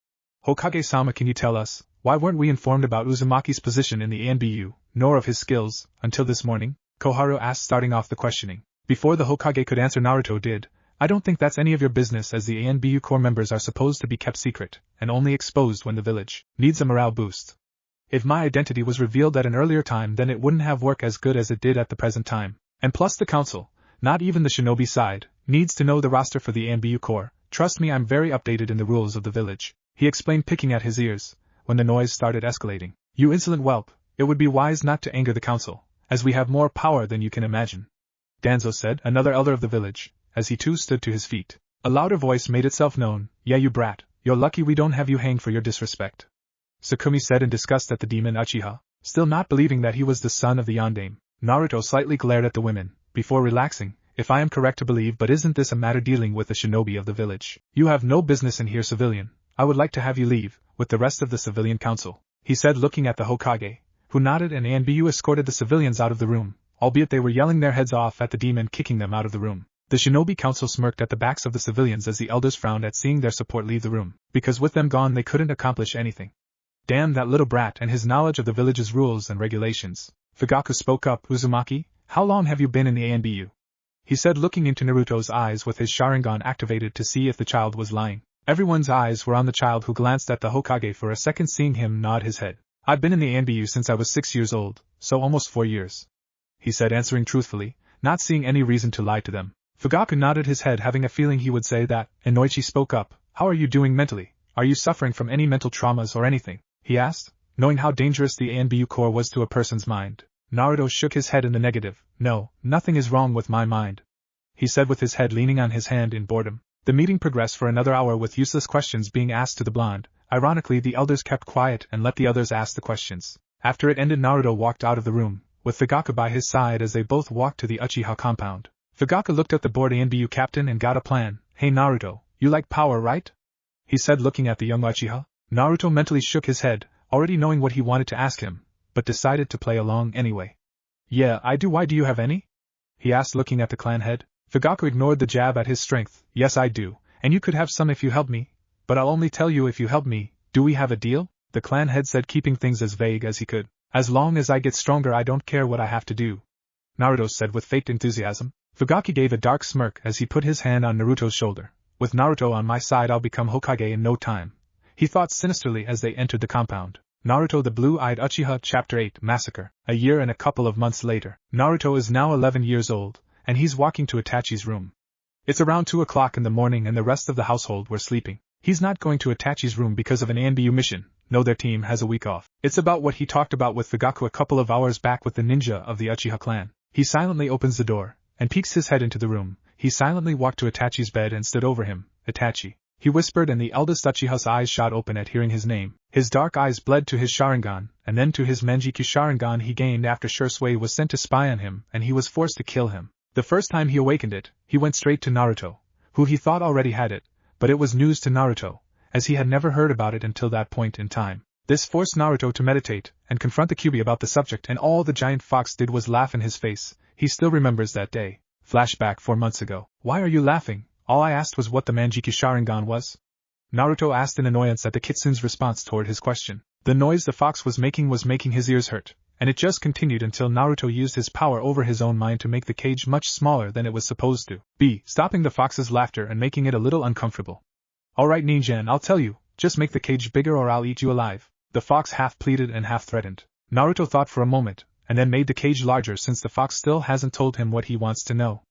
Hokage-sama, can you tell us, why weren't we informed about Uzumaki's position in the ANBU, nor of his skills, until this morning? Koharu asked, starting off the questioning. Before the Hokage could answer, Naruto did. I don't think that's any of your business, as the ANBU core members are supposed to be kept secret, and only exposed when the village needs a morale boost. If my identity was revealed at an earlier time, then it wouldn't have worked as good as it did at the present time. And plus the council, not even the shinobi side, needs to know the roster for the ANBU core. Trust me, I'm very updated in the rules of the village, he explained, picking at his ears, when the noise started escalating. You insolent whelp, it would be wise not to anger the council, as we have more power than you can imagine, Danzo said, another elder of the village, as he too stood to his feet. A louder voice made itself known. Yeah, you brat, you're lucky we don't have you hanged for your disrespect, Sakumi said in disgust at the demon Uchiha, still not believing that he was the son of the Yondaime. Naruto slightly glared at the women, before relaxing. If I am correct to believe, but isn't this a matter dealing with the shinobi of the village? You have no business in here, civilian. I would like to have you leave, with the rest of the civilian council, he said, looking at the Hokage, who nodded, and Anbu escorted the civilians out of the room, albeit they were yelling their heads off at the demon kicking them out of the room. The shinobi council smirked at the backs of the civilians as the elders frowned at seeing their support leave the room, because with them gone they couldn't accomplish anything. Damn that little brat and his knowledge of the village's rules and regulations. Fugaku spoke up. Uzumaki, how long have you been in the ANBU? He said, looking into Naruto's eyes with his Sharingan activated to see if the child was lying. Everyone's eyes were on the child, who glanced at the Hokage for a second, seeing him nod his head. I've been in the ANBU since I was 6 years old, so almost 4 years, he said, answering truthfully, not seeing any reason to lie to them. Fugaku nodded his head, having a feeling he would say that. Inoichi spoke up. How are you doing mentally? Are you suffering from any mental traumas or anything? He asked, knowing how dangerous the ANBU core was to a person's mind. Naruto shook his head in the negative. No, nothing is wrong with my mind, he said, with his head leaning on his hand in boredom. The meeting progressed for another hour, with useless questions being asked to the blonde. Ironically, the elders kept quiet and let the others ask the questions. After it ended, Naruto walked out of the room, with Fugaku by his side as they both walked to the Uchiha compound. Fugaku looked at the bored ANBU captain and got a plan. Hey Naruto, you like power, right? He said, looking at the young Uchiha. Naruto mentally shook his head, already knowing what he wanted to ask him, but decided to play along anyway. Yeah, I do. Why, do you have any? He asked, looking at the clan head. Fugaku ignored the jab at his strength. Yes, I do, and you could have some if you help me, but I'll only tell you if you help me. Do we have a deal? The clan head said, keeping things as vague as he could. As long as I get stronger, I don't care what I have to do, Naruto said with faked enthusiasm. Fugaku gave a dark smirk as he put his hand on Naruto's shoulder. With Naruto on my side, I'll become Hokage in no time, he thought sinisterly as they entered the compound. Naruto the Blue-Eyed Uchiha, Chapter 8, Massacre. A year and a couple of months later. Naruto is now 11 years old, and he's walking to Itachi's room. It's around 2 o'clock in the morning and the rest of the household were sleeping. He's not going to Itachi's room because of an ANBU mission. No, their team has a week off. It's about what he talked about with Fugaku a couple of hours back with the ninja of the Uchiha clan. He silently opens the door and peeks his head into the room. He silently walked to Itachi's bed and stood over him. Itachi, he whispered, and the eldest Uchiha's eyes shot open at hearing his name. His dark eyes bled to his Sharingan, and then to his Manjikyu Sharingan he gained after Shursui was sent to spy on him and he was forced to kill him. The first time he awakened it, he went straight to Naruto, who he thought already had it, but it was news to Naruto, as he had never heard about it until that point in time. This forced Naruto to meditate and confront the Kyuubi about the subject, and all the giant fox did was laugh in his face. He still remembers that day. Flashback 4 months ago. Why are you laughing? All I asked was what the Manjikyu Sharingan was, Naruto asked in annoyance at the kitsune's response toward his question. The noise the fox was making his ears hurt, and it just continued until Naruto used his power over his own mind to make the cage much smaller than it was supposed to be, stopping the fox's laughter and making it a little uncomfortable. Alright Ninjan, I'll tell you, just make the cage bigger or I'll eat you alive, the fox half pleaded and half threatened. Naruto thought for a moment, and then made the cage larger since the fox still hasn't told him what he wants to know.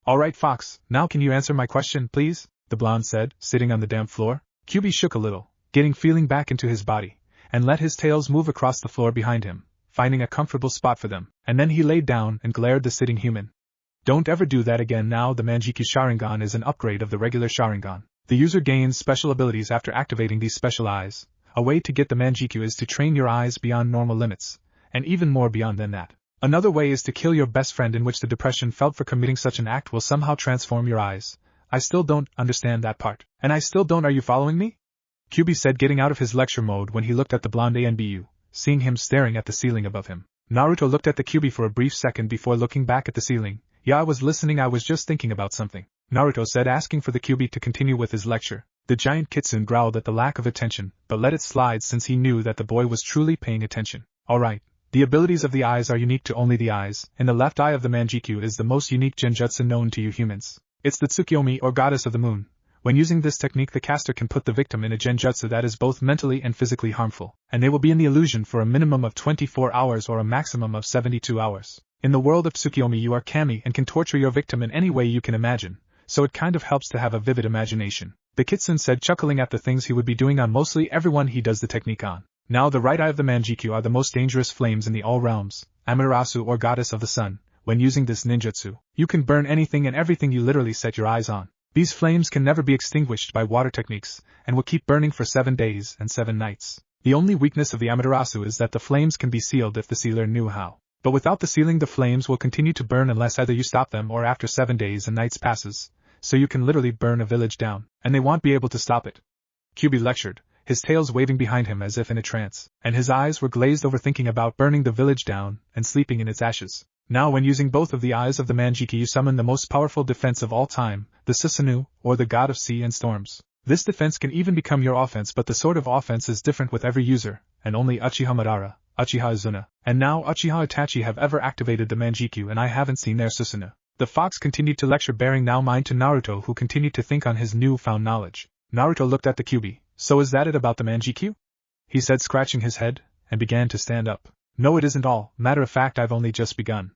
Alright fox, now can you answer my question please? The blonde said, sitting on the damp floor. Kyuubi shook a little, getting feeling back into his body, and let his tails move across the floor behind him, finding a comfortable spot for them, and then he laid down and glared at the sitting human. Don't ever do that again. Now the Manjikyu Sharingan is an upgrade of the regular Sharingan. The user gains special abilities after activating these special eyes. A way to get the Manjikyu is to train your eyes beyond normal limits, and even more beyond than that. Another way is to kill your best friend, in which the depression felt for committing such an act will somehow transform your eyes. I still don't understand that part. And I still don't. Are you following me? Kyuubi said, getting out of his lecture mode when he looked at the blonde Anbu, seeing him staring at the ceiling above him. Naruto looked at the Kyuubi for a brief second before looking back at the ceiling. Yeah, I was listening, I was just thinking about something, Naruto said, asking for the Kyuubi to continue with his lecture. The giant kitsune growled at the lack of attention, but let it slide since he knew that the boy was truly paying attention. Alright, the abilities of the eyes are unique to only the eyes, and the left eye of the Manjikyu is the most unique genjutsu known to you humans. It's the Tsukiyomi or goddess of the moon. When using this technique, the caster can put the victim in a genjutsu that is both mentally and physically harmful, and they will be in the illusion for a minimum of 24 hours or a maximum of 72 hours. In the world of Tsukiyomi, you are kami and can torture your victim in any way you can imagine, so it kind of helps to have a vivid imagination, the kitsune said, chuckling at the things he would be doing on mostly everyone he does the technique on. Now the right eye of the Manjikyu are the most dangerous flames in the all realms, Amaterasu or goddess of the sun. When using this ninjutsu, you can burn anything and everything you literally set your eyes on. These flames can never be extinguished by water techniques, and will keep burning for 7 days and 7 nights. The only weakness of the Amaterasu is that the flames can be sealed if the sealer knew how. But without the sealing, the flames will continue to burn unless either you stop them or after 7 days and nights passes, so you can literally burn a village down, and they won't be able to stop it. Kyuubi lectured, his tails waving behind him as if in a trance, and his eyes were glazed over thinking about burning the village down and sleeping in its ashes. Now when using both of the eyes of the Manjikyu, you summon the most powerful defense of all time, the Susanoo, or the god of sea and storms. This defense can even become your offense, but the sort of offense is different with every user, and only Uchiha Madara, Uchiha Izuna, and now Uchiha Itachi have ever activated the Manjikyu, and I haven't seen their Susanoo. The fox continued to lecture, bearing now mind to Naruto, who continued to think on his new-found knowledge. Naruto looked at the Kyuubi. So is that it about the Manjikyu? He said, scratching his head, and began to stand up. No, it isn't all. Matter of fact, I've only just begun,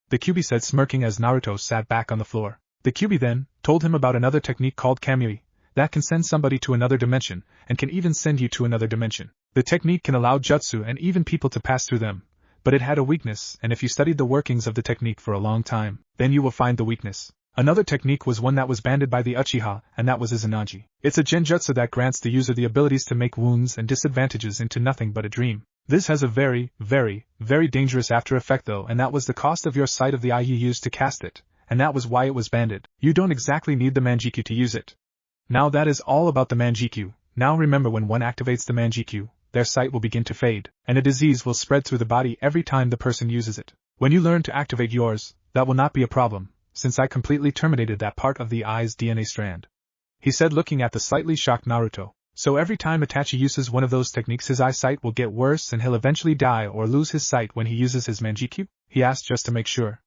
the Kyuubi said, smirking as Naruto sat back on the floor. The Kyuubi then told him about another technique called Kamui, that can send somebody to another dimension, and can even send you to another dimension. The technique can allow jutsu and even people to pass through them, but it had a weakness, and if you studied the workings of the technique for a long time, then you will find the weakness. Another technique was one that was banned by the Uchiha, and that was Izanagi. It's a genjutsu that grants the user the abilities to make wounds and disadvantages into nothing but a dream. This has a very, very, very dangerous after effect though, and that was the cost of your sight of the eye you used to cast it, and that was why it was banned. You don't exactly need the Manjikyu to use it. Now that is all about the Manjikyu. Now remember, when one activates the Manjikyu, their sight will begin to fade, and a disease will spread through the body every time the person uses it. When you learn to activate yours, that will not be a problem, since I completely terminated that part of the eye's DNA strand, he said, looking at the slightly shocked Naruto. So every time Itachi uses one of those techniques, his eyesight will get worse and he'll eventually die or lose his sight when he uses his Manjikyu? He asked, just to make sure.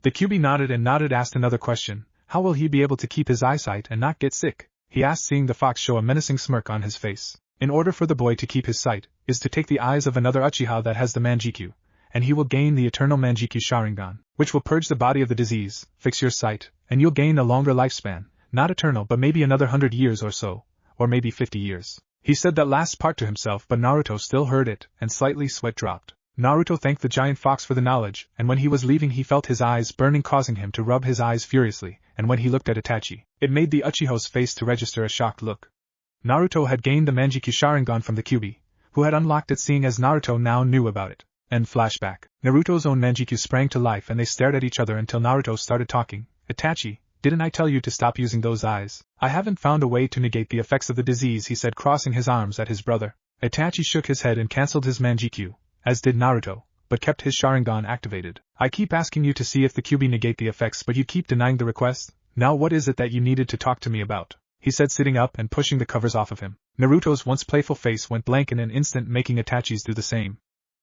The Kyuubi nodded and asked another question. How will he be able to keep his eyesight and not get sick? He asked, seeing the fox show a menacing smirk on his face. In order for the boy to keep his sight, is to take the eyes of another Uchiha that has the Manjikyu, and he will gain the eternal Manjikyu Sharingan, which will purge the body of the disease, fix your sight, and you'll gain a longer lifespan, not eternal but maybe another 100 years or so, or maybe 50 years. He said that last part to himself, but Naruto still heard it, and slightly sweat dropped. Naruto thanked the giant fox for the knowledge, and when he was leaving he felt his eyes burning, causing him to rub his eyes furiously, and when he looked at Itachi, it made the Uchiha's face to register a shocked look. Naruto had gained the Manjikyu Sharingan from the Kyuubi, who had unlocked it, seeing as Naruto now knew about it. End flashback. Naruto's own Manjikyu sprang to life and they stared at each other until Naruto started talking. Itachi, didn't I tell you to stop using those eyes? I haven't found a way to negate the effects of the disease, he said, crossing his arms at his brother. Itachi shook his head and cancelled his Manjikyu, as did Naruto, but kept his Sharingan activated. I keep asking you to see if the Kyuubi negate the effects, but you keep denying the request. Now what is it that you needed to talk to me about? He said, sitting up and pushing the covers off of him. Naruto's once playful face went blank in an instant, making Itachi's do the same.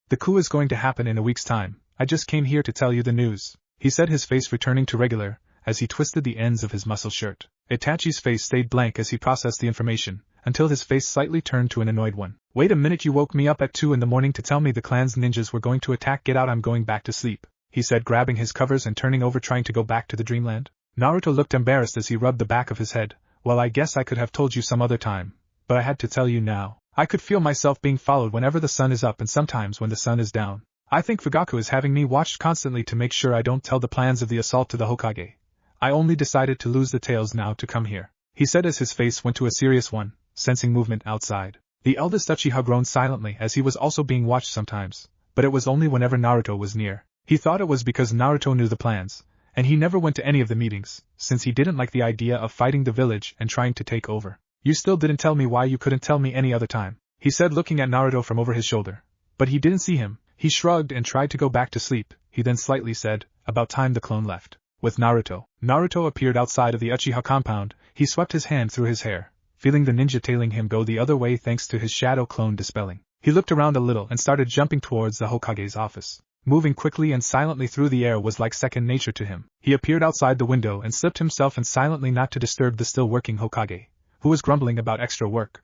The coup is going to happen in a week's time. I just came here to tell you the news, he said, his face returning to regular, as he twisted the ends of his muscle shirt. Itachi's face stayed blank as he processed the information, until his face slightly turned to an annoyed one. Wait a minute, you woke me up at 2 in the morning to tell me the clan's ninjas were going to attack. Get out, I'm going back to sleep, he said, grabbing his covers and turning over, trying to go back to the dreamland. Naruto looked embarrassed as he rubbed the back of his head. Well, I guess I could have told you some other time, but I had to tell you now. I could feel myself being followed whenever the sun is up and sometimes when the sun is down. I think Fugaku is having me watched constantly to make sure I don't tell the plans of the assault to the Hokage. I only decided to lose the tails now to come here, he said as his face went to a serious one, sensing movement outside. The eldest Uchiha groaned silently as he was also being watched sometimes, but it was only whenever Naruto was near. He thought it was because Naruto knew the plans, and he never went to any of the meetings, since he didn't like the idea of fighting the village and trying to take over. You still didn't tell me why you couldn't tell me any other time, he said, looking at Naruto from over his shoulder. but he didn't see him. He shrugged and tried to go back to sleep. He then slightly said, "About time the clone left." With Naruto. Naruto appeared outside of the Uchiha compound. He swept his hand through his hair, feeling the ninja tailing him go the other way thanks to his shadow clone dispelling. He looked around a little and started jumping towards the Hokage's office. Moving quickly and silently through the air was like second nature to him. He appeared outside the window and slipped himself in silently not to disturb the still working Hokage, who was grumbling about extra work.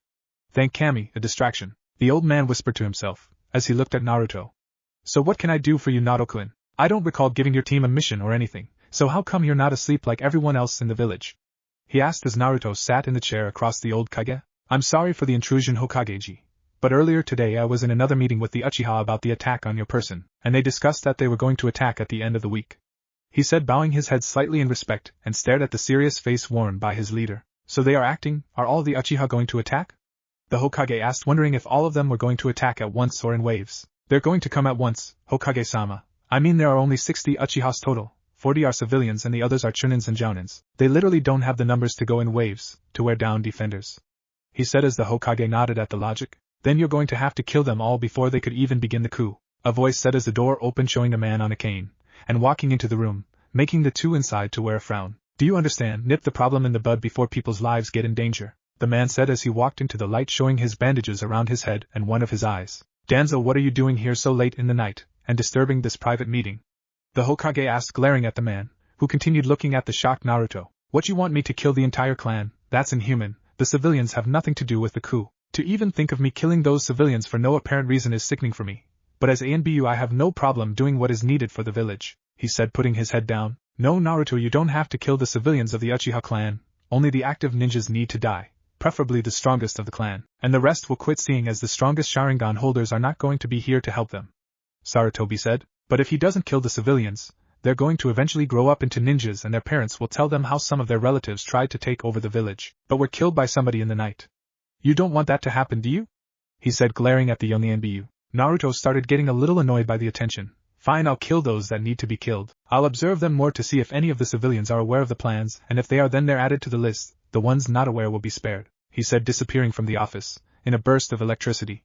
"Thank Kami, a distraction," the old man whispered to himself, as he looked at Naruto. "So what can I do for you, Naruto-kun? I don't recall giving your team a mission or anything, so how come you're not asleep like everyone else in the village?" he asked as Naruto sat in the chair across the old Kage. "I'm sorry for the intrusion, Hokage-ji. But earlier today I was in another meeting with the Uchiha about the attack on your person, and they discussed that they were going to attack at the end of the week," he said, bowing his head slightly in respect, and stared at the serious face worn by his leader. "So they are acting? Are all the Uchiha going to attack?" the Hokage asked, wondering if all of them were going to attack at once or in waves. "They're going to come at once, Hokage-sama. I mean there are only 60 Uchihas total, 40 are civilians and the others are Chunins and Jounins. They literally don't have the numbers to go in waves, to wear down defenders," he said as the Hokage nodded at the logic. "Then you're going to have to kill them all before they could even begin the coup," a voice said as the door opened, showing a man on a cane, and walking into the room, making the two inside to wear a frown. "Do you understand? Nip the problem in the bud before people's lives get in danger," the man said as he walked into the light, showing his bandages around his head and one of his eyes. "Danzo, what are you doing here so late in the night, and disturbing this private meeting?" the Hokage asked, glaring at the man, who continued looking at the shocked Naruto. "What, you want me to kill the entire clan? That's inhuman. The civilians have nothing to do with the coup. To even think of me killing those civilians for no apparent reason is sickening for me. But as Anbu I have no problem doing what is needed for the village," he said, putting his head down. "No, Naruto, you don't have to kill the civilians of the Uchiha clan. Only the active ninjas need to die, preferably the strongest of the clan, and the rest will quit, seeing as the strongest Sharingan holders are not going to be here to help them," Sarutobi said. "But if he doesn't kill the civilians, they're going to eventually grow up into ninjas and their parents will tell them how some of their relatives tried to take over the village, but were killed by somebody in the night. You don't want that to happen, do you?" he said, glaring at the young Anbu. Naruto started getting a little annoyed by the attention. "Fine, I'll kill those that need to be killed. I'll observe them more to see if any of the civilians are aware of the plans, and if they are, then they're added to the list. The ones not aware will be spared," he said, disappearing from the office, in a burst of electricity.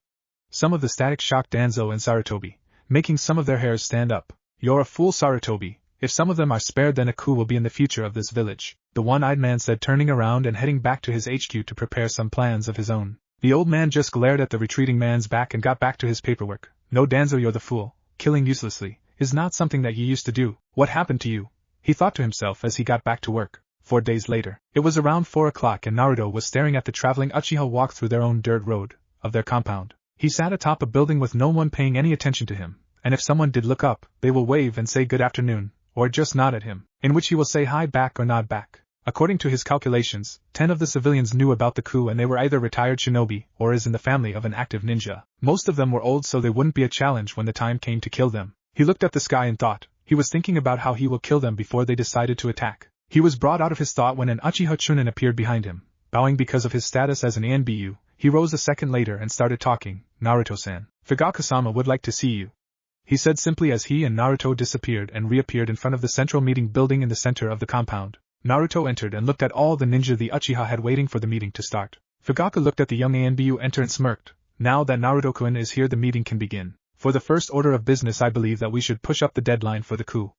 Some of the static shocked Danzo and Sarutobi, making some of their hairs stand up. "You're a fool, Sarutobi. If some of them are spared, then a coup will be in the future of this village," the one-eyed man said, turning around and heading back to his HQ to prepare some plans of his own. The old man just glared at the retreating man's back and got back to his paperwork. "No, Danzo, you're the fool. Killing uselessly is not something that you used to do. What happened to you?" he thought to himself as he got back to work. 4 days later. It was around 4 o'clock and Naruto was staring at the traveling Uchiha walk through their own dirt road of their compound. He sat atop a building with no one paying any attention to him, and if someone did look up, they will wave and say good afternoon, or just nod at him, in which he will say hi back or nod back. According to his calculations, 10 of the civilians knew about the coup and they were either retired shinobi or is in the family of an active ninja. Most of them were old, so they wouldn't be a challenge when the time came to kill them. He looked at the sky and thought. He was thinking about how he will kill them before they decided to attack. He was brought out of his thought when an Uchiha Chunin appeared behind him. Bowing because of his status as an Anbu, he rose a second later and started talking. "Naruto-san, Fugaku-sama would like to see you," he said simply as he and Naruto disappeared and reappeared in front of the central meeting building in the center of the compound. Naruto entered and looked at all the ninja the Uchiha had waiting for the meeting to start. Fugaku looked at the young Anbu enter and smirked. "Now that Naruto-kun is here, the meeting can begin. For the first order of business, I believe that we should push up the deadline for the coup,"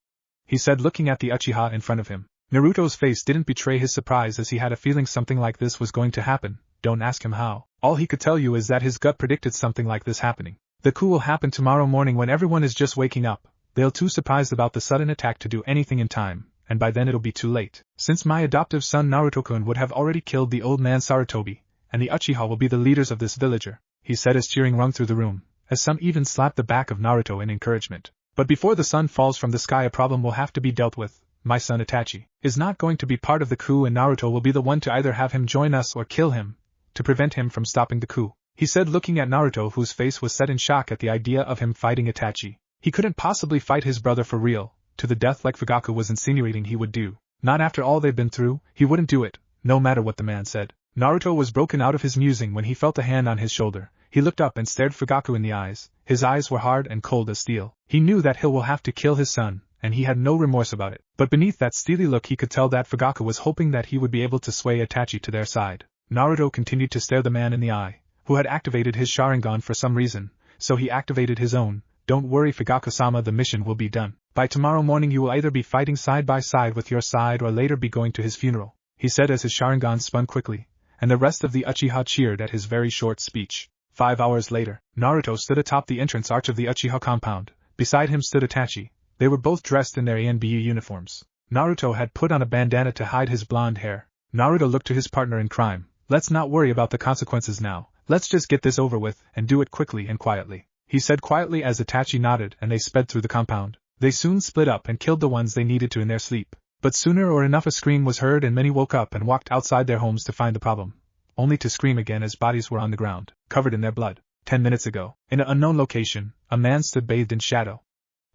he said, looking at the Uchiha in front of him. Naruto's face didn't betray his surprise as he had a feeling something like this was going to happen. Don't ask him how. All he could tell you is that his gut predicted something like this happening. The coup will happen tomorrow morning when everyone is just waking up. They'll too surprised about the sudden attack to do anything in time, and by then it'll be too late. Since my adoptive son Naruto-kun would have already killed the old man Sarutobi, and the Uchiha will be the leaders of this villager, he said as cheering rung through the room, as some even slapped the back of Naruto in encouragement. But before the sun falls from the sky, a problem will have to be dealt with. My son Itachi is not going to be part of the coup, and Naruto will be the one to either have him join us or kill him, to prevent him from stopping the coup, he said, looking at Naruto, whose face was set in shock at the idea of him fighting Itachi. He couldn't possibly fight his brother for real, to the death like Fugaku was insinuating he would do. Not after all they've been through, he wouldn't do it, no matter what the man said. Naruto was broken out of his musing when he felt a hand on his shoulder. He looked up and stared Fugaku in the eyes. His eyes were hard and cold as steel. He knew that he will have to kill his son, and he had no remorse about it. But beneath that steely look he could tell that Fugaku was hoping that he would be able to sway Itachi to their side. Naruto continued to stare the man in the eye, who had activated his Sharingan for some reason, so he activated his own. Don't worry Fugaku-sama, the mission will be done. By tomorrow morning you will either be fighting side by side with your side or later be going to his funeral, he said as his Sharingan spun quickly, and the rest of the Uchiha cheered at his very short speech. 5 hours later, Naruto stood atop the entrance arch of the Uchiha compound. Beside him stood Itachi. They were both dressed in their Anbu uniforms. Naruto had put on a bandana to hide his blonde hair. Naruto looked to his partner in crime. Let's not worry about the consequences now. Let's just get this over with, and do it quickly and quietly, he said quietly as Itachi nodded and they sped through the compound. They soon split up and killed the ones they needed to in their sleep. But sooner or enough a scream was heard and many woke up and walked outside their homes to find the problem, only to scream again as bodies were on the ground, covered in their blood. 10 minutes ago, in an unknown location, a man stood bathed in shadow.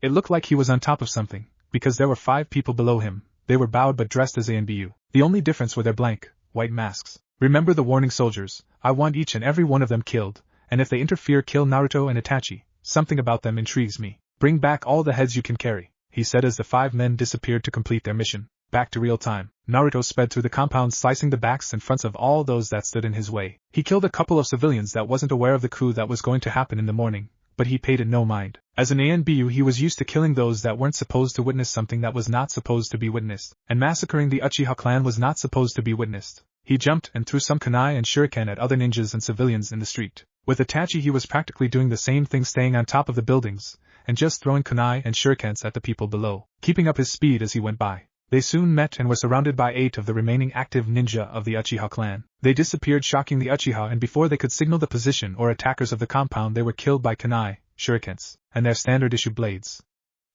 It looked like he was on top of something, because there were 5 people below him. They were bowed but dressed as Anbu. The only difference were their blank, white masks. Remember the warning, soldiers. I want each and every one of them killed, and if they interfere, kill Naruto and Itachi. Something about them intrigues me. Bring back all the heads you can carry, he said as the 5 men disappeared to complete their mission. Back to real time, Naruto sped through the compound, slicing the backs and fronts of all those that stood in his way. He killed a couple of civilians that wasn't aware of the coup that was going to happen in the morning, but he paid it no mind. As an Anbu, he was used to killing those that weren't supposed to witness something that was not supposed to be witnessed, and massacring the Uchiha clan was not supposed to be witnessed. He jumped and threw some kunai and shuriken at other ninjas and civilians in the street. With Itachi he was practically doing the same thing, staying on top of the buildings, and just throwing kunai and shurikens at the people below, keeping up his speed as he went by. They soon met and were surrounded by 8 of the remaining active ninja of the Uchiha clan. They disappeared, shocking the Uchiha, and before they could signal the position or attackers of the compound, they were killed by kunai, shurikens, and their standard-issue blades.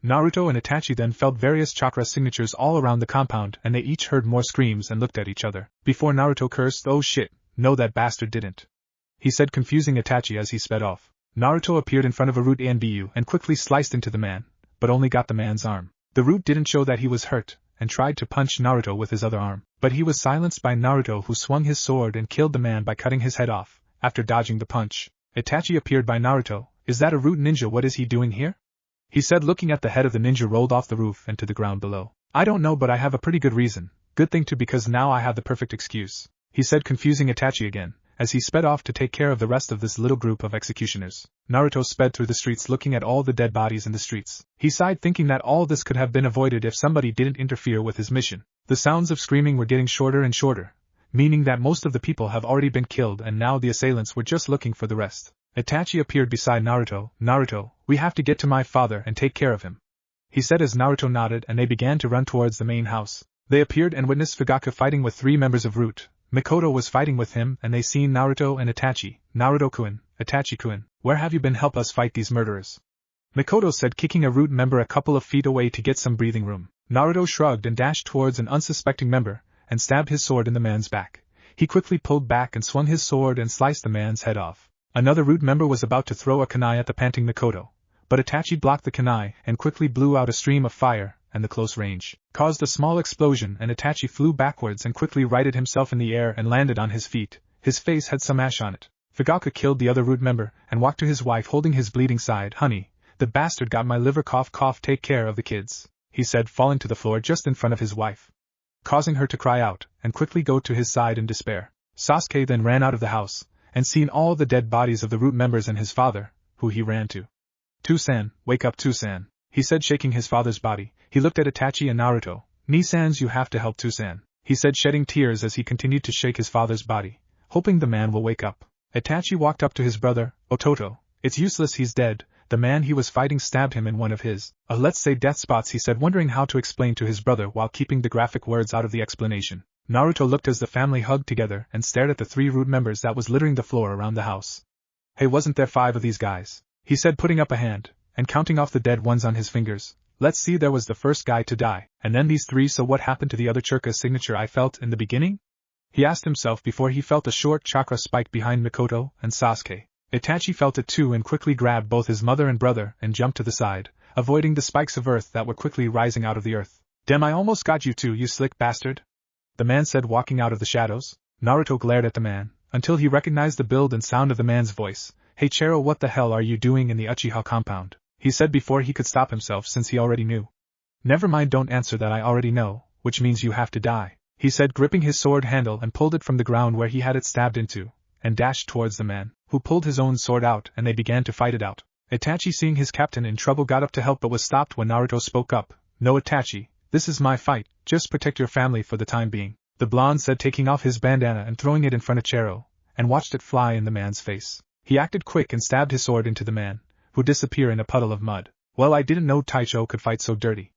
Naruto and Itachi then felt various chakra signatures all around the compound, and they each heard more screams and looked at each other. Before Naruto cursed, "Oh shit, no, that bastard didn't," he said, confusing Itachi as he sped off. Naruto appeared in front of a root Anbu and quickly sliced into the man, but only got the man's arm. The root didn't show that he was hurt, and tried to punch Naruto with his other arm, but he was silenced by Naruto, who swung his sword and killed the man by cutting his head off, after dodging the punch. Itachi appeared by Naruto. "Is that a root ninja? What is he doing here?" he said, looking at the head of the ninja rolled off the roof and to the ground below. "I don't know, but I have a pretty good reason. Good thing too, because now I have the perfect excuse," he said, confusing Itachi again, as he sped off to take care of the rest of this little group of executioners. Naruto sped through the streets, looking at all the dead bodies in the streets. He sighed, thinking that all this could have been avoided if somebody didn't interfere with his mission. The sounds of screaming were getting shorter and shorter, meaning that most of the people have already been killed and now the assailants were just looking for the rest. Itachi appeared beside Naruto. "Naruto, we have to get to my father and take care of him," he said as Naruto nodded, and they began to run towards the main house. They appeared and witnessed Fugaku fighting with 3 members of Root. Mikoto was fighting with him, and they seen Naruto and Itachi. "Naruto-kun, Itachi-kun, where have you been? Help us fight these murderers," Mikoto said, kicking a Root member a couple of feet away to get some breathing room. Naruto shrugged and dashed towards an unsuspecting member, and stabbed his sword in the man's back. He quickly pulled back and swung his sword and sliced the man's head off. Another Root member was about to throw a kunai at the panting Mikoto, but Itachi blocked the kunai and quickly blew out a stream of fire, and the close range caused a small explosion, and Itachi flew backwards and quickly righted himself in the air and landed on his feet. His face had some ash on it. Fugaku killed the other Root member and walked to his wife holding his bleeding side. "Honey, the bastard got my liver, cough cough, take care of the kids," he said, falling to the floor just in front of his wife, causing her to cry out and quickly go to his side in despair. Sasuke then ran out of the house, and seen all the dead bodies of the Root members and his father, who he ran to. "Toussan, wake up, Toussan," he said, shaking his father's body. He looked at Itachi and Naruto. "Nisans, you have to help Toussan," he said, shedding tears as he continued to shake his father's body, hoping the man will wake up. Itachi walked up to his brother. "Ototo, it's useless, he's dead. The man he was fighting stabbed him in one of his, let's say, death spots," he said, wondering how to explain to his brother while keeping the graphic words out of the explanation. Naruto looked as the family hugged together and stared at the 3 Root members that was littering the floor around the house. "Hey, wasn't there 5 of these guys?" he said, putting up a hand and counting off the dead ones on his fingers. "Let's see, there was the first guy to die, and then these 3, so what happened to the other chakra signature I felt in the beginning?" he asked himself before he felt a short chakra spike behind Mikoto and Sasuke. Itachi felt it too and quickly grabbed both his mother and brother and jumped to the side, avoiding the spikes of earth that were quickly rising out of the earth. "Damn, I almost got you too, you slick bastard," the man said, walking out of the shadows. Naruto glared at the man, until he recognized the build and sound of the man's voice. "Hey Chero, what the hell are you doing in the Uchiha compound?" he said before he could stop himself, since he already knew. "Never mind, don't answer that, I already know, which means you have to die," he said, gripping his sword handle and pulled it from the ground where he had it stabbed into, and dashed towards the man, who pulled his own sword out and they began to fight it out. Itachi, seeing his captain in trouble, got up to help but was stopped when Naruto spoke up. "No, Itachi, this is my fight, just protect your family for the time being," the blonde said, taking off his bandana and throwing it in front of Chero, and watched it fly in the man's face. He acted quick and stabbed his sword into the man, who disappeared in a puddle of mud. "Well, I didn't know Taicho could fight so dirty,"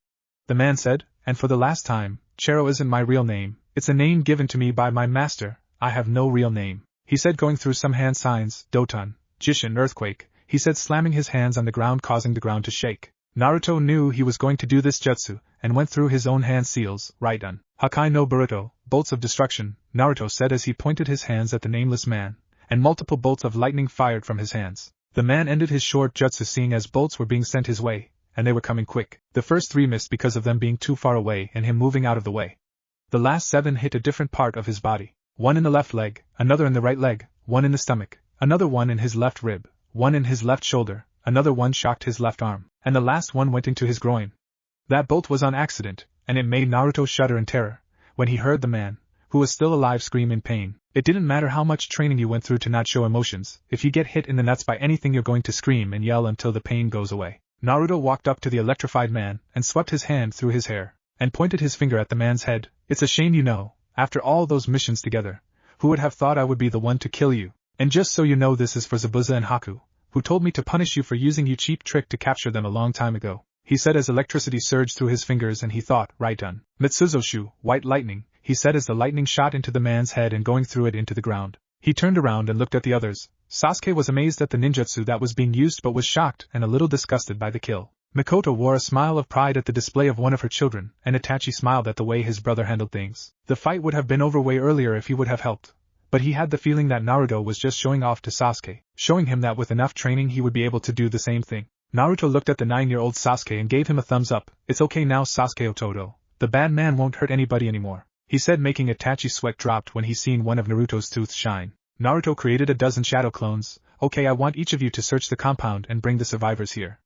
the man said, "and for the last time, Chero isn't my real name, it's a name given to me by my master, I have no real name," he said, going through some hand signs. "Doton, Jishin, earthquake," he said, slamming his hands on the ground, causing the ground to shake. Naruto knew he was going to do this jutsu, and went through his own hand seals. "Raiden, Hakai no Boruto, bolts of destruction," Naruto said as he pointed his hands at the nameless man, and multiple bolts of lightning fired from his hands. The man ended his short jutsu, seeing as bolts were being sent his way, and they were coming quick. The first 3 missed because of them being too far away and him moving out of the way. The last 7 hit a different part of his body. 1 in the left leg, another in the right leg, 1 in the stomach, another 1 in his left rib, 1 in his left shoulder, another 1 shocked his left arm, and the last 1 went into his groin. That bolt was on accident, and it made Naruto shudder in terror when he heard the man, who was still alive, scream in pain. It didn't matter how much training you went through to not show emotions, if you get hit in the nuts by anything you're going to scream and yell until the pain goes away. Naruto walked up to the electrified man and swept his hand through his hair, and pointed his finger at the man's head. "It's a shame, you know, after all those missions together, who would have thought I would be the one to kill you? And just so you know, this is for Zabuza and Haku, who told me to punish you for using your cheap trick to capture them a long time ago," he said as electricity surged through his fingers and he thought, "Raiden, Mitsuzoshu, white lightning," he said as the lightning shot into the man's head and going through it into the ground. He turned around and looked at the others. Sasuke was amazed at the ninjutsu that was being used but was shocked and a little disgusted by the kill. Mikoto wore a smile of pride at the display of one of her children, and Itachi smiled at the way his brother handled things. The fight would have been over way earlier if he would have helped, but he had the feeling that Naruto was just showing off to Sasuke, showing him that with enough training he would be able to do the same thing. Naruto looked at the 9-year-old Sasuke and gave him a thumbs up. "It's okay now, Sasuke Ototo, the bad man won't hurt anybody anymore," he said, making Itachi's sweat dropped when he seen one of Naruto's tooth shine. Naruto created a dozen shadow clones. "Okay, I want each of you to search the compound and bring the survivors here,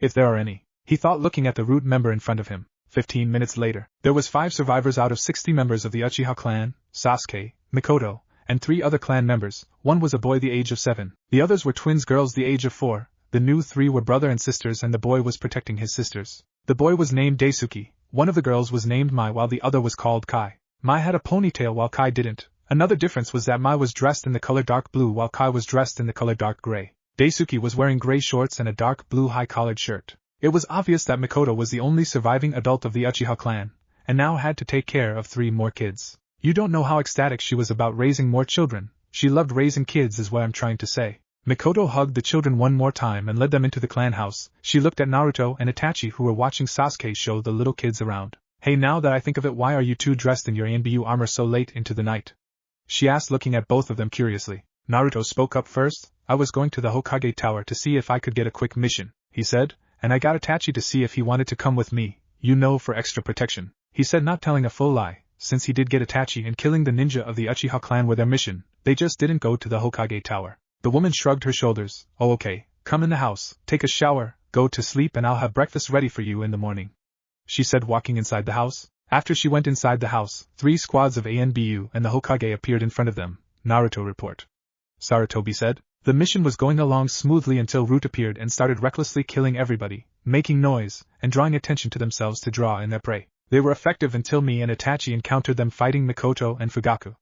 if there are any," he thought, looking at the root member in front of him. 15 minutes later, there was 5 survivors out of 60 members of the Uchiha clan: Sasuke, Mikoto, and 3 other clan members. 1 was a boy the age of 7. The others were twins girls the age of 4. The new 3 were brother and sisters, and the boy was protecting his sisters. The boy was named Daisuke, one of the girls was named Mai while the other was called Kai. Mai had a ponytail while Kai didn't. Another difference was that Mai was dressed in the color dark blue while Kai was dressed in the color dark gray. Daisuke was wearing gray shorts and a dark blue high-collared shirt. It was obvious that Mikoto was the only surviving adult of the Uchiha clan, and now had to take care of 3 more kids. You don't know how ecstatic she was about raising more children. She loved raising kids is what I'm trying to say. Mikoto hugged the children one more time and led them into the clan house. She looked at Naruto and Itachi, who were watching Sasuke show the little kids around. "Hey, now that I think of it, why are you 2 dressed in your Anbu armor so late into the night?" she asked, looking at both of them curiously. Naruto spoke up first. "I was going to the Hokage Tower to see if I could get a quick mission," he said, "and I got Itachi to see if he wanted to come with me, you know, for extra protection," he said, not telling a full lie, since he did get Itachi and killing the ninja of the Uchiha clan were their mission. They just didn't go to the Hokage Tower. The woman shrugged her shoulders. "Oh, okay, come in the house, take a shower, go to sleep, and I'll have breakfast ready for you in the morning," she said, walking inside the house. After she went inside the house, 3 squads of Anbu and the Hokage appeared in front of them. "Naruto report," Sarutobi said. The mission was going along smoothly until Root appeared and started recklessly killing everybody, making noise, and drawing attention to themselves to draw in their prey. They were effective until me and Itachi encountered them fighting Mikoto and Fugaku.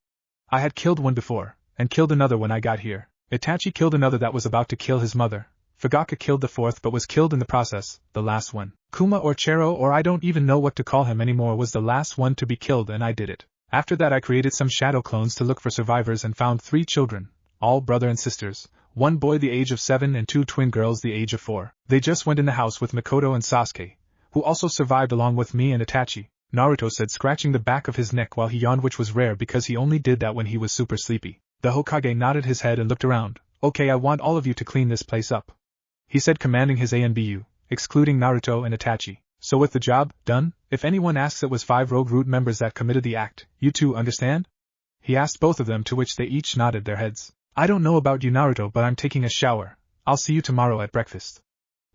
I had killed one before, and killed another when I got here. Itachi killed another that was about to kill his mother. Fugaku killed the 4th but was killed in the process. The last one, Kuma or Chero, or I don't even know what to call him anymore, was the last one to be killed, and I did it. After that I created some shadow clones to look for survivors and found 3 children, all brother and sisters, 1 boy the age of 7 and 2 twin girls the age of 4. They just went in the house with Mikoto and Sasuke, who also survived along with me and Itachi," Naruto said, scratching the back of his neck while he yawned, which was rare because he only did that when he was super sleepy. The Hokage nodded his head and looked around. "Okay, I want all of you to clean this place up," he said, commanding his Anbu, excluding Naruto and Itachi. "So with the job done, if anyone asks, it was 5 rogue root members that committed the act. You 2 understand?" he asked both of them, to which they each nodded their heads. "I don't know about you, Naruto, but I'm taking a shower. I'll see you tomorrow at breakfast,"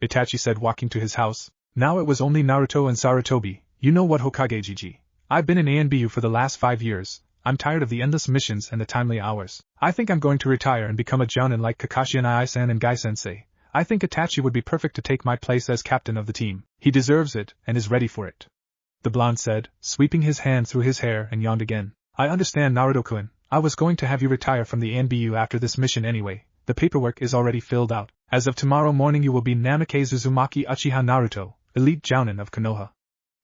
Itachi said, walking to his house. Now it was only Naruto and Sarutobi. "You know what, Hokage Gigi? I've been in Anbu for the last 5 years. I'm tired of the endless missions and the timely hours. I think I'm going to retire and become a jounin like Kakashi and Ai-san and Gai-sensei. I think Itachi would be perfect to take my place as captain of the team. He deserves it and is ready for it," the blonde said, sweeping his hand through his hair, and yawned again. "I understand, Naruto-kun. I was going to have you retire from the Anbu after this mission anyway. The paperwork is already filled out. As of tomorrow morning you will be Namikaze Uzumaki Uchiha Naruto, elite jounin of Konoha.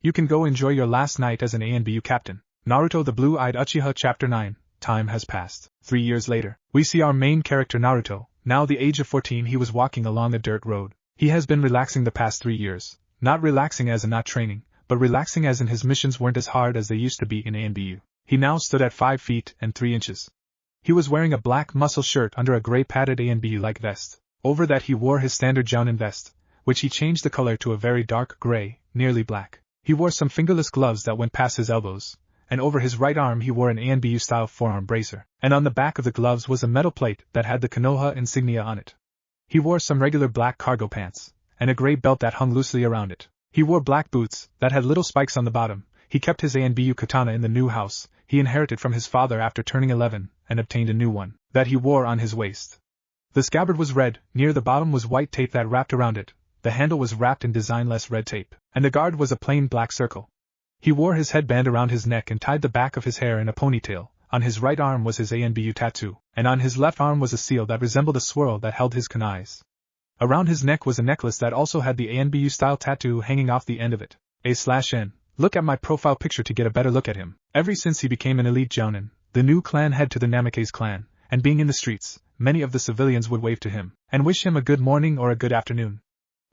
You can go enjoy your last night as an Anbu captain." Naruto the Blue-Eyed Uchiha Chapter 9. Time has passed. 3 years later, we see our main character Naruto. Now the age of 14, he was walking along a dirt road. He has been relaxing the past 3 years. Not relaxing as in not training, but relaxing as in his missions weren't as hard as they used to be in Anbu. He now stood at 5 feet and 3 inches. He was wearing a black muscle shirt under a gray padded Anbu-like vest. Over that he wore his standard jounin vest, which he changed the color to a very dark gray, nearly black. He wore some fingerless gloves that went past his elbows, and over his right arm he wore an Anbu-style forearm bracer, and on the back of the gloves was a metal plate that had the Konoha insignia on it. He wore some regular black cargo pants, and a gray belt that hung loosely around it. He wore black boots that had little spikes on the bottom. He kept his Anbu katana in the new house he inherited from his father after turning 11, and obtained a new one that he wore on his waist. The scabbard was red, near the bottom was white tape that wrapped around it, the handle was wrapped in designless red tape, and the guard was a plain black circle. He wore his headband around his neck and tied the back of his hair in a ponytail. On his right arm was his Anbu tattoo, and on his left arm was a seal that resembled a swirl that held his kunais. Around his neck was a necklace that also had the Anbu-style tattoo hanging off the end of it. A/N. Look at my profile picture to get a better look at him. Ever since he became an elite jounin, the new clan head to the Namikaze clan, and being in the streets, many of the civilians would wave to him, and wish him a good morning or a good afternoon.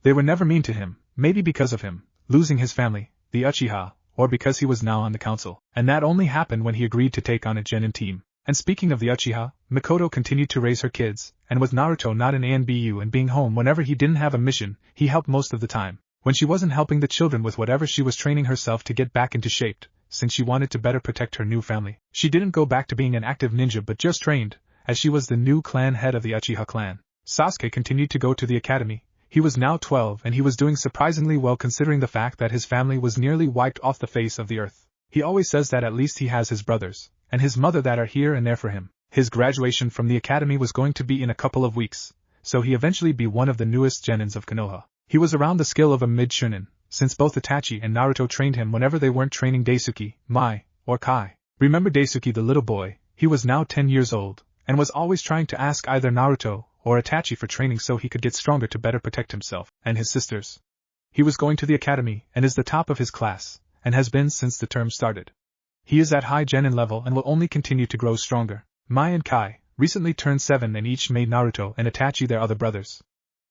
They were never mean to him, maybe because of him losing his family, the Uchiha, or because he was now on the council, and that only happened when he agreed to take on a genin team. And speaking of the Uchiha, Mikoto continued to raise her kids, and with Naruto not in Anbu and being home whenever he didn't have a mission, he helped most of the time. When she wasn't helping the children with whatever, she was training herself to get back into shape, since she wanted to better protect her new family. She didn't go back to being an active ninja but just trained, as she was the new clan head of the Uchiha clan. Sasuke continued to go to the academy. He was now 12 and he was doing surprisingly well considering the fact that his family was nearly wiped off the face of the earth. He always says that at least he has his brothers, and his mother that are here and there for him. His graduation from the academy was going to be in a couple of weeks, so he eventually be one of the newest genins of Konoha. He was around the skill of a mid-shunin, since both Itachi and Naruto trained him whenever they weren't training Daisuke, Mai, or Kai. Remember Daisuke the little boy? He was now 10 years old, and was always trying to ask either Naruto or Itachi for training so he could get stronger to better protect himself and his sisters. He was going to the academy and is the top of his class, and has been since the term started. He is at high genin level and will only continue to grow stronger. Mai and Kai recently turned 7 and each made Naruto and Itachi their other brothers.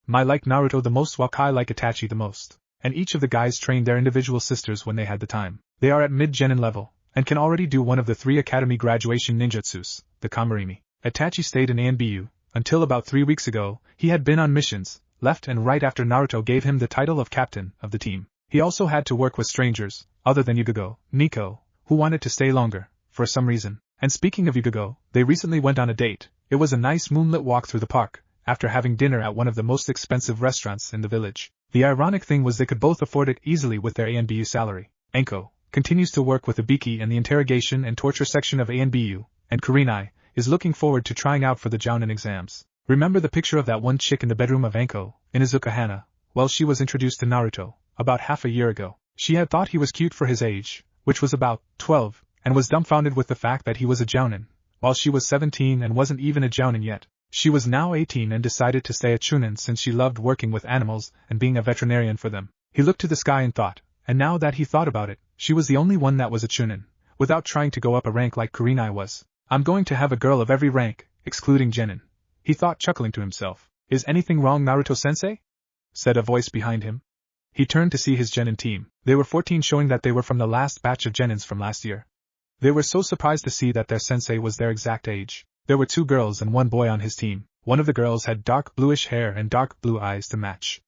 Mai liked Naruto the most while Kai liked Itachi the most, and each of the guys trained their individual sisters when they had the time. They are at mid-genin level, and can already do one of the 3 academy graduation ninjutsus, the Kamarimi. Itachi stayed in Anbu, until about 3 weeks ago. He had been on missions, left and right after Naruto gave him the title of captain of the team. He also had to work with strangers, other than Yugogo, Nico, who wanted to stay longer, for some reason. And speaking of Yugogo, they recently went on a date. It was a nice moonlit walk through the park, after having dinner at one of the most expensive restaurants in the village. The ironic thing was they could both afford it easily with their Anbu salary. Enko continues to work with the Biki and the interrogation and torture section of Anbu, and Kurenai is looking forward to trying out for the jounin exams. Remember the picture of that one chick in the bedroom of Enko, Inuzuka Hana? Well, she was introduced to Naruto about half a year ago. She had thought he was cute for his age, which was about 12, and was dumbfounded with the fact that he was a jounin, while she was 17 and wasn't even a jounin yet. She was now 18 and decided to stay a chunin since she loved working with animals and being a veterinarian for them. He looked to the sky and thought, and now that he thought about it, she was the only one that was a chunin, without trying to go up a rank like Kurenai was. I'm going to have a girl of every rank, excluding genin, he thought, chuckling to himself. Is anything wrong, Naruto-sensei? Said a voice behind him. He turned to see his genin team. They were 14, showing that they were from the last batch of genins from last year. They were so surprised to see that their sensei was their exact age. There were 2 girls and 1 boy on his team. One of the girls had dark bluish hair and dark blue eyes to match.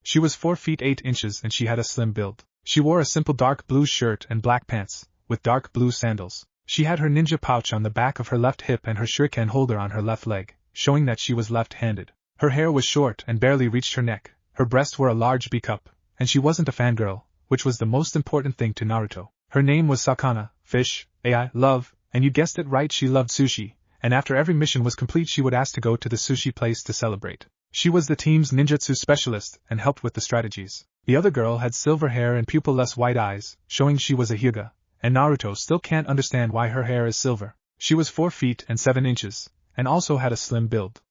She was 4 feet 8 inches and she had a slim build. She wore a simple dark blue shirt and black pants, with dark blue sandals. She had her ninja pouch on the back of her left hip and her shuriken holder on her left leg, showing that she was left-handed. Her hair was short and barely reached her neck. Her breasts were a large B-cup, and she wasn't a fangirl, which was the most important thing to Naruto. Her name was Sakana, fish, AI, love, and you guessed it right, she loved sushi, and after every mission was complete she would ask to go to the sushi place to celebrate. She was the team's ninjutsu specialist and helped with the strategies. The other girl had silver hair and pupil-less white eyes, showing she was a Hyuga, and Naruto still can't understand why her hair is silver. She was 4 feet and 7 inches, and also had a slim build.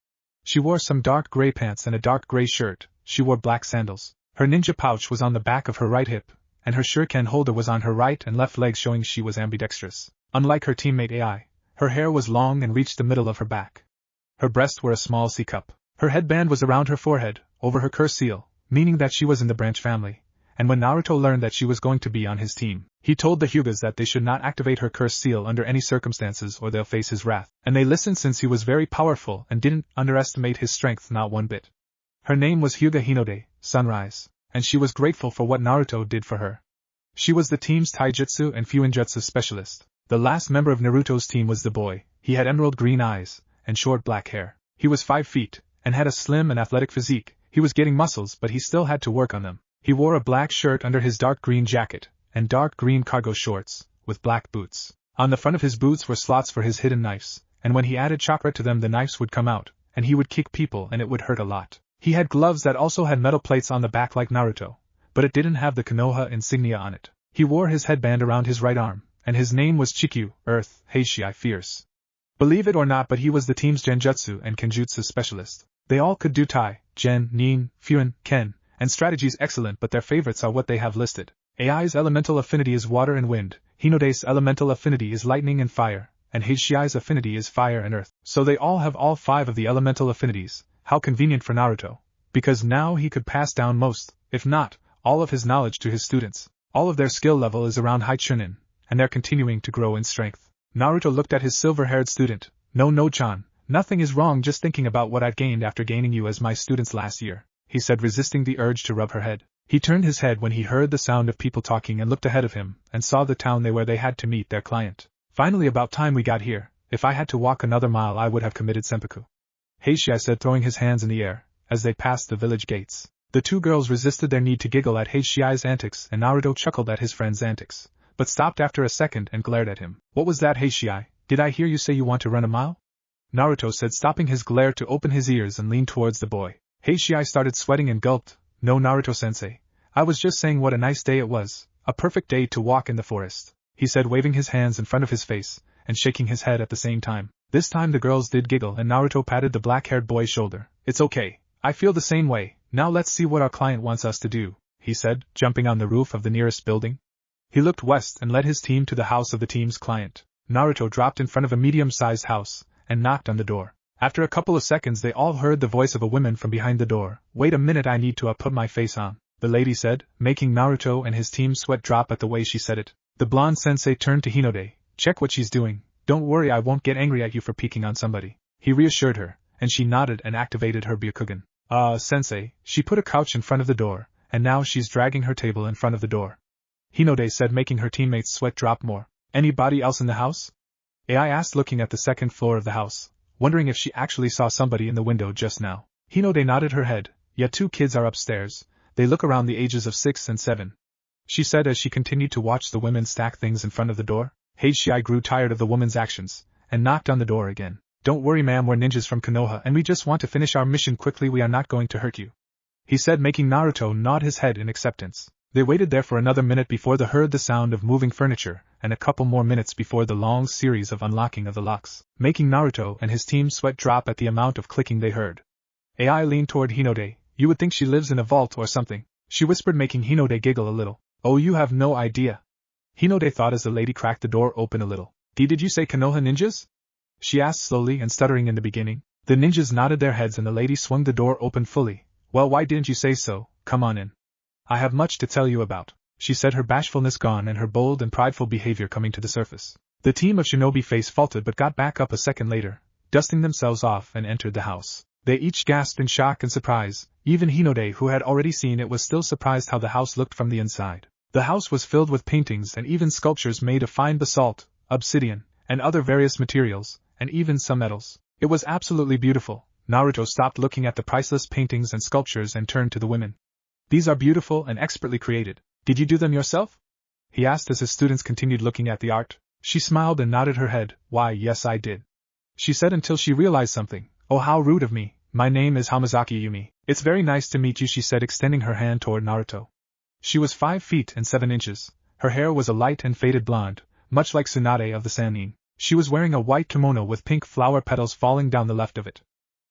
She wore some dark gray pants and a dark gray shirt. She wore black sandals. Her ninja pouch was on the back of her right hip, and her shuriken holder was on her right and left legs, showing she was ambidextrous. Unlike her teammate AI, her hair was long and reached the middle of her back. Her breasts were a small C cup. Her headband was around her forehead, over her curse seal, meaning that she was in the branch family, and when Naruto learned that she was going to be on his team, he told the Hyugas that they should not activate her curse seal under any circumstances or they'll face his wrath, and they listened since he was very powerful and didn't underestimate his strength not one bit. Her name was Hyuga Hinode, Sunrise, and she was grateful for what Naruto did for her. She was the team's taijutsu and fuinjutsu specialist. The last member of Naruto's team was the boy. He had emerald green eyes and short black hair. He was 5 feet and had a slim and athletic physique. He was getting muscles, but he still had to work on them. He wore a black shirt under his dark green jacket and dark green cargo shorts with black boots. On the front of his boots were slots for his hidden knives, and when he added chakra to them the knives would come out, and he would kick people and it would hurt a lot. He had gloves that also had metal plates on the back like Naruto, but it didn't have the Konoha insignia on it. He wore his headband around his right arm, and his name was Chikyu, Earth, Heishii, Fierce. Believe it or not, but he was the team's genjutsu and kenjutsu specialist. They all could do tai, gen, nin, fuin, ken, and strategies excellent, but their favorites are what they have listed. AI's elemental affinity is water and wind, Hinode's elemental affinity is lightning and fire, and Heishii's affinity is fire and earth. So they all have all 5 of the elemental affinities. How convenient for Naruto, because now he could pass down most, if not, all of his knowledge to his students. All of their skill level is around high chunin, and they're continuing to grow in strength. Naruto looked at his silver-haired student. No-chan, nothing is wrong, just thinking about what I've gained after gaining you as my students last year, he said, resisting the urge to rub her head. He turned his head when he heard the sound of people talking and looked ahead of him, and saw the town where they had to meet their client. Finally, about time we got here. If I had to walk another mile I would have committed seppuku, Heishii said, throwing his hands in the air, as they passed the village gates. The 2 girls resisted their need to giggle at Heishii's antics, and Naruto chuckled at his friend's antics, but stopped after a second and glared at him. What was that, Heishii? Did I hear you say you want to run a mile? Naruto said, stopping his glare to open his ears and lean towards the boy. Heishii started sweating and gulped. No, Naruto-sensei. I was just saying what a nice day it was, a perfect day to walk in the forest, he said, waving his hands in front of his face, and shaking his head at the same time. This time the girls did giggle and Naruto patted the black-haired boy's shoulder. It's okay, I feel the same way. Now let's see what our client wants us to do, he said, jumping on the roof of the nearest building. He looked west and led his team to the house of the team's client. Naruto dropped in front of a medium-sized house and knocked on the door. After a couple of seconds they all heard the voice of a woman from behind the door. Wait a minute, I need to put my face on, the lady said, making Naruto and his team's sweat drop at the way she said it. The blonde sensei turned to Hinode. Check what she's doing. Don't worry, I won't get angry at you for peeking on somebody, he reassured her, and she nodded and activated her Byakugan. Sensei, she put a couch in front of the door, and now she's dragging her table in front of the door, Hinode said, making her teammates' sweat drop more. Anybody else in the house? AI asked, looking at the second floor of the house, wondering if she actually saw somebody in the window just now. Hinode nodded her head. Yeah, 2 kids are upstairs. They look around the ages of 6 and 7. She said as she continued to watch the women stack things in front of the door. Heishii grew tired of the woman's actions, and knocked on the door again. Don't worry ma'am, we're ninjas from Konoha and we just want to finish our mission quickly, we are not going to hurt you, he said, making Naruto nod his head in acceptance. They waited there for another minute before they heard the sound of moving furniture, and a couple more minutes before the long series of unlocking of the locks, making Naruto and his team sweat drop at the amount of clicking they heard. AI leaned toward Hinode. You would think she lives in a vault or something, she whispered, making Hinode giggle a little. Oh, you have no idea, Hinode thought as the lady cracked the door open a little. Did you say Konoha ninjas? She asked slowly and stuttering in the beginning. The ninjas nodded their heads and the lady swung the door open fully. Well, why didn't you say so? Come on in. I have much to tell you about, she said, her bashfulness gone and her bold and prideful behavior coming to the surface. The team of shinobi face faltered but got back up a second later, dusting themselves off, and entered the house. They each gasped in shock and surprise. Even Hinode, who had already seen it, was still surprised how the house looked from the inside. The house was filled with paintings and even sculptures made of fine basalt, obsidian, and other various materials, and even some metals. It was absolutely beautiful. Naruto stopped looking at the priceless paintings and sculptures and turned to the women. These are beautiful and expertly created. Did you do them yourself? He asked as his students continued looking at the art. She smiled and nodded her head. Why, yes I did. She said until she realized something. Oh, how rude of me. My name is Hamazaki Yumi. It's very nice to meet you, she said, extending her hand toward Naruto. She was 5 feet and 7 inches. Her hair was a light and faded blonde, much like Tsunade of the Sannin. She was wearing a white kimono with pink flower petals falling down the left of it.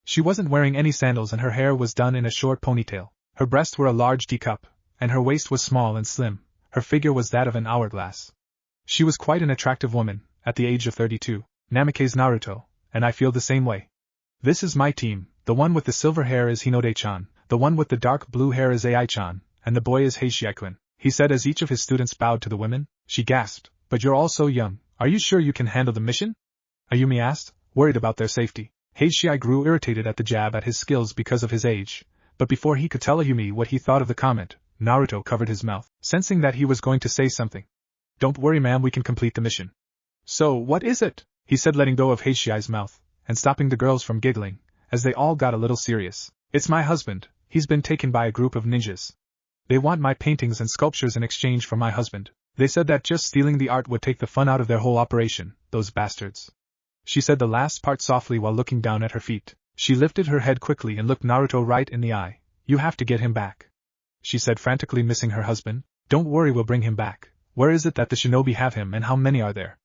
She wasn't wearing any sandals and her hair was done in a short ponytail. Her breasts were a large teacup, and her waist was small and slim. Her figure was that of an hourglass. She was quite an attractive woman, at the age of 32. Namikaze Naruto, and I feel the same way. This is my team. The one with the silver hair is Hinode-chan, the one with the dark blue hair is Ai-chan, and the boy is Heishiai-kun, he said as each of his students bowed to the women. She gasped, but you're all so young. Are you sure you can handle the mission? Ayumi asked, worried about their safety. Heishiai grew irritated at the jab at his skills because of his age, but before he could tell Ayumi what he thought of the comment, Naruto covered his mouth, sensing that he was going to say something. Don't worry ma'am, we can complete the mission. So, what is it? He said, letting go of Heishiai's mouth, and stopping the girls from giggling, as they all got a little serious. It's my husband. He's been taken by a group of ninjas. They want my paintings and sculptures in exchange for my husband. They said that just stealing the art would take the fun out of their whole operation, those bastards. She said the last part softly while looking down at her feet. She lifted her head quickly and looked Naruto right in the eye. You have to get him back. She said, frantically missing her husband. Don't worry, we'll bring him back. Where is it that the shinobi have him and how many are there?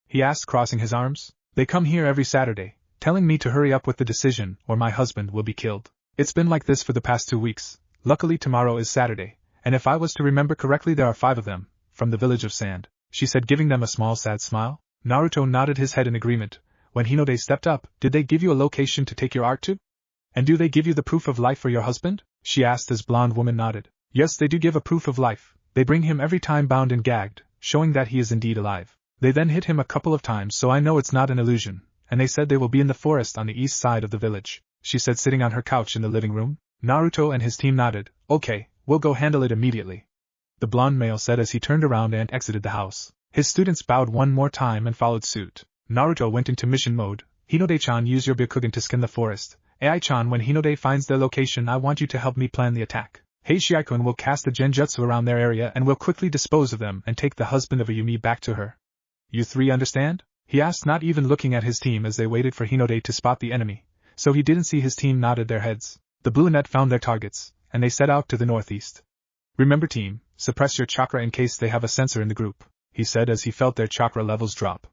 He asked, crossing his arms. They come here every Saturday, telling me to hurry up with the decision or my husband will be killed. It's been like this for the past 2 weeks. Luckily tomorrow is Saturday, and if I was to remember correctly there are 5 of them, from the village of Sand, she said, giving them a small sad smile. Naruto nodded his head in agreement. When Hinode stepped up, did they give you a location to take your art to? And do they give you the proof of life for your husband? She asked as blonde woman nodded. Yes, they do give a proof of life. They bring him every time bound and gagged, showing that he is indeed alive. They then hit him a couple of times so I know it's not an illusion, and they said they will be in the forest on the east side of the village, she said, sitting on her couch in the living room. Naruto and his team nodded. Okay, we'll go handle it immediately, the blonde male said as he turned around and exited the house. His students bowed one more time and followed suit. Naruto went into mission mode. Hinode-chan, use your Byakugan to scan the forest. Ai-chan, when Hinode finds their location, I want you to help me plan the attack. Heishiai-kun will cast the genjutsu around their area and will quickly dispose of them and take the husband of Ayumi back to her. You 3 understand? He asked, not even looking at his team as they waited for Hinode to spot the enemy, so he didn't see his team nodded their heads. The blue net found their targets, and they set out to the northeast. Remember team, suppress your chakra in case they have a sensor in the group, he said as he felt their chakra levels drop.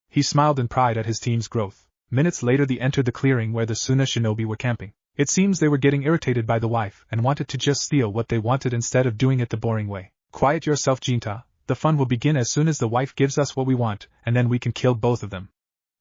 He smiled in pride at his team's growth. Minutes later they entered the clearing where the Suna shinobi were camping. It seems they were getting irritated by the wife and wanted to just steal what they wanted instead of doing it the boring way. Quiet yourself, Jinta. The fun will begin as soon as the wife gives us what we want, and then we can kill both of them,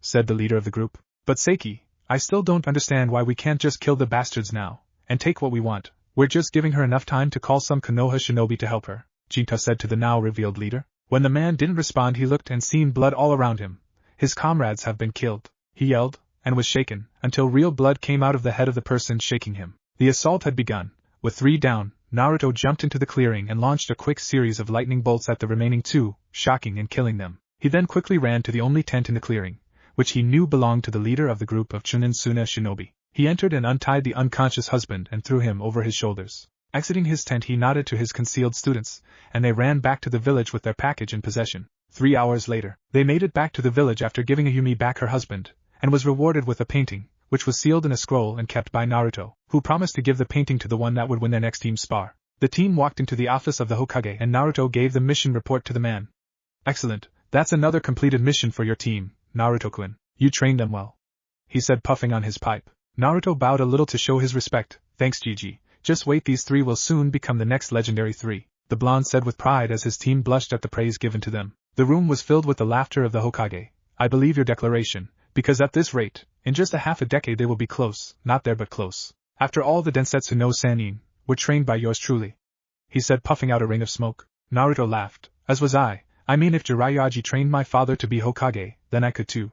said the leader of the group. But Seiki, I still don't understand why we can't just kill the bastards now and take what we want. We're just giving her enough time to call some Konoha shinobi to help her, Jinta said to the now revealed leader. When the man didn't respond, he looked and seen blood all around him. His comrades have been killed, he yelled, and was shaken, until real blood came out of the head of the person shaking him. The assault had begun. With 3 down, Naruto jumped into the clearing and launched a quick series of lightning bolts at the remaining 2, shocking and killing them. He then quickly ran to the only tent in the clearing, which he knew belonged to the leader of the group of Chunin Suna shinobi. He entered and untied the unconscious husband and threw him over his shoulders. Exiting his tent, he nodded to his concealed students, and they ran back to the village with their package in possession. 3 hours later, they made it back to the village after giving Ayumi back her husband, and was rewarded with a painting, which was sealed in a scroll and kept by Naruto, who promised to give the painting to the one that would win their next team spar. The team walked into the office of the Hokage and Naruto gave the mission report to the man. Excellent, that's another completed mission for your team, Naruto-kun. You trained them well, he said, puffing on his pipe. Naruto bowed a little to show his respect. Thanks, Gigi. Just wait, these 3 will soon become the next legendary 3, the blonde said with pride as his team blushed at the praise given to them. The room was filled with the laughter of the Hokage. I believe your declaration, because at this rate, in just a half a decade they will be close, not there but close. After all, the Densetsu no Sannin were trained by yours truly, he said, puffing out a ring of smoke. Naruto laughed. As was I. I mean, if Jiraiyaji trained my father to be Hokage, then I could too,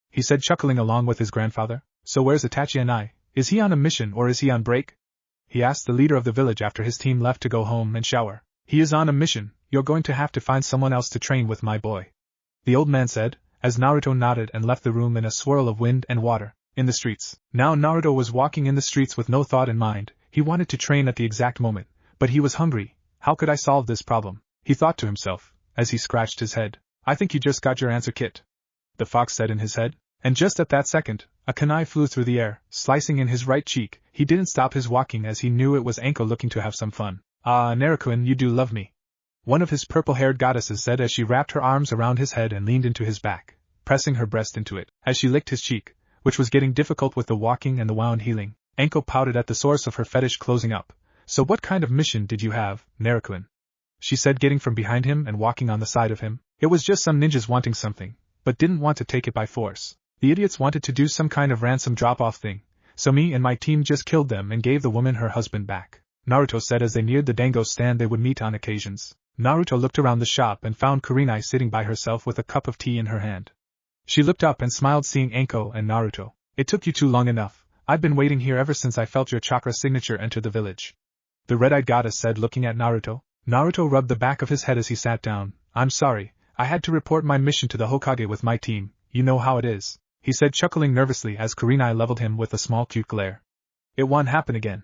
he said, chuckling along with his grandfather. So where's Itachi and I? Is he on a mission or is he on break? He asked the leader of the village after his team left to go home and shower. He is on a mission. You're going to have to find someone else to train with, my boy, the old man said, as Naruto nodded and left the room in a swirl of wind and water. In the streets. Now Naruto was walking in the streets with no thought in mind. He wanted to train at the exact moment, but he was hungry. How could I solve this problem? He thought to himself, as he scratched his head. I think you just got your answer, Kit, the fox said in his head. And just at that second, a kunai flew through the air, slicing in his right cheek. He didn't stop his walking as he knew it was Anko looking to have some fun. Ah, Naruto, you do love me, one of his purple-haired goddesses said as she wrapped her arms around his head and leaned into his back, pressing her breast into it. As she licked his cheek, which was getting difficult with the walking and the wound healing, Anko pouted at the source of her fetish closing up. So what kind of mission did you have, Naruto? She said, getting from behind him and walking on the side of him. It was just some ninjas wanting something, but didn't want to take it by force. The idiots wanted to do some kind of ransom drop-off thing, so me and my team just killed them and gave the woman her husband back, Naruto said as they neared the dango stand they would meet on occasions. Naruto looked around the shop and found Kurenai sitting by herself with a cup of tea in her hand. She looked up and smiled seeing Anko and Naruto. It took you too long enough. I've been waiting here ever since I felt your chakra signature enter the village, the red-eyed goddess said looking at Naruto. Naruto rubbed the back of his head as he sat down. I'm sorry, I had to report my mission to the Hokage with my team, you know how it is, he said chuckling nervously as Kurenai leveled him with a small cute glare. It won't happen again,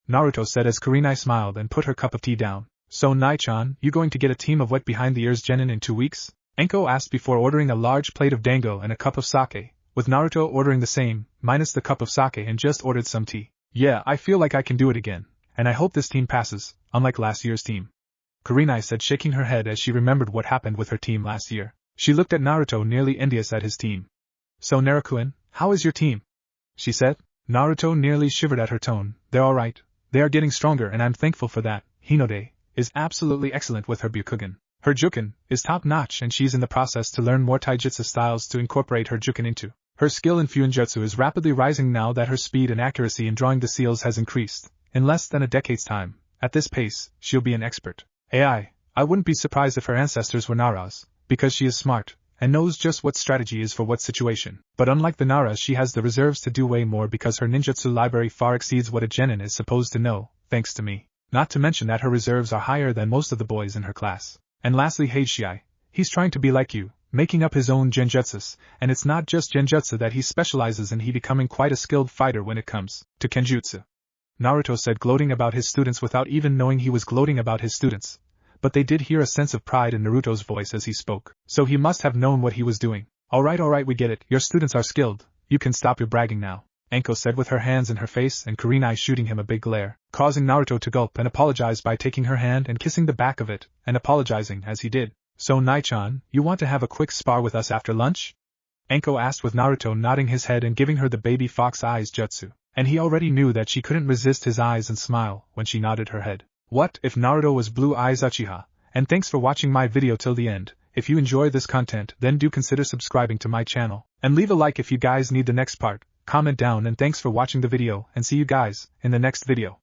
Naruto said as Kurenai smiled and put her cup of tea down. So Nai-chan, you going to get a team of wet behind the ears genin in 2 weeks? Anko asked before ordering a large plate of dango and a cup of sake, with Naruto ordering the same, minus the cup of sake and just ordered some tea. Yeah, I feel like I can do it again, and I hope this team passes, unlike last year's team, Kurenai said shaking her head as she remembered what happened with her team last year. She looked at Naruto nearly envious at his team. So Naruto, how is your team? She said. Naruto nearly shivered at her tone. They're alright. They are getting stronger and I'm thankful for that. Hinode is absolutely excellent with her Byakugan. Her Juken is top-notch and she's in the process to learn more taijutsu styles to incorporate her Juken into. Her skill in Fuinjutsu is rapidly rising now that her speed and accuracy in drawing the seals has increased. In less than a decade's time, at this pace, she'll be an expert. I wouldn't be surprised if her ancestors were Naras, because she is smart, and knows just what strategy is for what situation. But unlike the Naras, she has the reserves to do way more because her ninjutsu library far exceeds what a genin is supposed to know, thanks to me. Not to mention that her reserves are higher than most of the boys in her class. And lastly Heishiai, he's trying to be like you, making up his own genjutsus, and it's not just genjutsu that he specializes in, he becoming quite a skilled fighter when it comes to kenjutsu. Naruto said, gloating about his students without even knowing he was gloating about his students. But they did hear a sense of pride in Naruto's voice as he spoke, so he must have known what he was doing. Alright, we get it, your students are skilled, you can stop your bragging now, Anko said with her hands in her face and Kurenai shooting him a big glare, causing Naruto to gulp and apologize by taking her hand and kissing the back of it, and apologizing as he did. So Nai-chan, you want to have a quick spar with us after lunch? Anko asked with Naruto nodding his head and giving her the baby fox eyes jutsu. And he already knew that she couldn't resist his eyes and smile when she nodded her head. What if Naruto was Blue Eyes Uchiha? And thanks for watching my video till the end. If you enjoy this content, then do consider subscribing to my channel. And leave a like if you guys need the next part. Comment down and thanks for watching the video and see you guys in the next video.